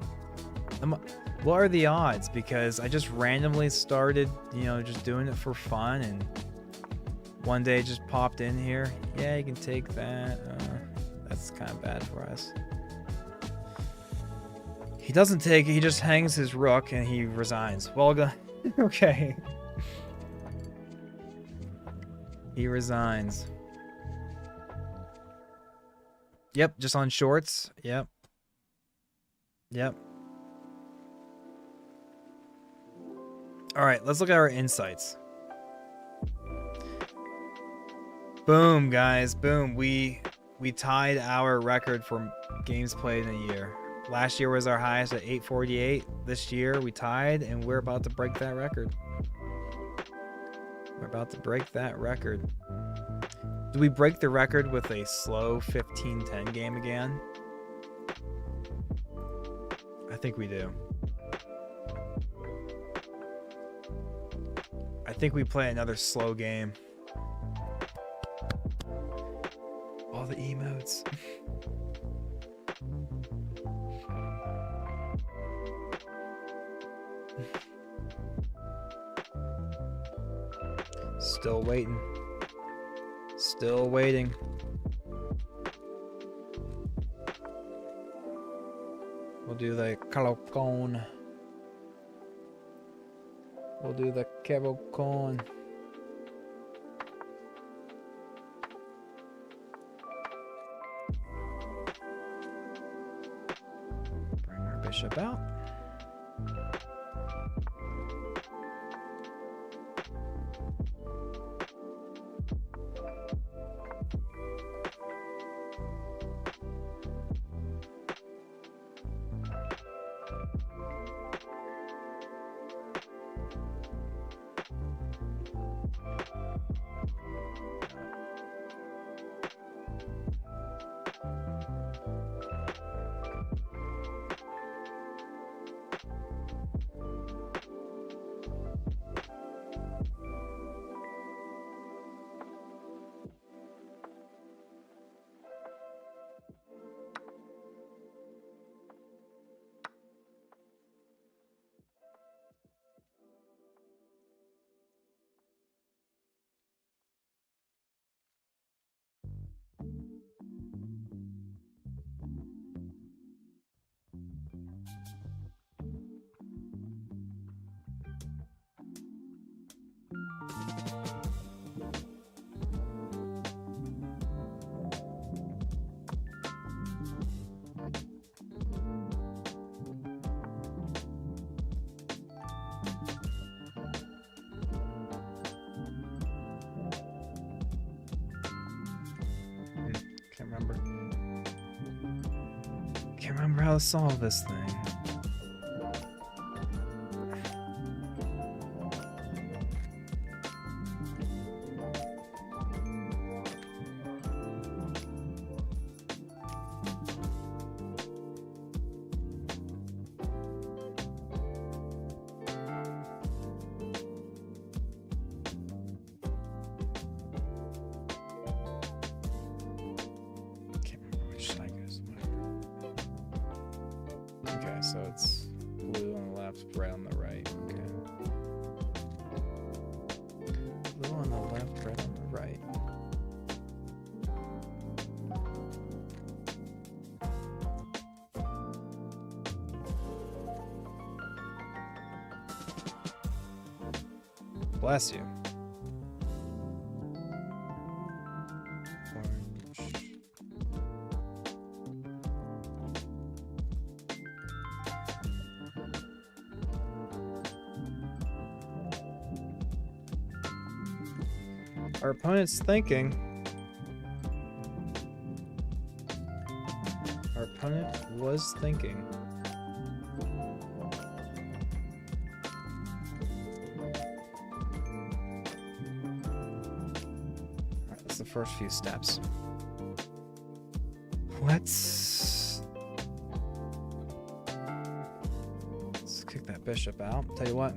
What are the odds? Because I just randomly started, you know, just doing it for fun, and one day it just popped in here. Yeah, you can take that. That's kind of bad for us. He doesn't take it. He just hangs his rook and he resigns. Well, okay. He resigns. Yep, just on shorts. Yep. Yep. All right, let's look at our insights. Boom, guys. Boom. We tied our record for games played in a year. Last year was our highest at 848. This year we tied, and we're about to break that record. We're about to break that record. Do we break the record with a slow 15-10 game again? I think we do. I think we play another slow game. All the emotes. Still waiting. Still waiting. We'll do the calocone. We'll do the calocone. Bring our bishop out. Can't remember how to solve this thing. So it's blue on the left, red on the right. Okay. Blue on the left, red on the right. Bless you. Our opponent's thinking. Our opponent was thinking. Alright, that's the first few steps. Let's kick that bishop out. Tell you what.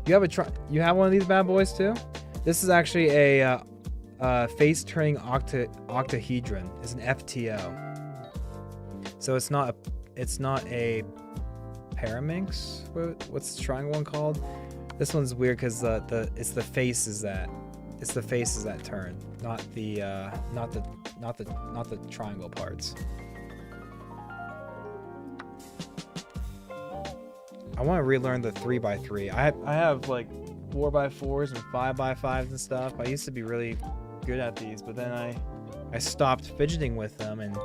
You have one of these bad boys too? This is actually a face turning octahedron is an FTO. So it's not a paraminx. What's the triangle one called? This one's weird because it's the faces that turn, not the triangle parts. I want to relearn the 3x3. I have like 4x4s and 5x5s and stuff. I used to be really good at these, but then I stopped fidgeting with them, and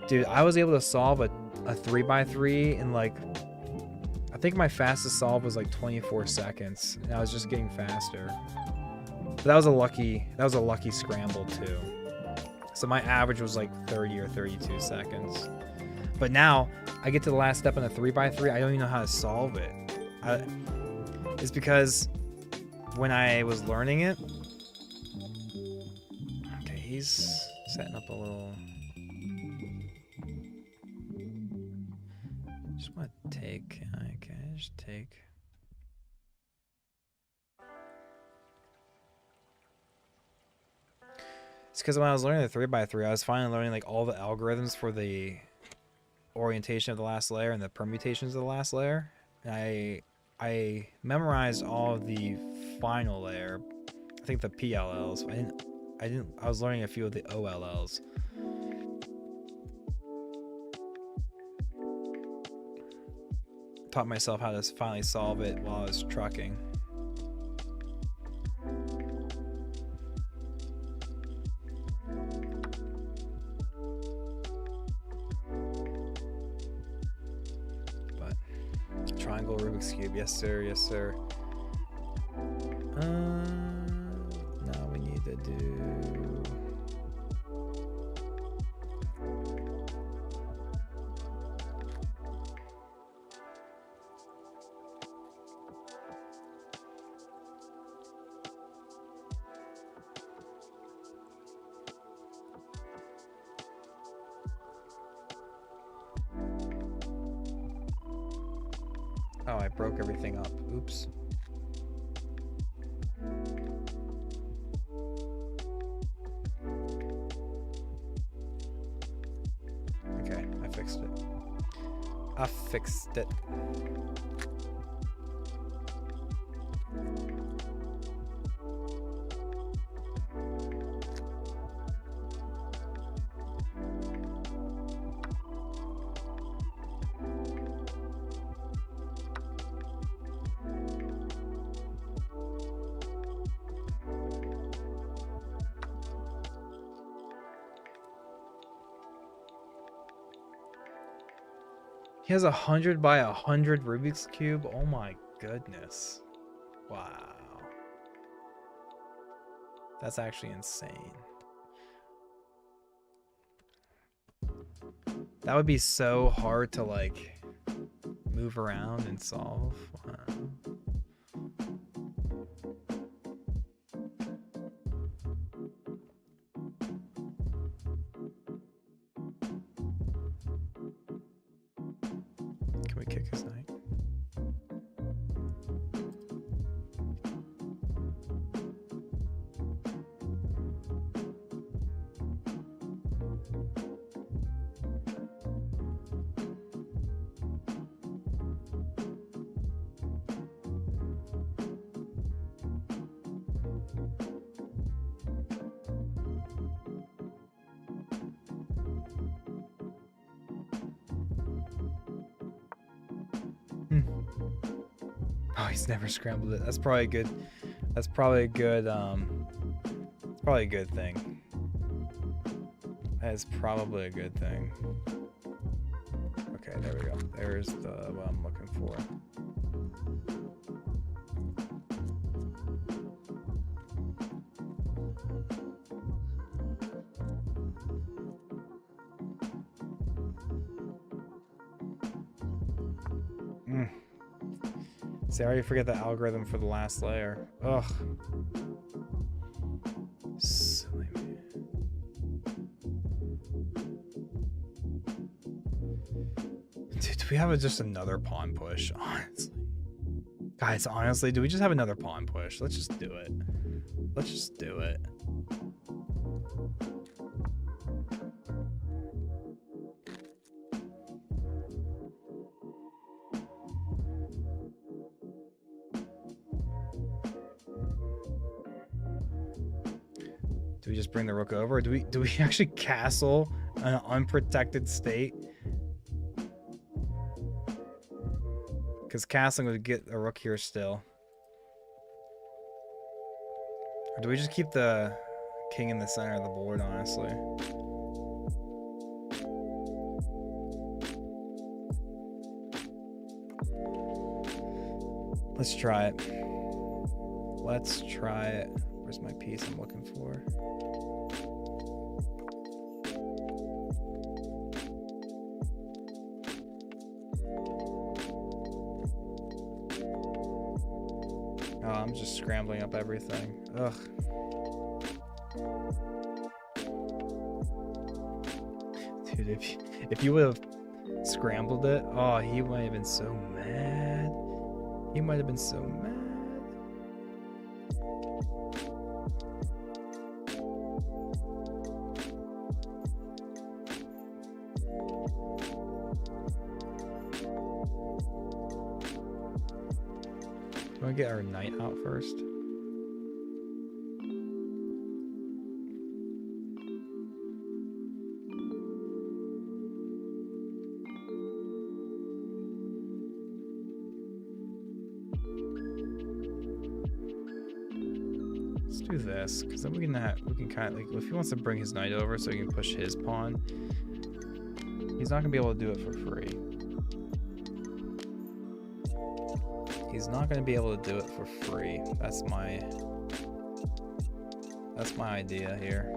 dude, I was able to solve a 3x3 in like, I think my fastest solve was like 24 seconds, and I was just getting faster. But that was a lucky scramble too. So my average was like 30 or 32 seconds. But now I get to the last step in a 3x3, I don't even know how to solve it. It's because when I was learning it, okay, he's setting up a little. Just want to take. Can I just take? It's because when I was learning the 3x3, I was finally learning like all the algorithms for the orientation of the last layer and the permutations of the last layer. And I memorized all of the final layer. I think the PLLs. I was learning a few of the OLLs. Taught myself how to finally solve it while I was trucking. But triangle Rubik's Cube, yes sir, yes sir. Now we need to do. Oh, I broke everything up. Oops. Okay, I fixed it. I fixed it. He has 100 by 100 Rubik's Cube. Oh my goodness. Wow. That's actually insane. That would be so hard to like move around and solve. Wow. Can we kick his knight? Oh, he's never scrambled it. That's probably good. That's probably a good. It's probably a good thing. That is probably a good thing. Okay, there we go. There's the what I'm looking for. See, I already forget the algorithm for the last layer. Ugh. Silly man. Dude, do we have just another pawn push? Honestly. Guys, honestly, do we just have another pawn push? Let's just do it. Let's just do it. Do we just bring the rook over? Or do we actually castle an unprotected state? Because castling would get a rook here still. Or do we just keep the king in the center of the board, honestly? Let's try it. Let's try it. Where's my piece I'm looking for? Oh, I'm just scrambling up everything. Ugh. Dude, if you would have scrambled it, oh, he might have been so mad. He might have been so mad. Do we get our knight out first? Let's do this, because then we can kind of like, if he wants to bring his knight over so he can push his pawn, he's not gonna be able to do it for free. He's not going to be able to do it for free. That's my idea here.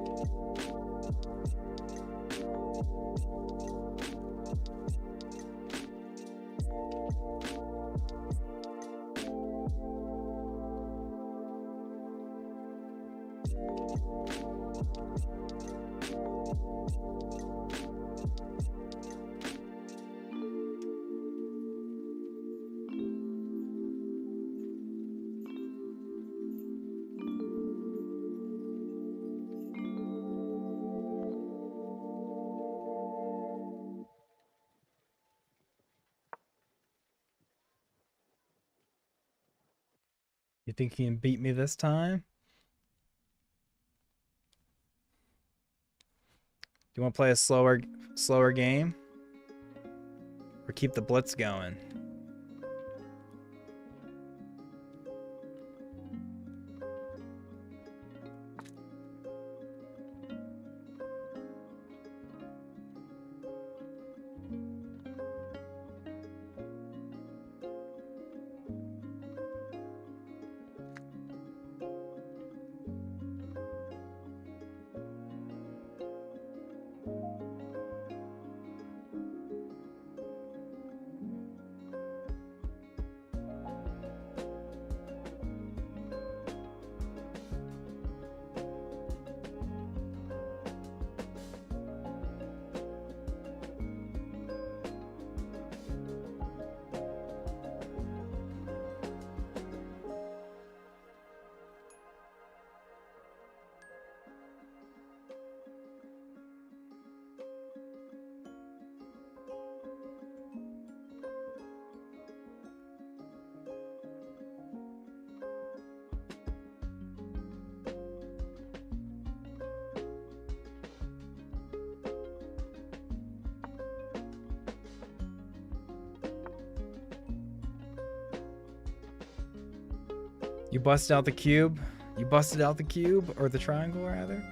You think he can beat me this time? Do you want to play a slower game? Or keep the blitz going? You busted out the cube? You busted out the cube? Or the triangle, rather?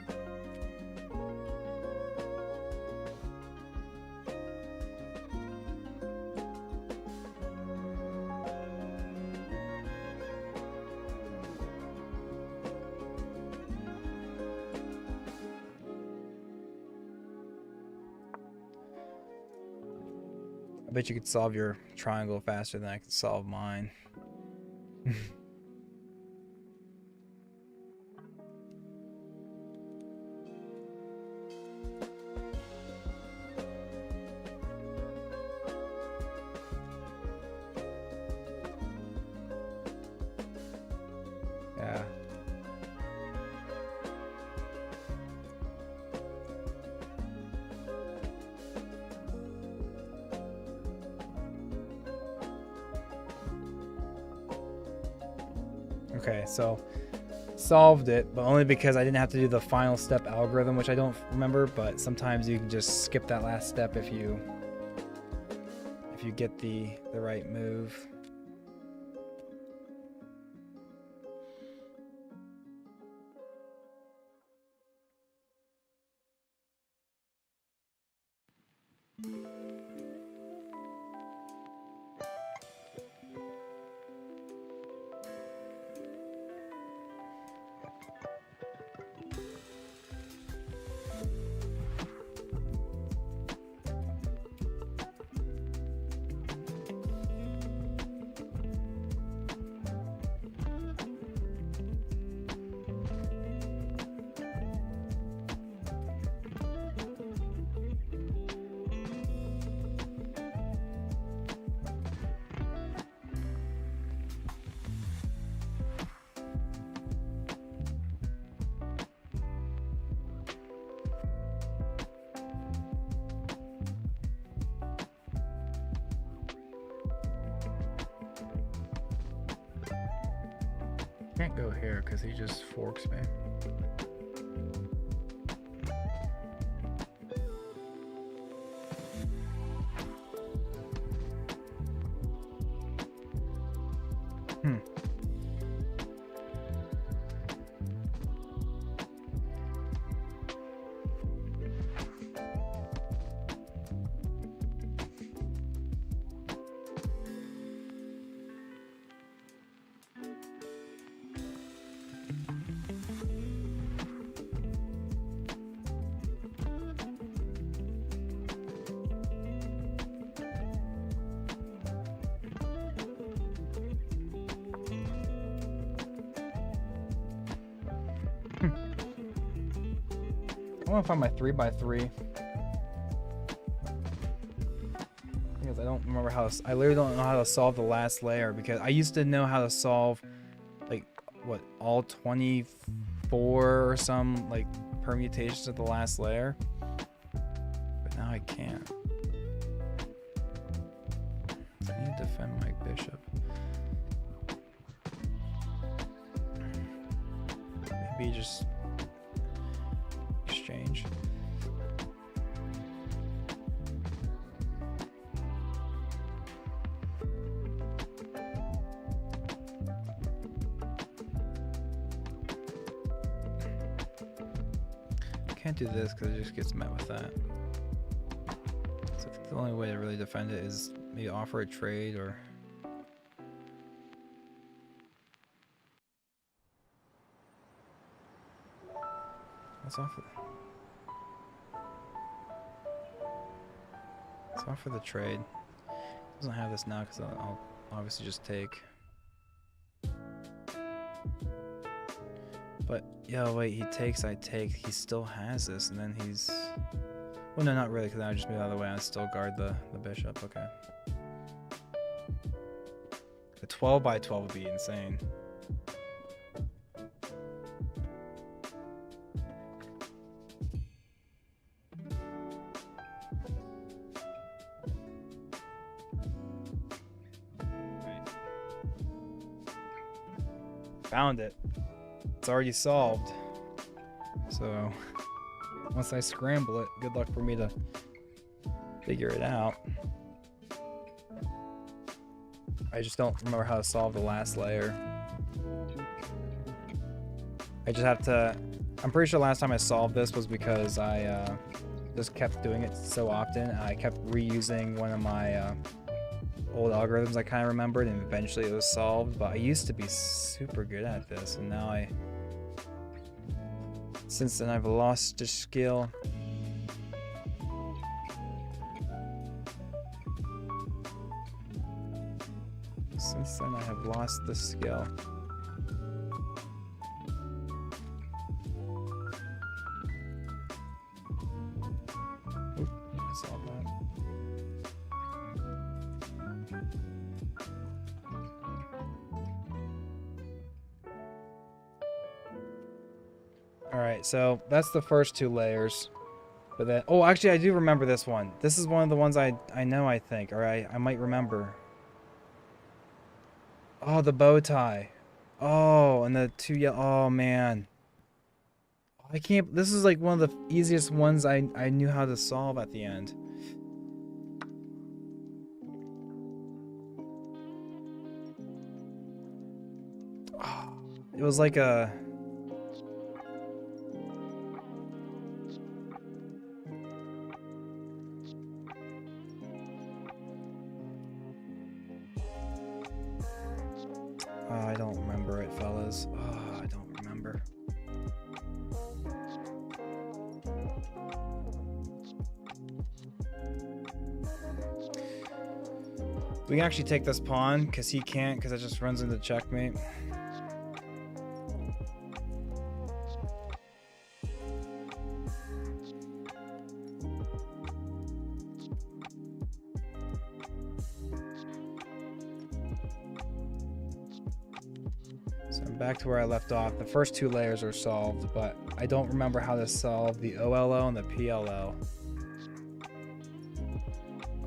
I bet you could solve your triangle faster than I could solve mine. Yeah. Okay, so solved it, but only because I didn't have to do the final step algorithm, which I don't remember, but sometimes you can just skip that last step if you get the right move. Can't go here because he just forks me. I want to find my 3x3 because I don't remember how to, I literally don't know how to solve the last layer, because I used to know how to solve like what, all 24 or some like permutations of the last layer, but now I can't. I need to defend my bishop. Maybe just exchange. Can't do this because it just gets met with that. So I think the only way to really defend it is maybe offer a trade, or let's offer the trade. Doesn't have this now because I'll obviously just take. But yeah, wait, he takes, I take. He still has this, and then he's. Well, no, not really, because I just move out of the way. I still guard the bishop. Okay. A 12x12 would be insane. Found it. It's already solved. So once I scramble it, good luck for me to figure it out. I just don't remember how to solve the last layer. I just have to. I'm pretty sure last time I solved this was because I just kept doing it so often. I kept reusing one of my old algorithms I kind of remembered, and eventually it was solved. But I used to be super good at this, and now since then I've lost the skill. Since then I have lost the skill. Oop, I solved that. Alright, so that's the first two layers. But then, oh, actually I do remember this one. This is one of the ones I know, I think, or I might remember. Oh, the bow tie. Oh, and the two yellow. Oh man, I can't. This is like one of the easiest ones I knew how to solve at the end. Oh, it was like a. Oh, I don't remember it, fellas. Oh, I don't remember. We can actually take this pawn because he can't, because it just runs into checkmate. So I'm back to where I left off. The first two layers are solved, but I don't remember how to solve the OLO and the PLO.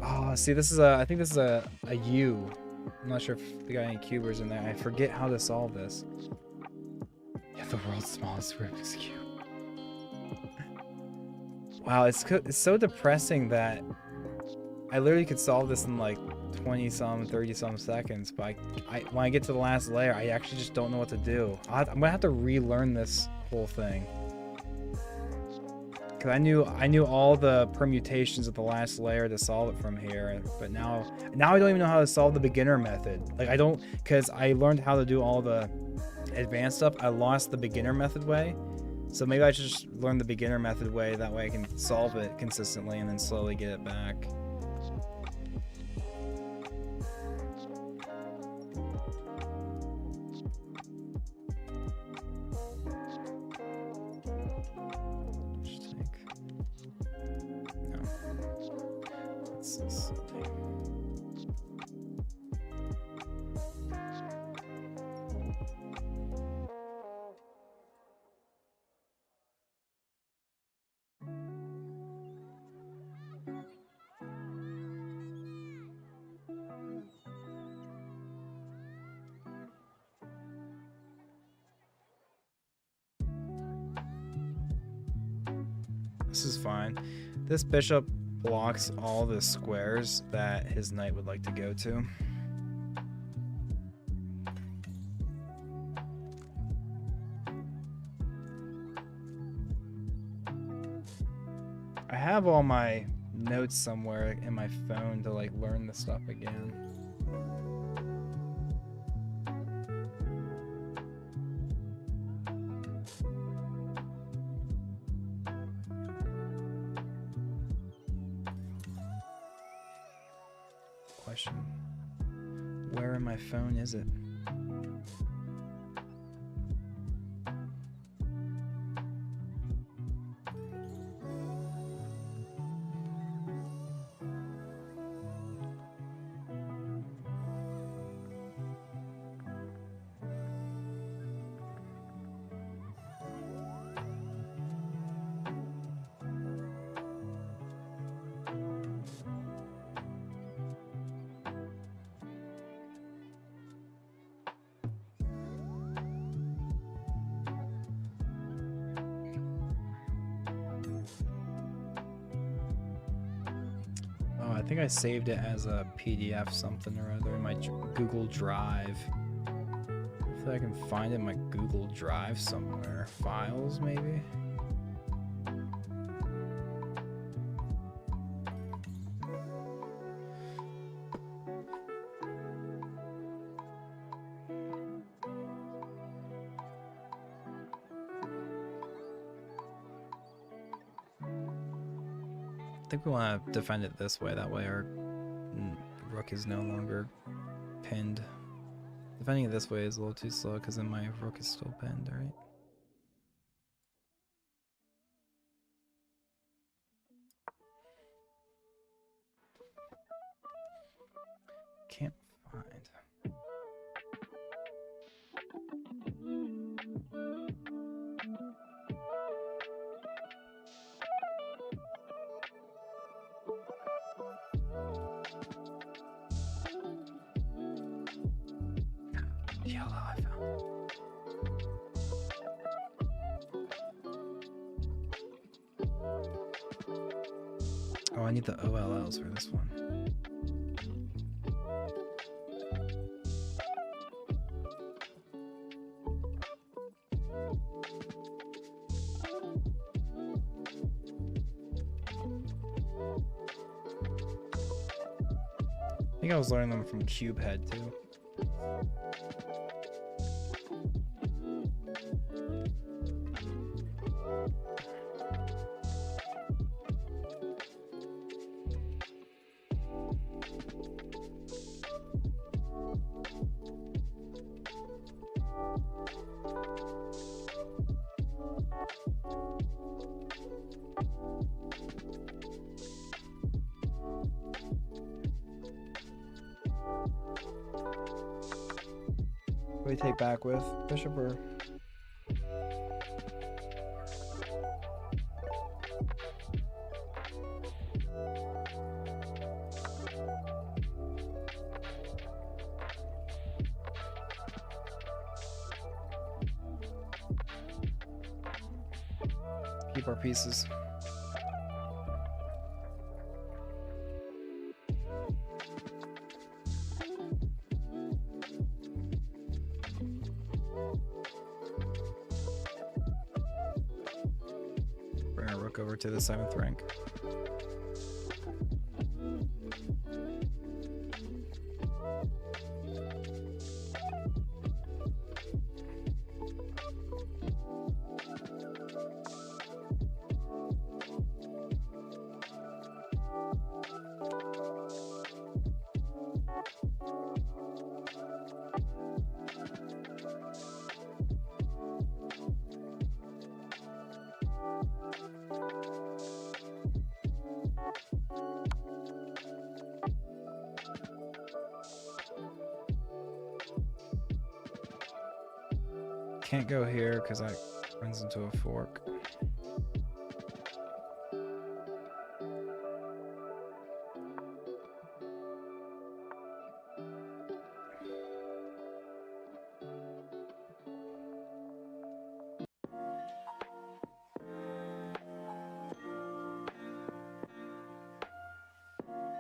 Oh, see, this is I think this is a U. I'm not sure if they got any cubers in there. I forget how to solve this. Yeah, the world's smallest Rubik's Cube. Wow, it's so depressing that I literally could solve this in like 20 some, 30 some seconds, but when I get to the last layer, I actually just don't know what to do. I'm gonna have to relearn this whole thing. Cause I knew all the permutations of the last layer to solve it from here, but now I don't even know how to solve the beginner method. Like cause I learned how to do all the advanced stuff. I lost the beginner method way. So maybe I should just learn the beginner method way, that way I can solve it consistently and then slowly get it back. This is fine. This bishop blocks all the squares that his knight would like to go to. I have all my notes somewhere in my phone to like learn the stuff again. Question. Where in my phone is it? Oh, I think I saved it as a PDF something or other in my Google Drive. Hopefully I can find it in my Google Drive somewhere. Files, maybe? I think we want to defend it this way. That way our rook is no longer pinned. Defending it this way is a little too slow because then my rook is still pinned, right? Can't find. Yellow, I found. I need the OLLs for this one. I think I was learning them from Cubehead too. What do you take back with? Bishop or? Keep our pieces. Bring our rook over to the 7th rank. Can't go here because that runs into a fork.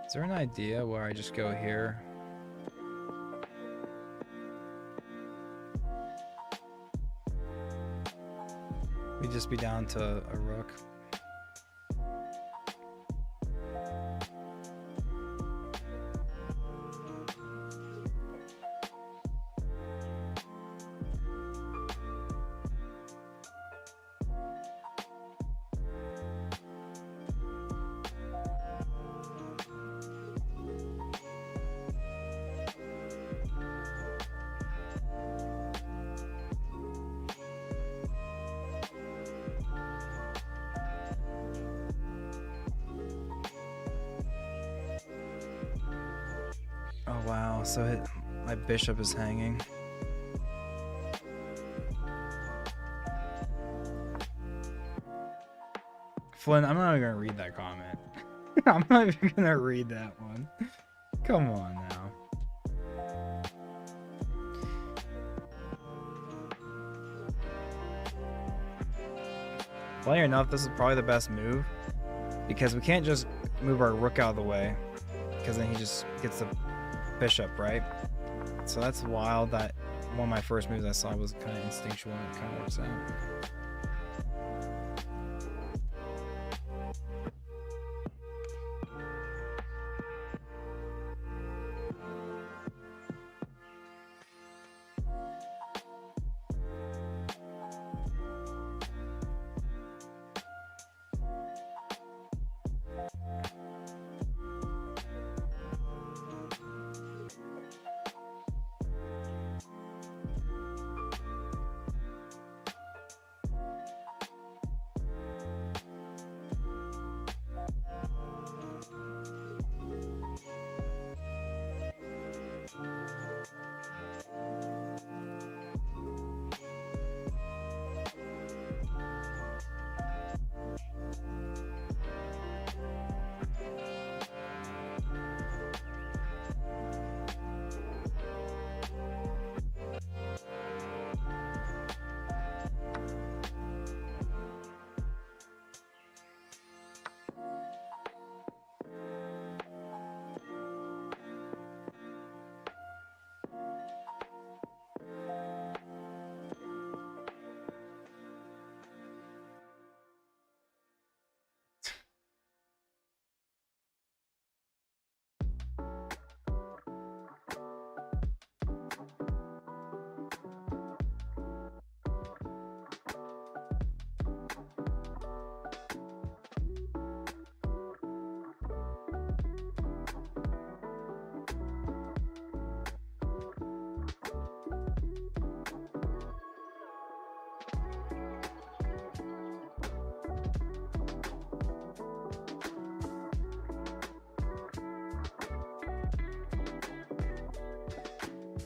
Is there an idea where I just go here? We'd just be down to a rook. Oh wow, so my bishop is hanging. Flynn, I'm not even gonna read that comment. I'm not even gonna read that one. Come on now. Funny enough, this is probably the best move because we can't just move our rook out of the way because then he just gets the bishop, right? So that's wild that one of my first moves I saw was kind of instinctual and it kind of works out.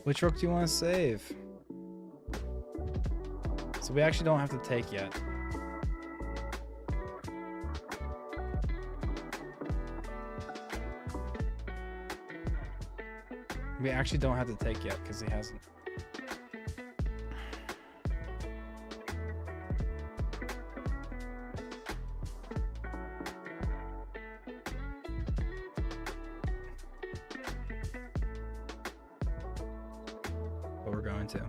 Which rook do you want to save? So we actually don't have to take yet. We actually don't have to take yet because he hasn't. But we're going to.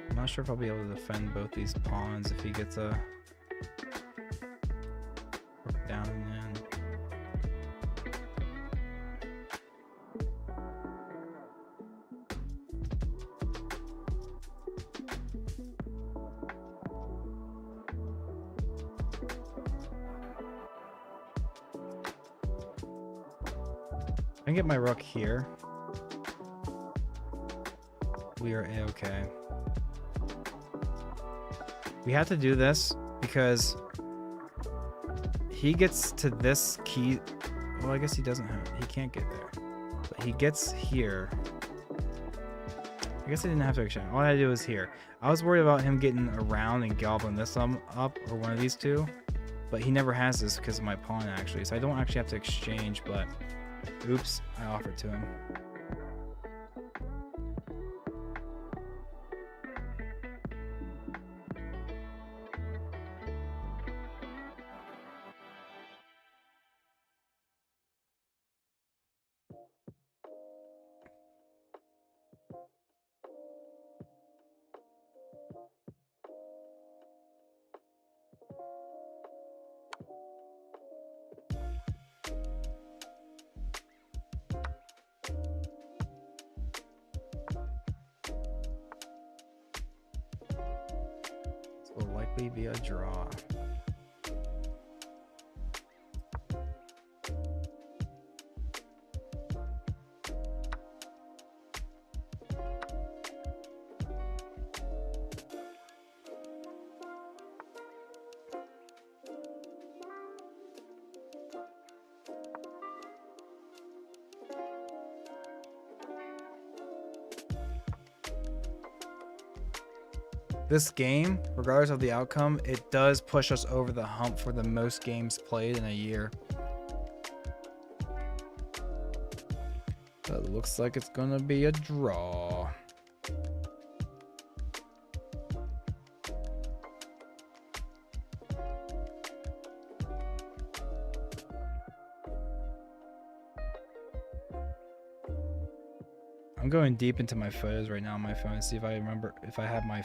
I'm not sure if I'll be able to defend both these pawns if he gets a rook down and in. I can get my rook here. We are a-okay. We have to do this because he gets to this key. Well, I guess he doesn't have. He can't get there. But he gets here. I guess I didn't have to exchange. All I had to do was here. I was worried about him getting around and gobbling this up or one of these two. But he never has this because of my pawn actually. So I don't actually have to exchange, but oops, I offered to him. This will likely be a draw. This game, regardless of the outcome, it does push us over the hump for the most games played in a year. But it looks like it's gonna be a draw. I'm going deep into my photos right now on my phone to see if I remember if I have my.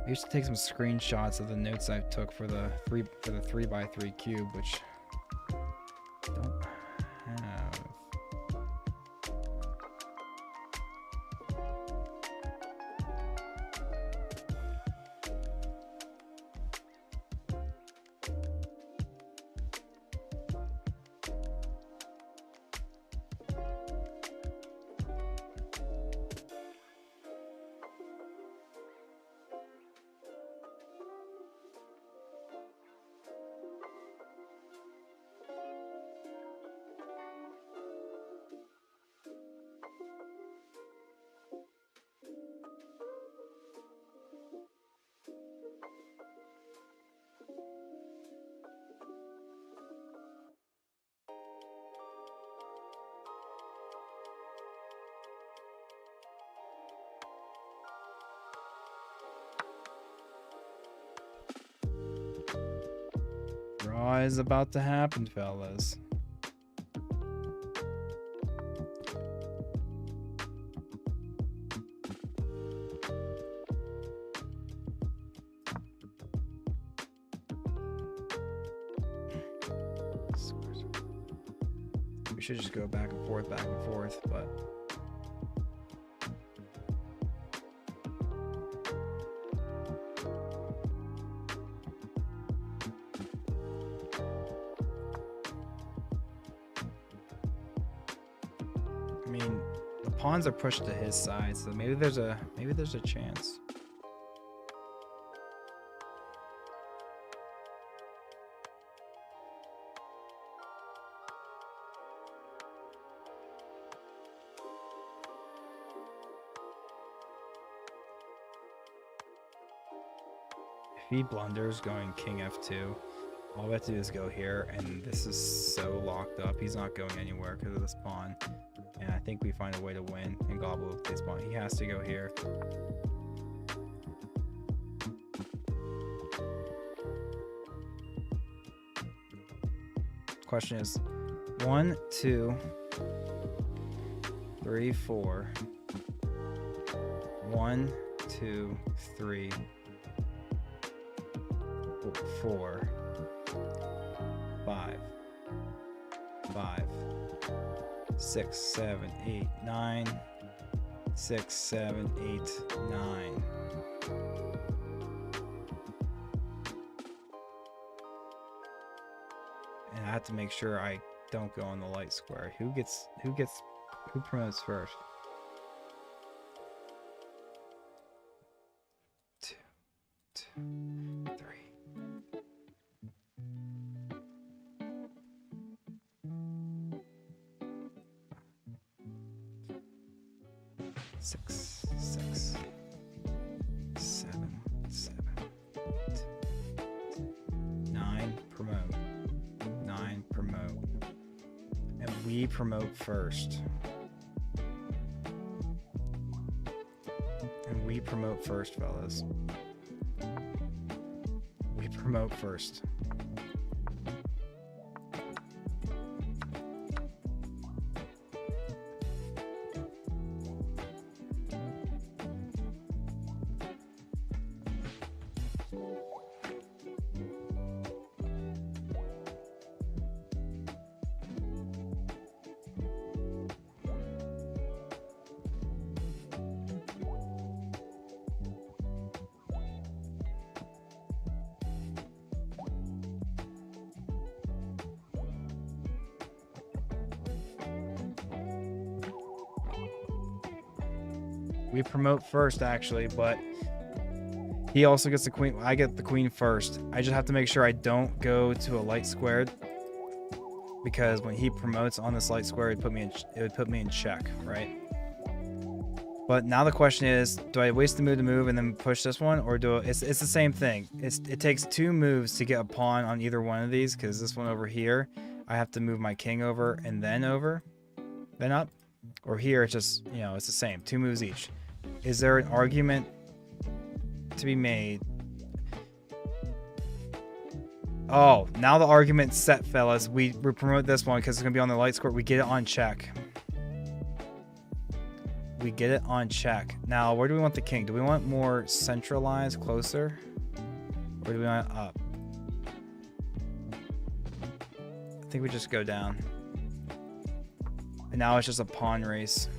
I used to take some screenshots of the notes I took for the 3x3 cube, which I don't have. Draw is about to happen, fellas. We should just go back and forth, but I mean, the pawns are pushed to his side, so maybe there's a chance. If he blunders going king f2, all we have to do is go here, and this is so locked up. He's not going anywhere because of this pawn. And I think we find a way to win and gobble up this pawn. He has to go here. Question is 1, 2, 3, 4. 1, 2, 3, 4, 5, 5, 6, 7, 8, 9, 6, 7, 8, 9. And I have to make sure I don't go on the light square. Who promotes first? 2, 2, 3. 6, 6, 7, 7, 8, 9, promote. 9, promote. And we promote first. And we promote first, fellas. We promote first. We promote first, actually, but he also gets the queen. I get the queen first. I just have to make sure I don't go to a light squared, because when he promotes on this light square, it would put me in check, right? But now the question is, do I waste the move to move and then push this one, or it's the same thing. It takes 2 moves to get a pawn on either one of these, because this one over here, I have to move my king over and then over, then up. Or here, it's just, you know, it's the same. 2 moves each. Is there an argument to be made? Oh, now the argument's set, fellas. We promote this one because it's going to be on the light square. We get it on check. We get it on check. Now, where do we want the king? Do we want more centralized, closer? Or do we want it up? I think we just go down. And now it's just a pawn race.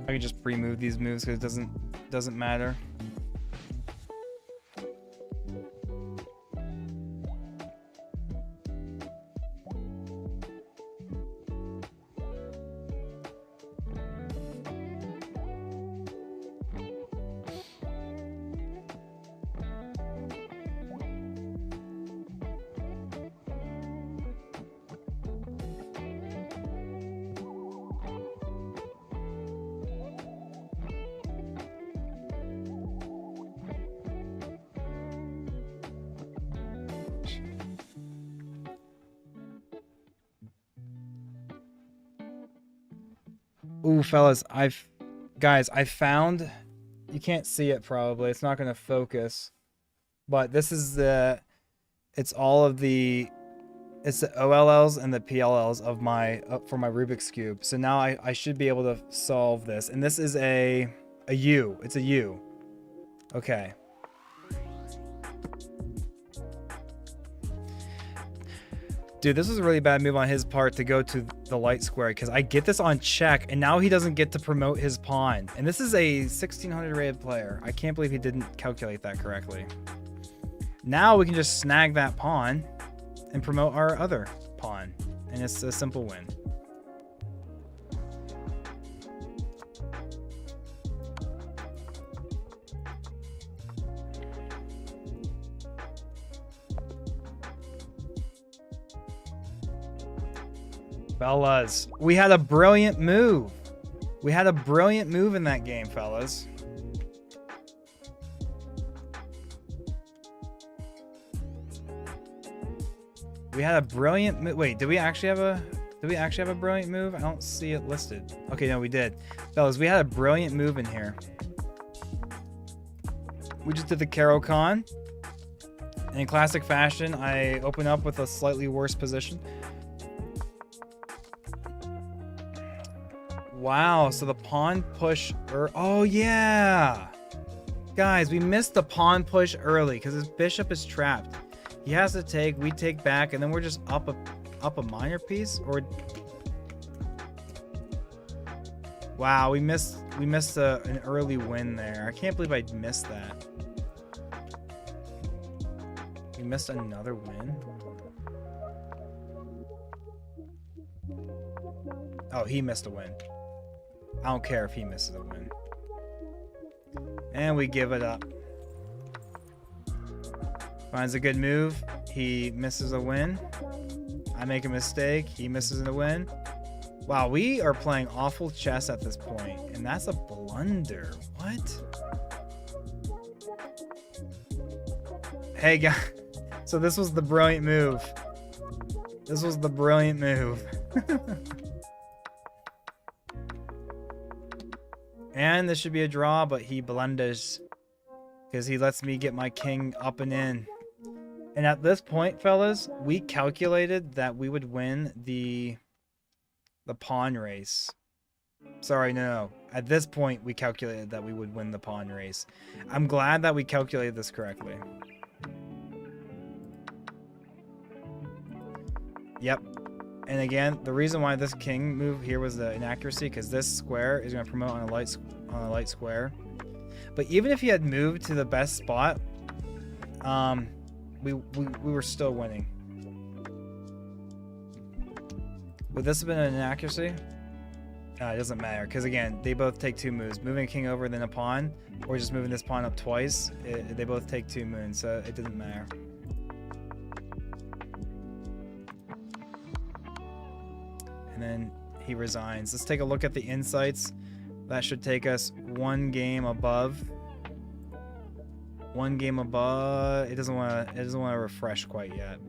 I can just pre-move these moves because it doesn't matter. Ooh, fellas, I found, you can't see it probably, it's not going to focus, but this is it's all of the, it's the OLLs and the PLLs of for my Rubik's Cube. So now I should be able to solve this. And this is a U, it's a U. Okay. Dude, this was a really bad move on his part to go to the light square, because I get this on check, and now he doesn't get to promote his pawn. And this is a 1600 rated player. I can't believe he didn't calculate that correctly. Now we can just snag that pawn and promote our other pawn, and it's a simple win. Fellas, we had a brilliant move. We had a brilliant move in that game, fellas. We had a brilliant move. Wait, did we actually have a brilliant move? I don't see it listed. Okay, no, we did. Fellas, we had a brilliant move in here. We just did the Caro Con. And in classic fashion, I open up with a slightly worse position. Wow, so the pawn push... oh, yeah! Guys, we missed the pawn push early because his bishop is trapped. He has to take, we take back, and then we're just up a minor piece? Or... wow, we missed an early win there. I can't believe I missed that. We missed another win? Oh, he missed a win. I don't care if he misses a win. And we give it up. Finds a good move. He misses a win. I make a mistake. He misses a win. Wow, we are playing awful chess at this point, and that's a blunder. What? Hey, guys. So this was the brilliant move. This was the brilliant move. And this should be a draw, but he blunders because he lets me get my king up and in. And at this point, fellas, we calculated that we would win the pawn race. Sorry, no. At this point, we calculated that we would win the pawn race. I'm glad that we calculated this correctly. Yep. And again, the reason why this king move here was the inaccuracy, because this square is going to promote on a light square. But even if he had moved to the best spot, we were still winning. Would this have been an inaccuracy? It doesn't matter, because again, they both take 2 moves. Moving a king over, then a pawn, or just moving this pawn up twice, they both take 2 moves, so it doesn't matter. And then he resigns. Let's take a look at the insights. That should take us 1 game above. 1 game above. It doesn't want to refresh quite yet.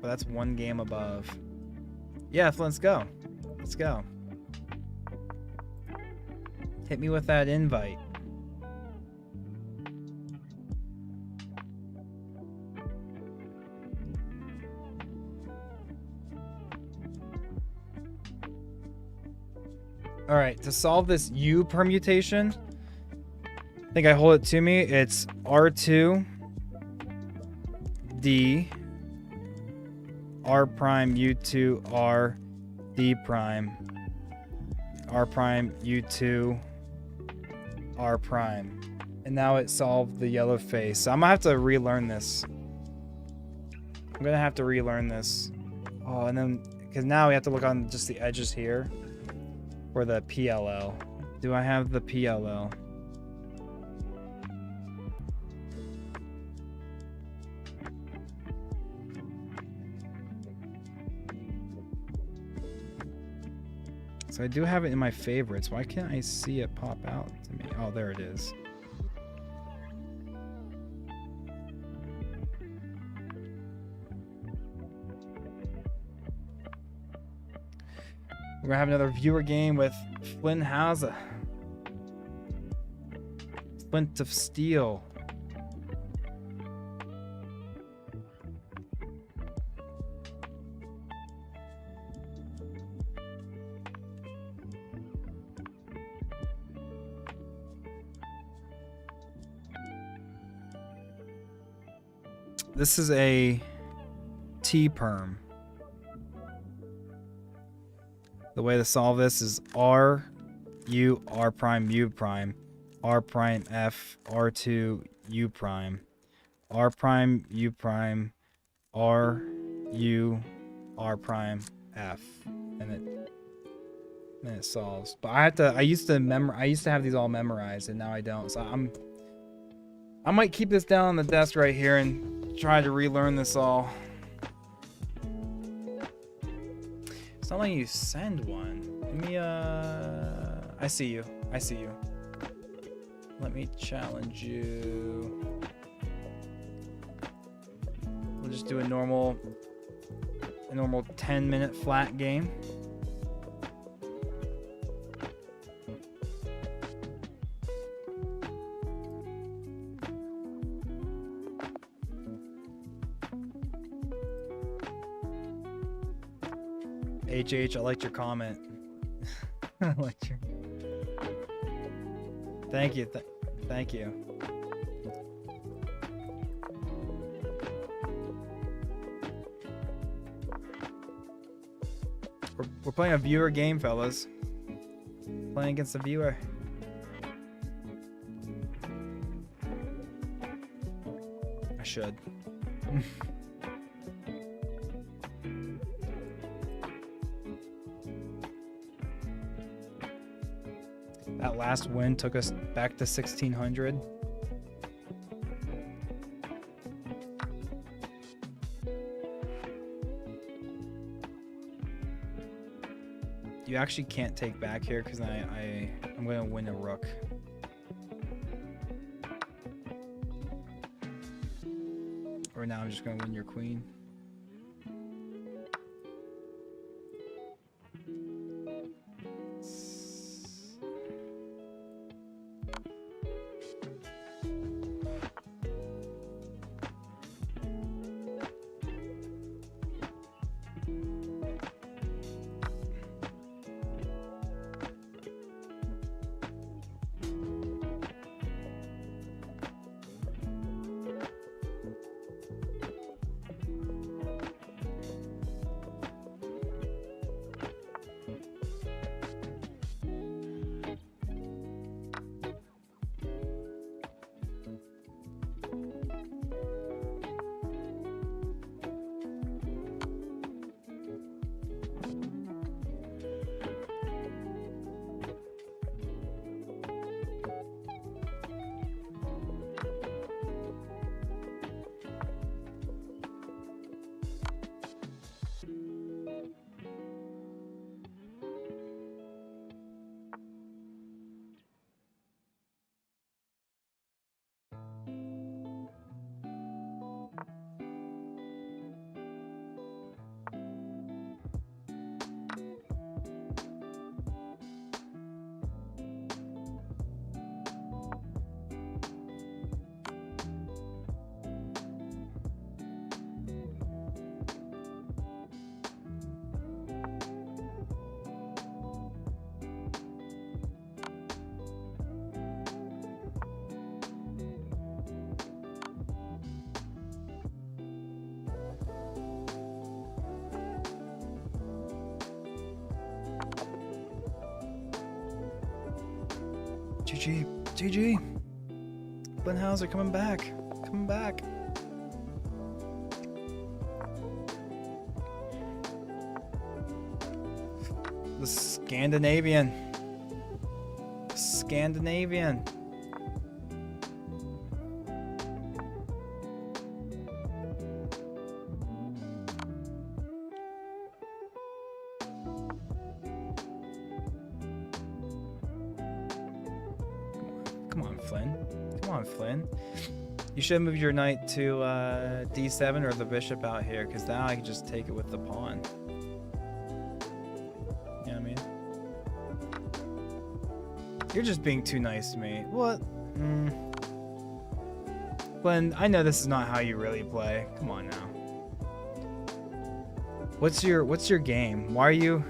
But that's 1 game above. Yeah, let's go. Let's go. Hit me with that invite. All right, to solve this U permutation, I think I hold it to me. It's R2, D, R prime, U2, R, D prime, R prime, U2, R prime. And now it solved the yellow face. So I'm gonna have to relearn this. I'm gonna have to relearn this. Oh, and then, because now we have to look on just the edges here. For the PLL. Do I have the PLL? So I do have it in my favorites. Why can't I see it pop out to me? Oh, there it is. We're gonna have another viewer game with Flynn Hauser. Flint of Steel. This is a T-perm. The way to solve this is R, U, R prime, U prime, R prime, F, R2, U prime, R prime, U prime, R, U, R prime, F, and it solves. But I used to have these all memorized, and now I don't. So I might keep this down on the desk right here and try to relearn this all. It's not letting you send one. Let me, I see you. I see you. Let me challenge you. We'll just do a normal 10-minute flat game. HH, I liked your comment. I liked your... Thank you. Thank you. We're playing a viewer game, fellas. Playing against a viewer. I should. That last win took us back to 1600. You actually can't take back here because I'm gonna win a rook. Or now I'm just gonna win your queen. GG. GG. Glenn Hauser coming back. Coming back. The Scandinavian. Scandinavian. Come on, Flynn. Come on, Flynn. You should move your knight to d7 or the bishop out here, because now I can just take it with the pawn. You know what I mean? You're just being too nice to me. What? Flynn, I know this is not how you really play. Come on now. What's your game? Why are you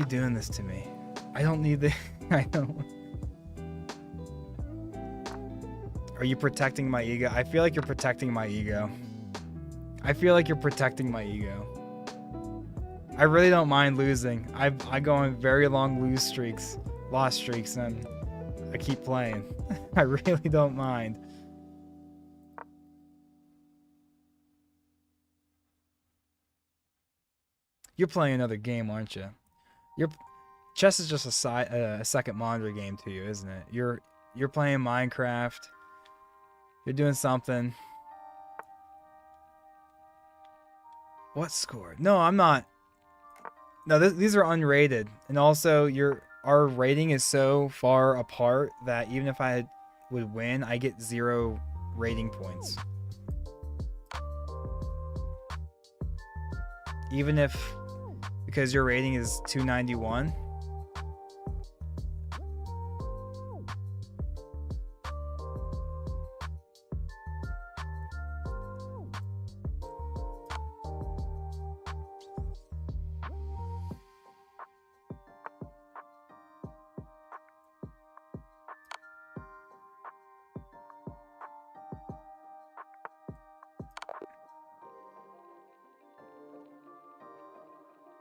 doing this to me? I don't need the I don't. Are you protecting my ego? I feel like you're protecting my ego. I feel like you're protecting my ego. I really don't mind losing. I go on very long loss streaks, and I keep playing. I really don't mind. You're playing another game, aren't you? Chess is just a second monitor game to you, isn't it? You're playing Minecraft. You're doing something. What score? No, I'm not. No, these are unrated, and also our rating is so far apart that even if would win, I get 0 rating points. Even if, because your rating is 291.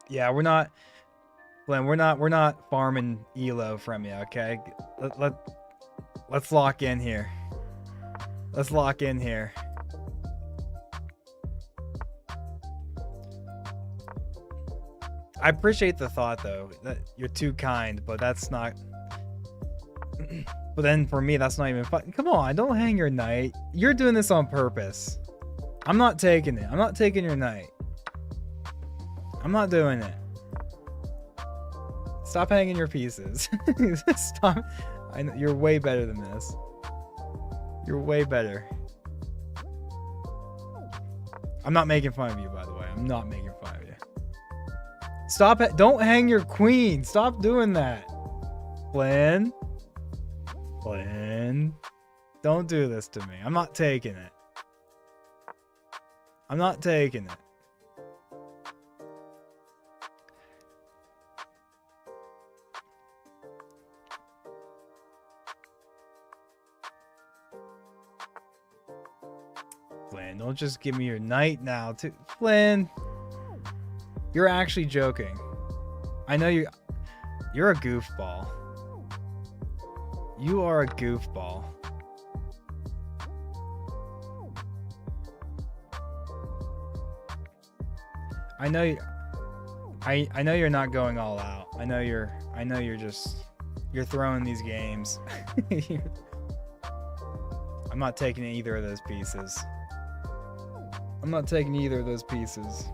Yeah, we're not, Glenn, we're not farming Elo from you, okay? Let's lock in here. Let's lock in here. I appreciate the thought though, that you're too kind, but that's not but then for me that's not even fun. Come on, don't hang your knight. You're doing this on purpose. I'm not taking it. I'm not taking your knight. I'm not doing it. Stop hanging your pieces. Stop. I know you're way better than this. You're way better. I'm not making fun of you, by the way. I'm not making fun of you. Stop it. Don't hang your queen. Stop doing that. Flynn. Flynn. Don't do this to me. I'm not taking it. I'm not taking it. Flynn, don't just give me your knight now, too. Flynn, you're actually joking. I know you're a goofball. You are a goofball. I know I know you're not going all out. I know you're throwing these games. I'm not taking either of those pieces. I'm not taking either of those pieces.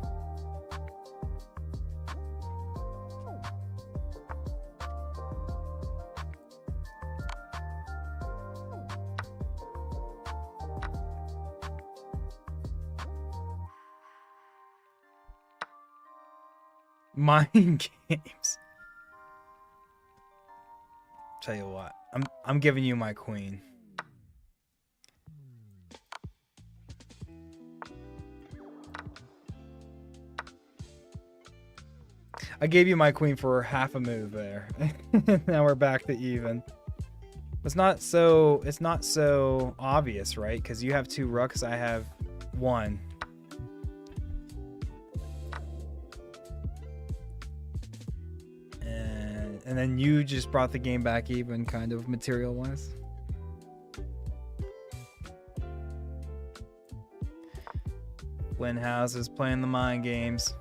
Mind games. Tell you what, I'm giving you my queen. I gave you my queen for half a move there. Now we're back to even. It's not so obvious, right? Because you have 2 rooks, I have 1. And then you just brought the game back even, kind of material-wise. Flynn House is playing the mind games.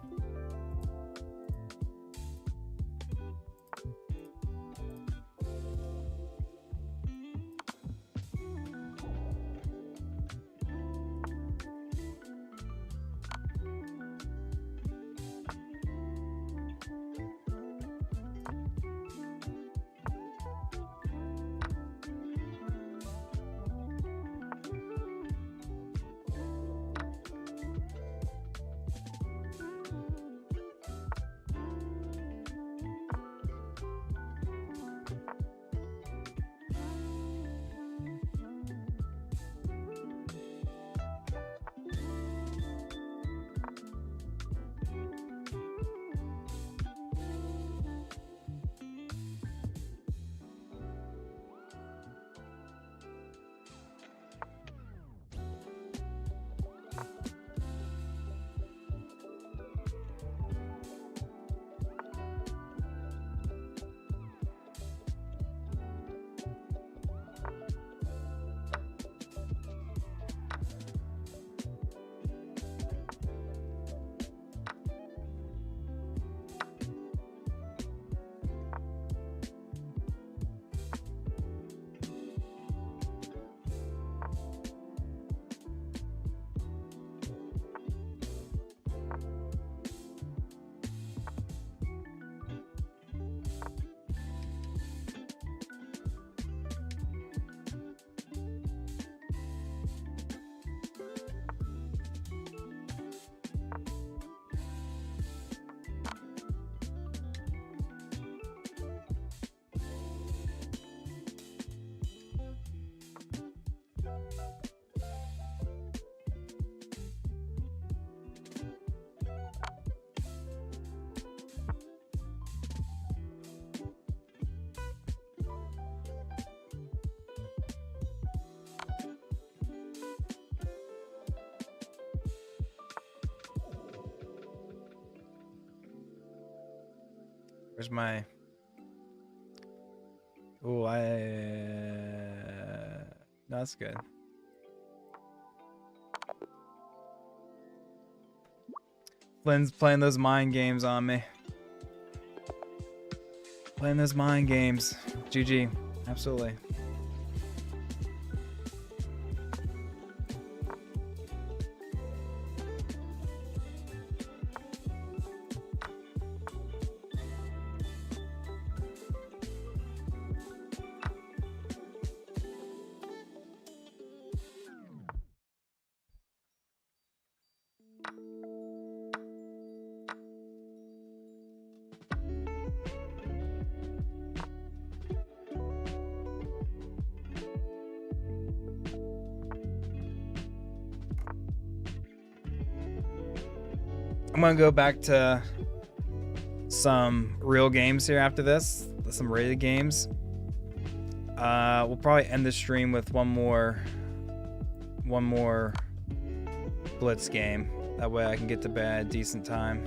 Where's my... Oh, no, that's good. Flynn's playing those mind games on me. Playing those mind games. GG. Absolutely. I'm gonna go back to some real games here after this, some rated games. We'll probably end the stream with one more Blitz game. That way I can get to bed at a decent time.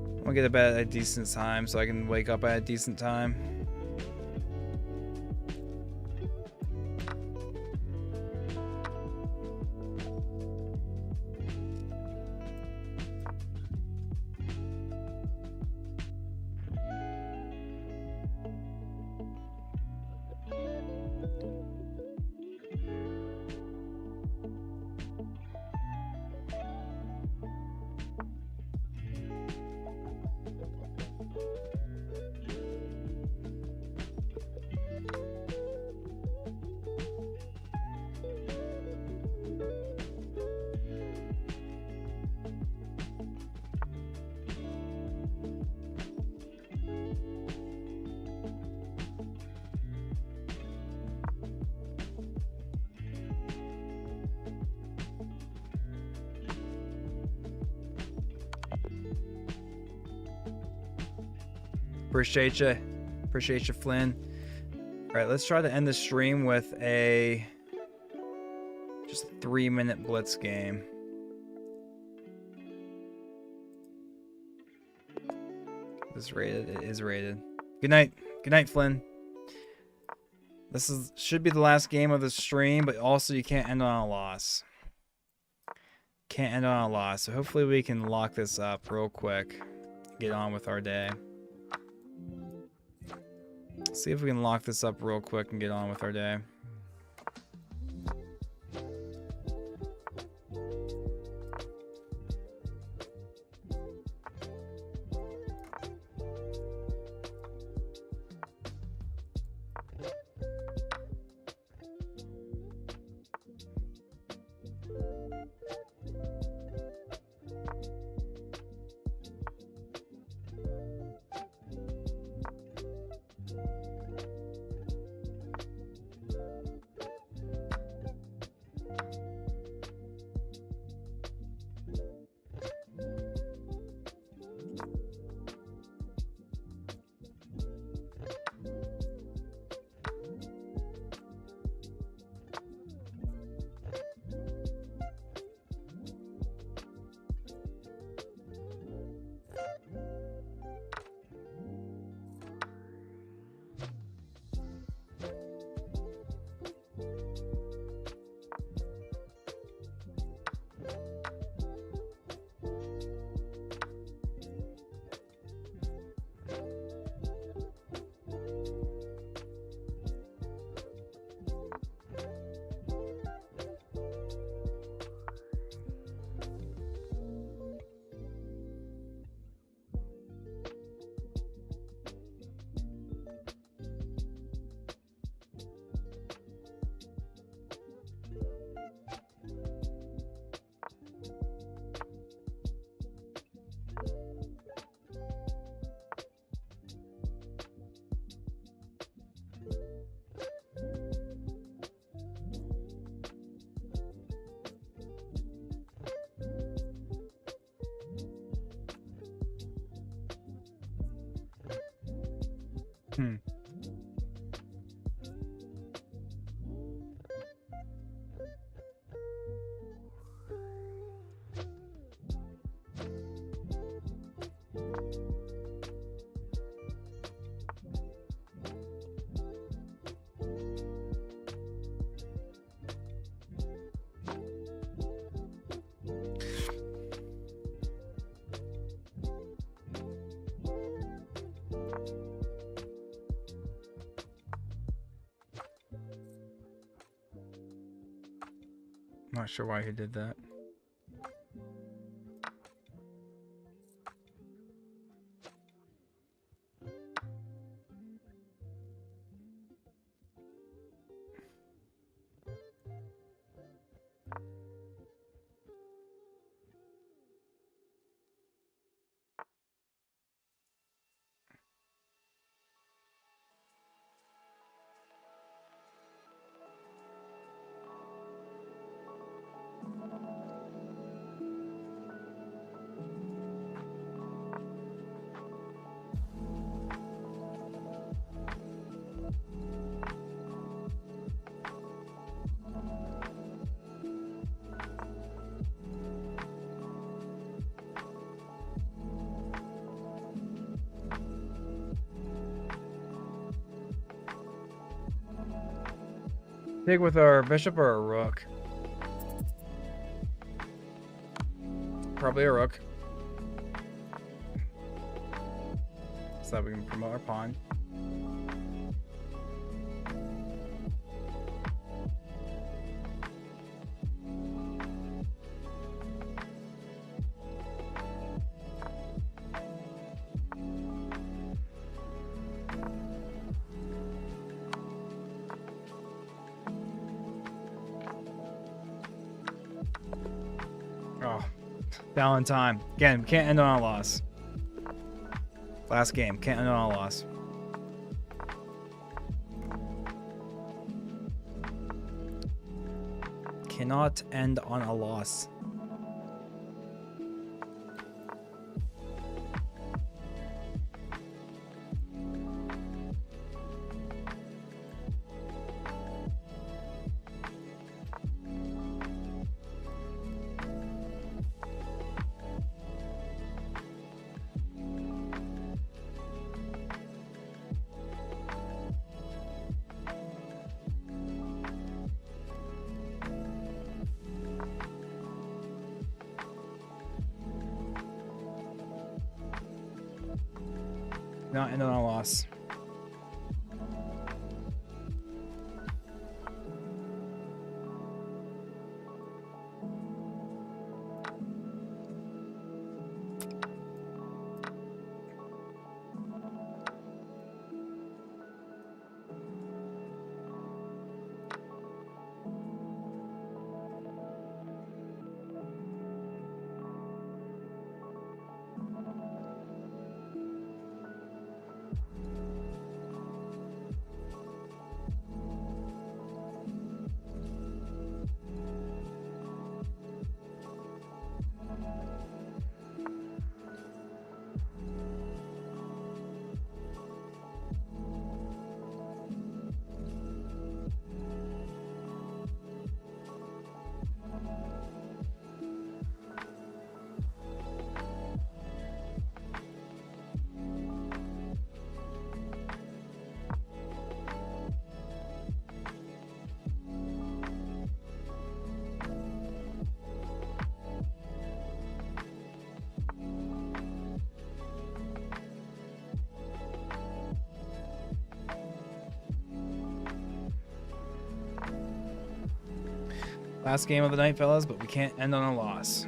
I'm gonna get to bed at a decent time so I can wake up at a decent time. Appreciate you, Flynn. All right, let's try to end the stream with just a 3-minute Blitz game. It's rated. It is rated. Good night. Good night, Flynn. This should be the last game of the stream, but also you can't end on a loss. Can't end on a loss. So hopefully we can lock this up real quick. Get on with our day. See if we can lock this up real quick and get on with our day. Hmm. Not sure why he did that. Take with our bishop or a rook? Probably a rook. So that we can promote our pawn. Oh, down in time. Again, can't end on a loss. Last game, can't end on a loss. Cannot end on a loss. Not end on a loss. Last game of the night, fellas, but we can't end on a loss.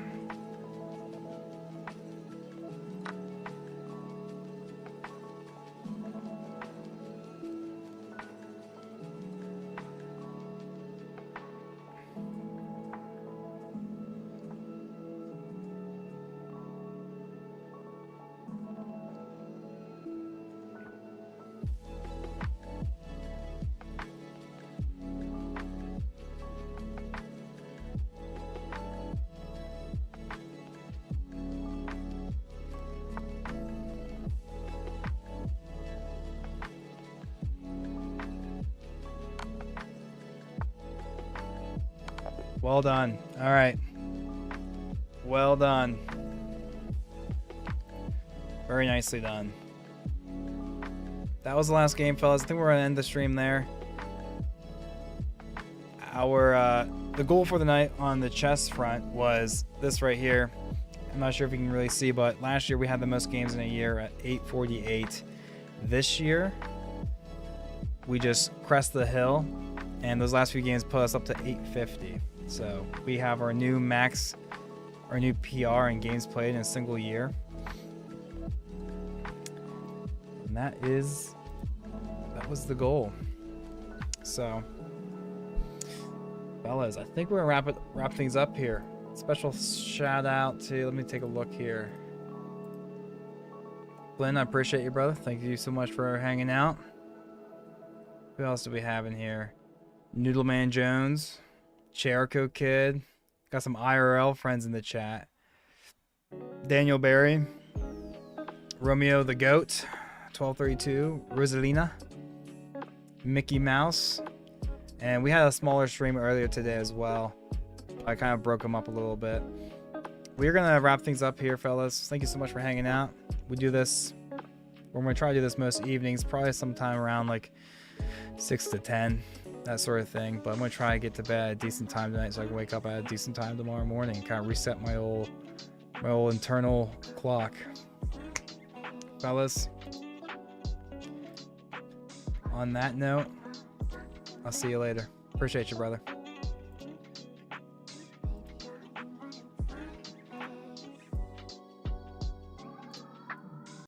Well done. All right. Well done. Very nicely done. That was the last game, fellas. I think we're gonna end the stream there. The goal for the night on the chess front was this right here. I'm not sure if you can really see, but last year we had the most games in a year at 848. This year, we just crest the hill, and those last few games put us up to 850. So we have our new max, our new PR and games played in a single year. And that was the goal. So, fellas, I think we're gonna wrap things up here. Special shout out to, let me take a look here. Glenn, I appreciate you, brother. Thank you so much for hanging out. Who else do we have in here? Noodleman Jones, Cherico Kid. Got some IRL friends in the chat. Daniel Barry, Romeo the Goat, 1232, Rosalina, Mickey Mouse, and we had a smaller stream earlier today as well. I kind of broke them up a little bit. We're gonna wrap things up here, fellas. Thank you so much for hanging out. We do this, we're gonna try to do this most evenings, probably sometime around like 6 to 10, that sort of thing. But I'm gonna try to get to bed at a decent time tonight so I can wake up at a decent time tomorrow morning, kind of reset my old internal clock. Fellas, on that note, I'll see you later. Appreciate you, brother.